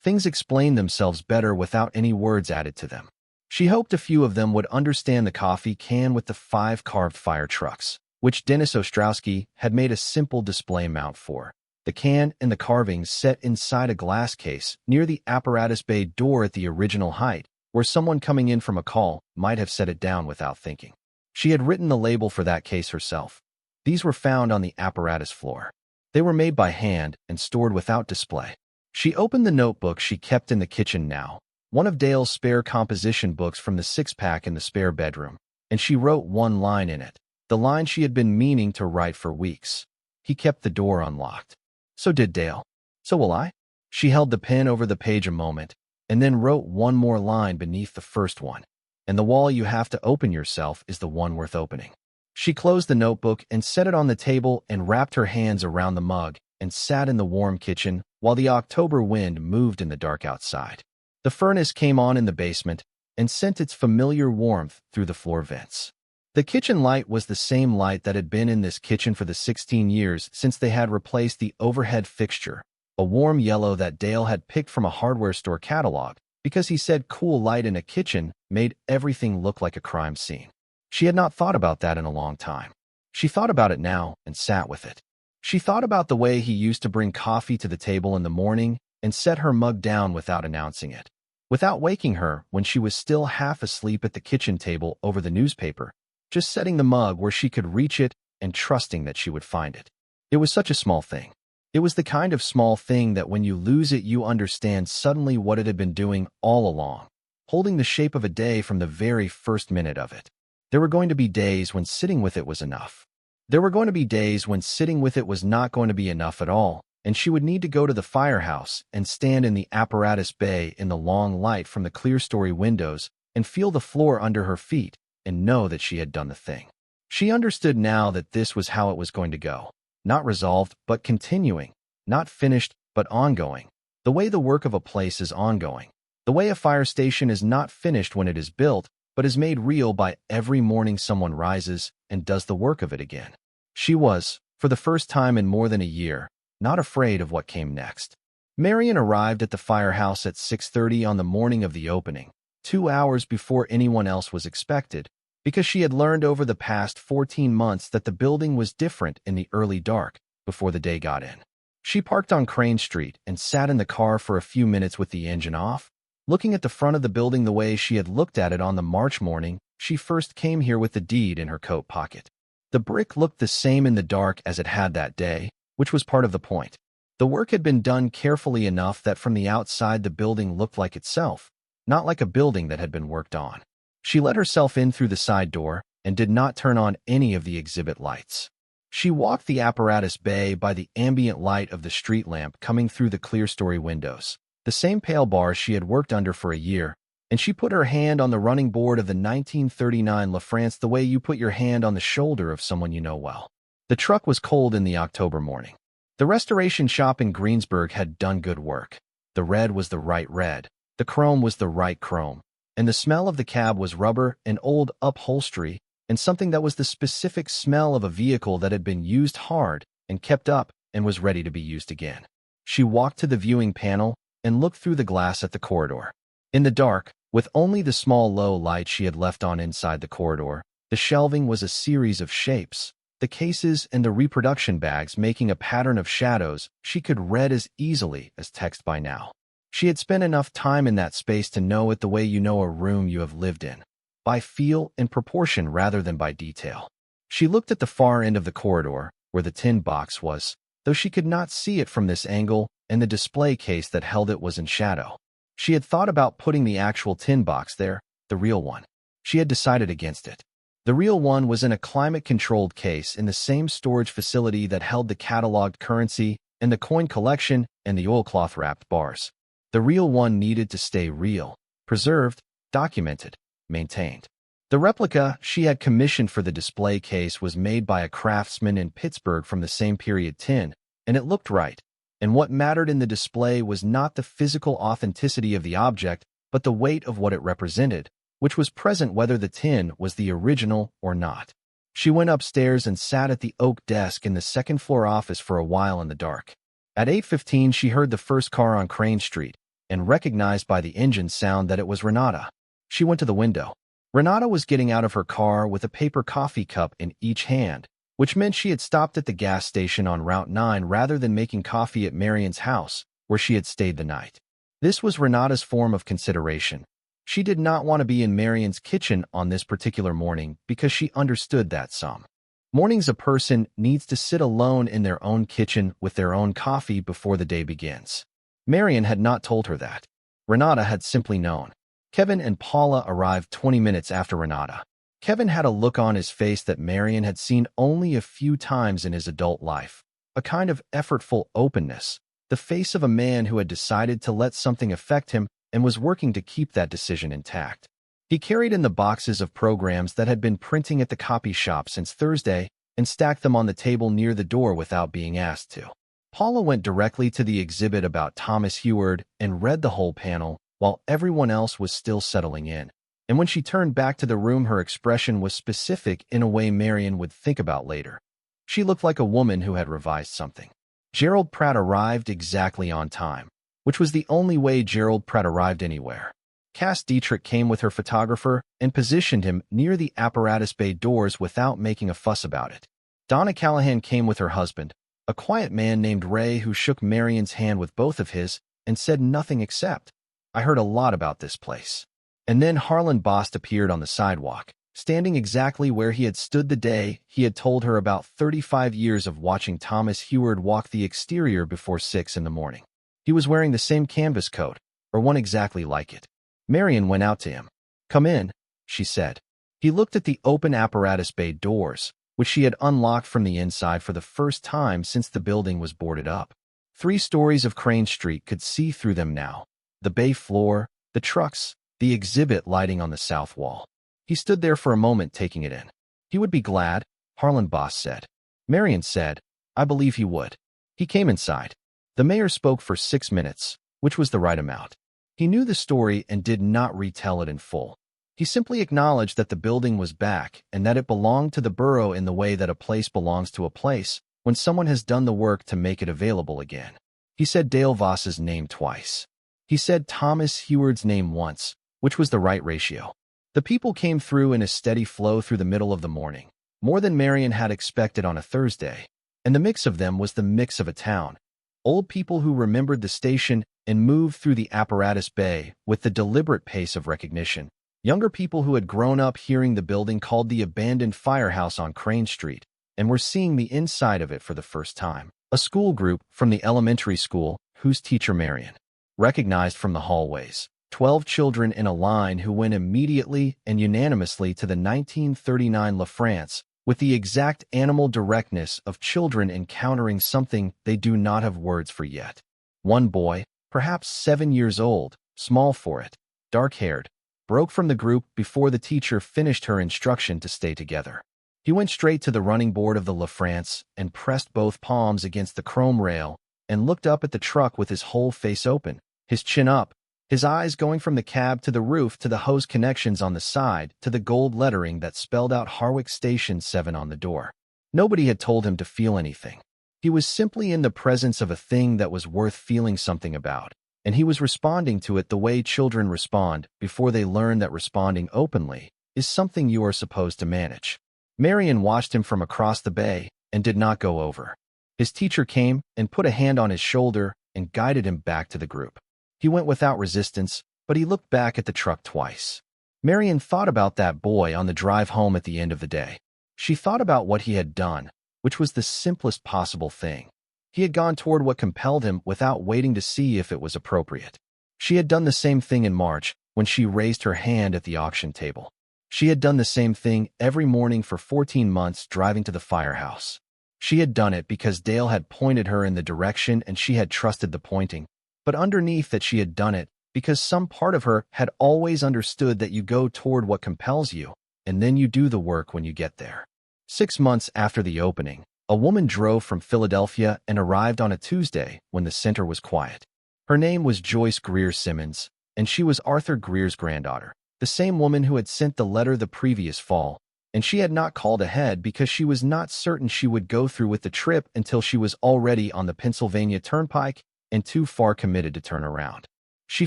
things explain themselves better without any words added to them. She hoped a few of them would understand the coffee can with the 5 carved fire trucks, which Dennis Ostrowski had made a simple display mount for. The can and the carvings set inside a glass case near the apparatus bay door at the original height, where someone coming in from a call might have set it down without thinking. She had written the label for that case herself. These were found on the apparatus floor. They were made by hand and stored without display. She opened the notebook she kept in the kitchen now, one of Dale's spare composition books from the 6-pack in the spare bedroom, and she wrote one line in it, the line she had been meaning to write for weeks. He kept the door unlocked. So did Dale. So will I? She held the pen over the page a moment, and then wrote one more line beneath the first one. And the wall you have to open yourself is the one worth opening. She closed the notebook and set it on the table and wrapped her hands around the mug and sat in the warm kitchen while the October wind moved in the dark outside. The furnace came on in the basement and sent its familiar warmth through the floor vents. The kitchen light was the same light that had been in this kitchen for the 16 years since they had replaced the overhead fixture, a warm yellow that Dale had picked from a hardware store catalog because he said cool light in a kitchen made everything look like a crime scene. She had not thought about that in a long time. She thought about it now and sat with it. She thought about the way he used to bring coffee to the table in the morning and set her mug down without announcing it, without waking her when she was still half asleep at the kitchen table over the newspaper, just setting the mug where she could reach it and trusting that she would find it. It was such a small thing. It was the kind of small thing that when you lose it, you understand suddenly what it had been doing all along, holding the shape of a day from the very first minute of it. There were going to be days when sitting with it was enough. There were going to be days when sitting with it was not going to be enough at all, and she would need to go to the firehouse and stand in the apparatus bay in the long light from the clear-story windows and feel the floor under her feet and know that she had done the thing. She understood now that this was how it was going to go. Not resolved, but continuing. Not finished, but ongoing. The way the work of a place is ongoing. The way a fire station is not finished when it is built, but is made real by every morning someone rises and does the work of it again. She was, for the first time in more than a year, not afraid of what came next. Marion arrived at the firehouse at 6:30 on the morning of the opening, 2 hours before anyone else was expected, because she had learned over the past 14 months that the building was different in the early dark before the day got in. She parked on Crane Street and sat in the car for a few minutes with the engine off, looking at the front of the building the way she had looked at it on the March morning she first came here with the deed in her coat pocket. The brick looked the same in the dark as it had that day, which was part of the point. The work had been done carefully enough that from the outside the building looked like itself, not like a building that had been worked on. She let herself in through the side door and did not turn on any of the exhibit lights. She walked the apparatus bay by the ambient light of the street lamp coming through the clear-story windows, the same pale bars she had worked under for a year, and she put her hand on the running board of the 1939 La France the way you put your hand on the shoulder of someone you know well. The truck was cold in the October morning. The restoration shop in Greensburg had done good work. The red was the right red, the chrome was the right chrome, and the smell of the cab was rubber and old upholstery and something that was the specific smell of a vehicle that had been used hard and kept up and was ready to be used again. She walked to the viewing panel and looked through the glass at the corridor. In the dark, with only the small low light she had left on inside the corridor, the shelving was a series of shapes, the cases and the reproduction bags making a pattern of shadows she could read as easily as text by now. She had spent enough time in that space to know it the way you know a room you have lived in, by feel and proportion rather than by detail. She looked at the far end of the corridor, where the tin box was, though she could not see it from this angle, and the display case that held it was in shadow. She had thought about putting the actual tin box there, the real one. She had decided against it. The real one was in a climate-controlled case in the same storage facility that held the cataloged currency and the coin collection and the oilcloth-wrapped bars. The real one needed to stay real, preserved, documented, maintained. The replica she had commissioned for the display case was made by a craftsman in Pittsburgh from the same period tin, and it looked right. And what mattered in the display was not the physical authenticity of the object, but the weight of what it represented, which was present whether the tin was the original or not. She went upstairs and sat at the oak desk in the second-floor office for a while in the dark. At 8:15 she heard the first car on Crane Street, and recognized by the engine sound that it was Renata. She went to the window. Renata was getting out of her car with a paper coffee cup in each hand, which meant she had stopped at the gas station on Route 9 rather than making coffee at Marion's house, where she had stayed the night. This was Renata's form of consideration. She did not want to be in Marion's kitchen on this particular morning because she understood that some mornings a person needs to sit alone in their own kitchen with their own coffee before the day begins. Marion had not told her that. Renata had simply known. Kevin and Paula arrived 20 minutes after Renata. Kevin had a look on his face that Marion had seen only a few times in his adult life, a kind of effortful openness, the face of a man who had decided to let something affect him and was working to keep that decision intact. He carried in the boxes of programs that had been printing at the copy shop since Thursday and stacked them on the table near the door without being asked to. Paula went directly to the exhibit about Thomas Heward and read the whole panel while everyone else was still settling in. And when she turned back to the room, her expression was specific in a way Marion would think about later. She looked like a woman who had revised something. Gerald Pratt arrived exactly on time, which was the only way Gerald Pratt arrived anywhere. Cass Dietrich came with her photographer and positioned him near the apparatus bay doors without making a fuss about it. Donna Callahan came with her husband, A quiet man named Ray who shook Marion's hand with both of his and said nothing except, "I heard a lot about this place." And then Harlan Bost appeared on the sidewalk, standing exactly where he had stood the day he had told her about 35 years of watching Thomas Heward walk the exterior before 6 in the morning. He was wearing the same canvas coat, or one exactly like it. Marion went out to him. "Come in," she said. He looked at the open apparatus bay doors, which she had unlocked from the inside for the first time since the building was boarded up. 3 stories of Crane Street could see through them now. The bay floor, the trucks, the exhibit lighting on the south wall. He stood there for a moment taking it in. He would be glad, Harlan Bost said. Marion said, "I believe he would." He came inside. The mayor spoke for 6 minutes, which was the right amount. He knew the story and did not retell it in full. He simply acknowledged that the building was back and that it belonged to the borough in the way that a place belongs to a place when someone has done the work to make it available again. He said Dale Voss's name twice. He said Thomas Heward's name once, which was the right ratio. The people came through in a steady flow through the middle of the morning, more than Marion had expected on a Thursday, and the mix of them was the mix of a town. Old people who remembered the station and moved through the apparatus bay with the deliberate pace of recognition. Younger people who had grown up hearing the building called the abandoned Firehouse on Crane Street and were seeing the inside of it for the first time. A school group from the elementary school whose teacher Marion recognized from the hallways. 12 children in a line who went immediately and unanimously to the 1939 La France with the exact animal directness of children encountering something they do not have words for yet. One boy, perhaps 7 years old, small for it, dark-haired, broke from the group before the teacher finished her instruction to stay together. He went straight to the running board of the La France and pressed both palms against the chrome rail and looked up at the truck with his whole face open, his chin up, his eyes going from the cab to the roof to the hose connections on the side to the gold lettering that spelled out Harwick Station 7 on the door. Nobody had told him to feel anything. He was simply in the presence of a thing that was worth feeling something about, and he was responding to it the way children respond before they learn that responding openly is something you are supposed to manage. Marion watched him from across the bay and did not go over. His teacher came and put a hand on his shoulder and guided him back to the group. He went without resistance, but he looked back at the truck twice. Marion thought about that boy on the drive home at the end of the day. She thought about what he had done, which was the simplest possible thing. He had gone toward what compelled him without waiting to see if it was appropriate. She had done the same thing in March when she raised her hand at the auction table. She had done the same thing every morning for 14 months driving to the Firehouse. She had done it because Dale had pointed her in the direction and she had trusted the pointing, but underneath that she had done it because some part of her had always understood that you go toward what compels you, and then you do the work when you get there. 6 months after the opening, a woman drove from Philadelphia and arrived on a Tuesday when the center was quiet. Her name was Joyce Greer Simmons, and she was Arthur Greer's granddaughter, the same woman who had sent the letter the previous fall, and she had not called ahead because she was not certain she would go through with the trip until she was already on the Pennsylvania Turnpike and too far committed to turn around. She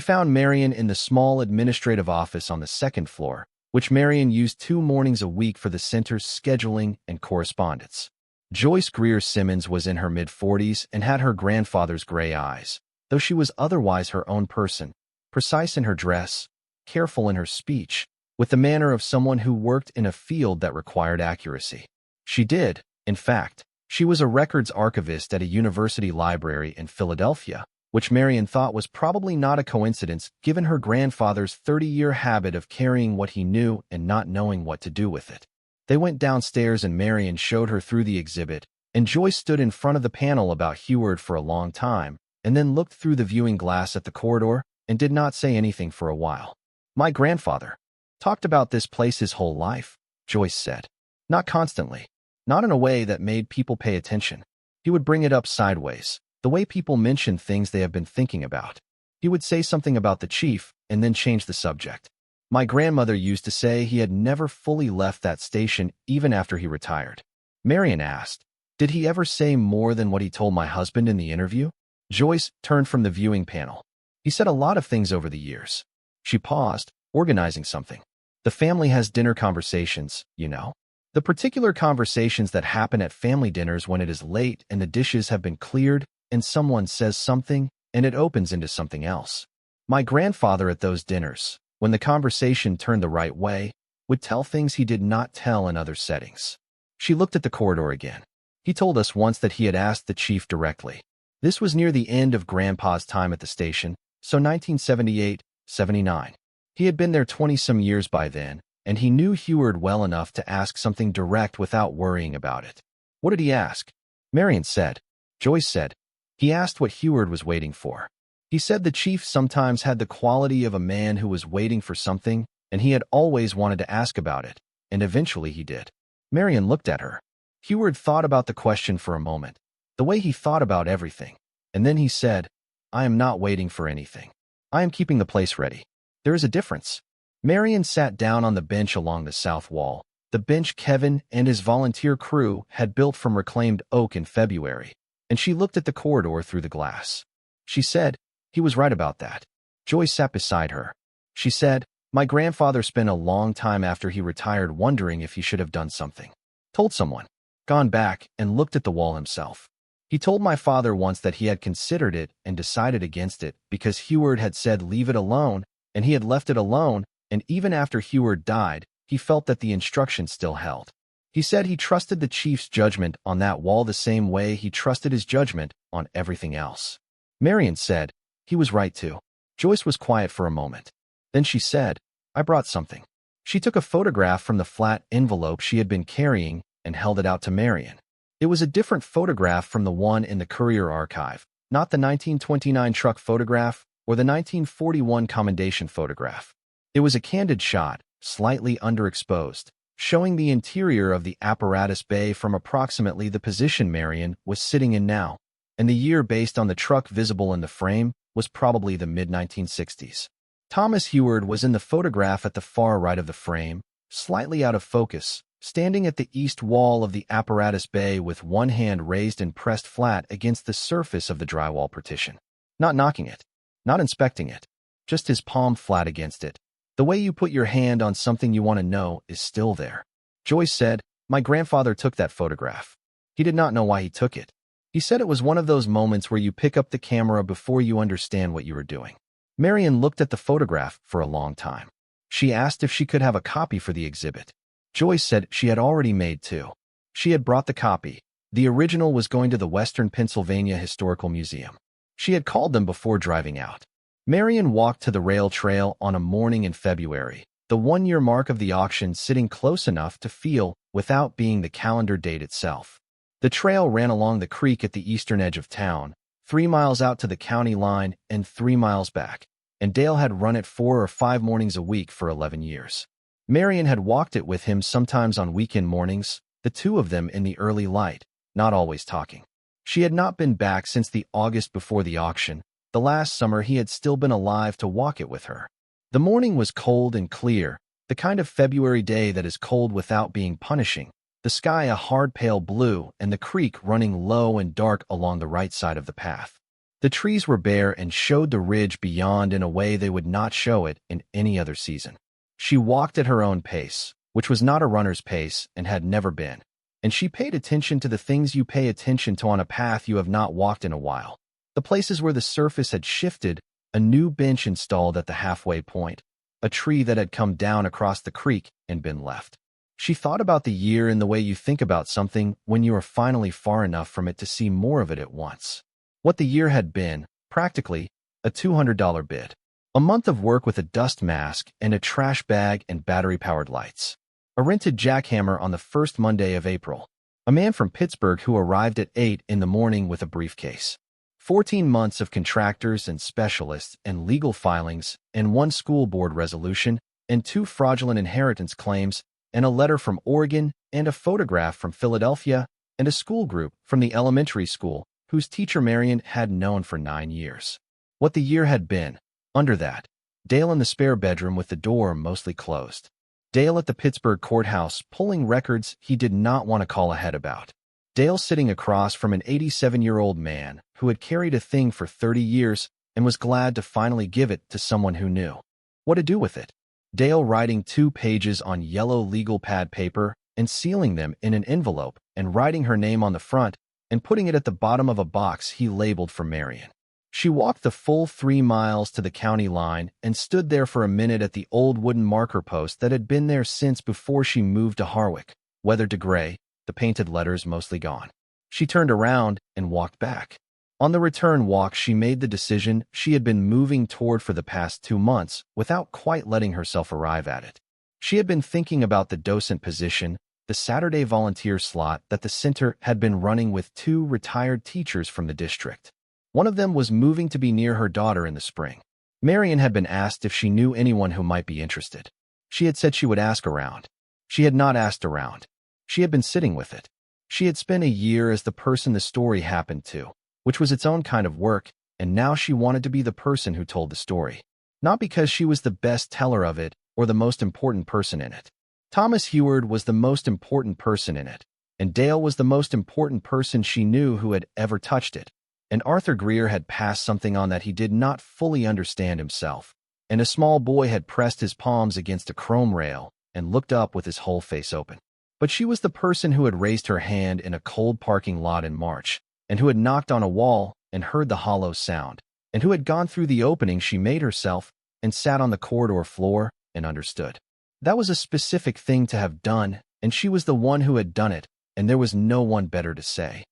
found Marion in the small administrative office on the 2nd floor, which Marion used 2 mornings a week for the center's scheduling and correspondence. Joyce Greer Simmons was in her mid-40s and had her grandfather's gray eyes, though she was otherwise her own person, precise in her dress, careful in her speech, with the manner of someone who worked in a field that required accuracy. She did, in fact. She was a records archivist at a university library in Philadelphia, which Marion thought was probably not a coincidence given her grandfather's 30-year habit of carrying what he knew and not knowing what to do with it. They went downstairs and Marion showed her through the exhibit, and Joyce stood in front of the panel about Heward for a long time, and then looked through the viewing glass at the corridor and did not say anything for a while. "My grandfather talked about this place his whole life," Joyce said. "Not constantly. Not in a way that made people pay attention. He would bring it up sideways, the way people mention things they have been thinking about. He would say something about the chief and then change the subject. My grandmother used to say he had never fully left that station even after he retired." Marion asked, "Did he ever say more than what he told my husband in the interview?" Joyce turned from the viewing panel. "He said a lot of things over the years." She paused, organizing something. "The family has dinner conversations, you know." The particular conversations that happen at family dinners when it is late and the dishes have been cleared and someone says something and it opens into something else. My grandfather at those dinners, when the conversation turned the right way, would tell things he did not tell in other settings. She looked at the corridor again. He told us once that he had asked the chief directly. This was near the end of Grandpa's time at the station, so 1978, 79. He had been there 20-some years by then, and he knew Heward well enough to ask something direct without worrying about it. What did he ask? Marion said. Joyce said. He asked what Heward was waiting for. He said the chief sometimes had the quality of a man who was waiting for something, and he had always wanted to ask about it, and eventually he did. Marion looked at her. Heward thought about the question for a moment, the way he thought about everything, and then he said, I am not waiting for anything. I am keeping the place ready. There is a difference. Marion sat down on the bench along the south wall, the bench Kevin and his volunteer crew had built from reclaimed oak in February, and she looked at the corridor through the glass. She said, he was right about that. Joyce sat beside her. She said, my grandfather spent a long time after he retired wondering if he should have done something. Told someone. Gone back and looked at the wall himself. He told my father once that he had considered it and decided against it because Heward had said leave it alone, and he had left it alone, and even after Heward died, he felt that the instructions still held. He said he trusted the chief's judgment on that wall the same way he trusted his judgment on everything else. Marion said, he was right too. Joyce was quiet for a moment. Then she said, I brought something. She took a photograph from the flat envelope she had been carrying and held it out to Marion. It was a different photograph from the one in the Courier archive, not the 1929 truck photograph or the 1941 commendation photograph. It was a candid shot, slightly underexposed, showing the interior of the apparatus bay from approximately the position Marion was sitting in now, and the year based on the truck visible in the frame was probably the mid-1960s. Thomas Heward was in the photograph at the far right of the frame, slightly out of focus, standing at the east wall of the apparatus bay with one hand raised and pressed flat against the surface of the drywall partition. Not knocking it, not inspecting it, just his palm flat against it. The way you put your hand on something you want to know is still there. Joyce said, my grandfather took that photograph. He did not know why he took it. He said it was one of those moments where you pick up the camera before you understand what you were doing. Marion looked at the photograph for a long time. She asked if she could have a copy for the exhibit. Joyce said she had already made two. She had brought the copy. The original was going to the Western Pennsylvania Historical Museum. She had called them before driving out. Marion walked to the rail trail on a morning in February, the one-year mark of the auction sitting close enough to feel without being the calendar date itself. The trail ran along the creek at the eastern edge of town, 3 miles out to the county line and 3 miles back, and Dale had run it 4 or 5 mornings a week for 11 years. Marion had walked it with him sometimes on weekend mornings, the two of them in the early light, not always talking. She had not been back since the August before the auction. The last summer he had still been alive to walk it with her. The morning was cold and clear, the kind of February day that is cold without being punishing, the sky a hard pale blue and the creek running low and dark along the right side of the path. The trees were bare and showed the ridge beyond in a way they would not show it in any other season. She walked at her own pace, which was not a runner's pace and had never been, and she paid attention to the things you pay attention to on a path you have not walked in a while. The places where the surface had shifted, a new bench installed at the halfway point, a tree that had come down across the creek and been left. She thought about the year in the way you think about something when you are finally far enough from it to see more of it at once. What the year had been, practically, a $200 bid. A month of work with a dust mask and a trash bag and battery-powered lights. A rented jackhammer on the first Monday of April. A man from Pittsburgh who arrived at 8 in the morning with a briefcase. 14 months of contractors and specialists and legal filings and 1 school board resolution and 2 fraudulent inheritance claims and a letter from Oregon and a photograph from Philadelphia and a school group from the elementary school whose teacher Marion had known for 9 years. What the year had been. Under that, Dale in the spare bedroom with the door mostly closed. Dale at the Pittsburgh courthouse pulling records he did not want to call ahead about. Dale sitting across from an 87-year-old man who had carried a thing for 30 years and was glad to finally give it to someone who knew what to do with it. Dale writing 2 pages on yellow legal pad paper and sealing them in an envelope and writing her name on the front and putting it at the bottom of a box he labeled for Marion. She walked the full 3 miles to the county line and stood there for a minute at the old wooden marker post that had been there since before she moved to Harwick, weathered to gray, the painted letters mostly gone. She turned around and walked back. On the return walk, she made the decision she had been moving toward for the past 2 months without quite letting herself arrive at it. She had been thinking about the docent position, the Saturday volunteer slot that the center had been running with 2 retired teachers from the district. One of them was moving to be near her daughter in the spring. Marion had been asked if she knew anyone who might be interested. She had said she would ask around. She had not asked around. She had been sitting with it. She had spent a year as the person the story happened to, which was its own kind of work, and now she wanted to be the person who told the story. Not because she was the best teller of it or the most important person in it. Thomas Heward was the most important person in it, and Dale was the most important person she knew who had ever touched it. And Arthur Greer had passed something on that he did not fully understand himself, and a small boy had pressed his palms against a chrome rail and looked up with his whole face open. But she was the person who had raised her hand in a cold parking lot in March, and who had knocked on a wall and heard the hollow sound, and who had gone through the opening she made herself and sat on the corridor floor and understood. That was a specific thing to have done, and she was the one who had done it, and there was no one better to say.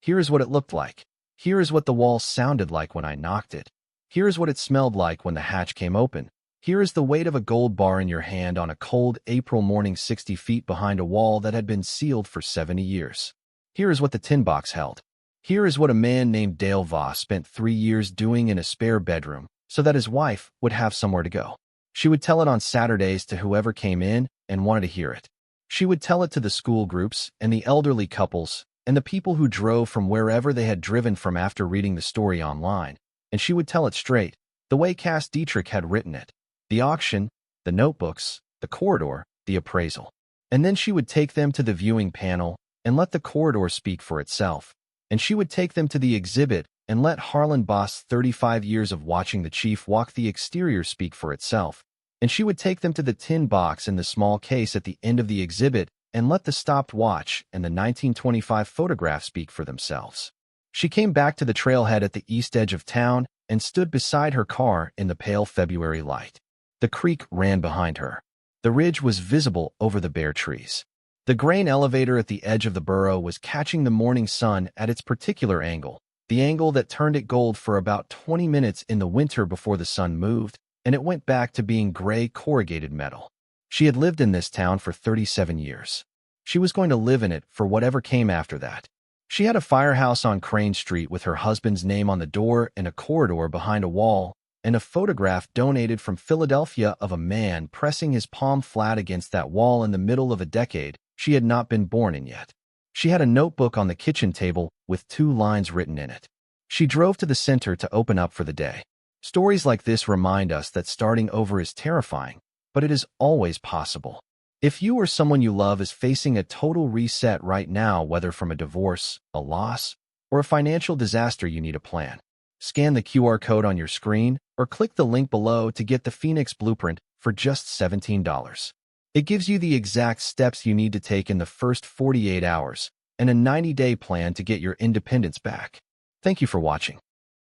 Here is what it looked like. Here is what the wall sounded like when I knocked it. Here is what it smelled like when the hatch came open. Here is the weight of a gold bar in your hand on a cold April morning 60 feet behind a wall that had been sealed for 70 years. Here is what the tin box held. Here is what a man named Dale Voss spent 3 years doing in a spare bedroom so that his wife would have somewhere to go. She would tell it on Saturdays to whoever came in and wanted to hear it. She would tell it to the school groups and the elderly couples and the people who drove from wherever they had driven from after reading the story online, and she would tell it straight, the way Cass Dietrich had written it. The auction, the notebooks, the corridor, the appraisal. And then she would take them to the viewing panel and let the corridor speak for itself. And she would take them to the exhibit and let Harlan Boss' 35 years of watching the chief walk the exterior speak for itself. And she would take them to the tin box in the small case at the end of the exhibit and let the stopped watch and the 1925 photograph speak for themselves. She came back to the trailhead at the east edge of town and stood beside her car in the pale February light. The creek ran behind her. The ridge was visible over the bare trees. The grain elevator at the edge of the burrow was catching the morning sun at its particular angle, the angle that turned it gold for about 20 minutes in the winter before the sun moved, and it went back to being gray corrugated metal. She had lived in this town for 37 years. She was going to live in it for whatever came after that. She had a firehouse on Crane Street with her husband's name on the door and a corridor behind a wall, and a photograph donated from Philadelphia of a man pressing his palm flat against that wall in the middle of a decade she had not been born in yet. She had a notebook on the kitchen table with 2 lines written in it. She drove to the center to open up for the day. Stories like this remind us that starting over is terrifying, but it is always possible. If you or someone you love is facing a total reset right now, whether from a divorce, a loss, or a financial disaster, you need a plan. Scan the QR code on your screen or click the link below to get the Phoenix Blueprint for just $17. It gives you the exact steps you need to take in the first 48 hours and a 90-day plan to get your independence back. Thank you for watching.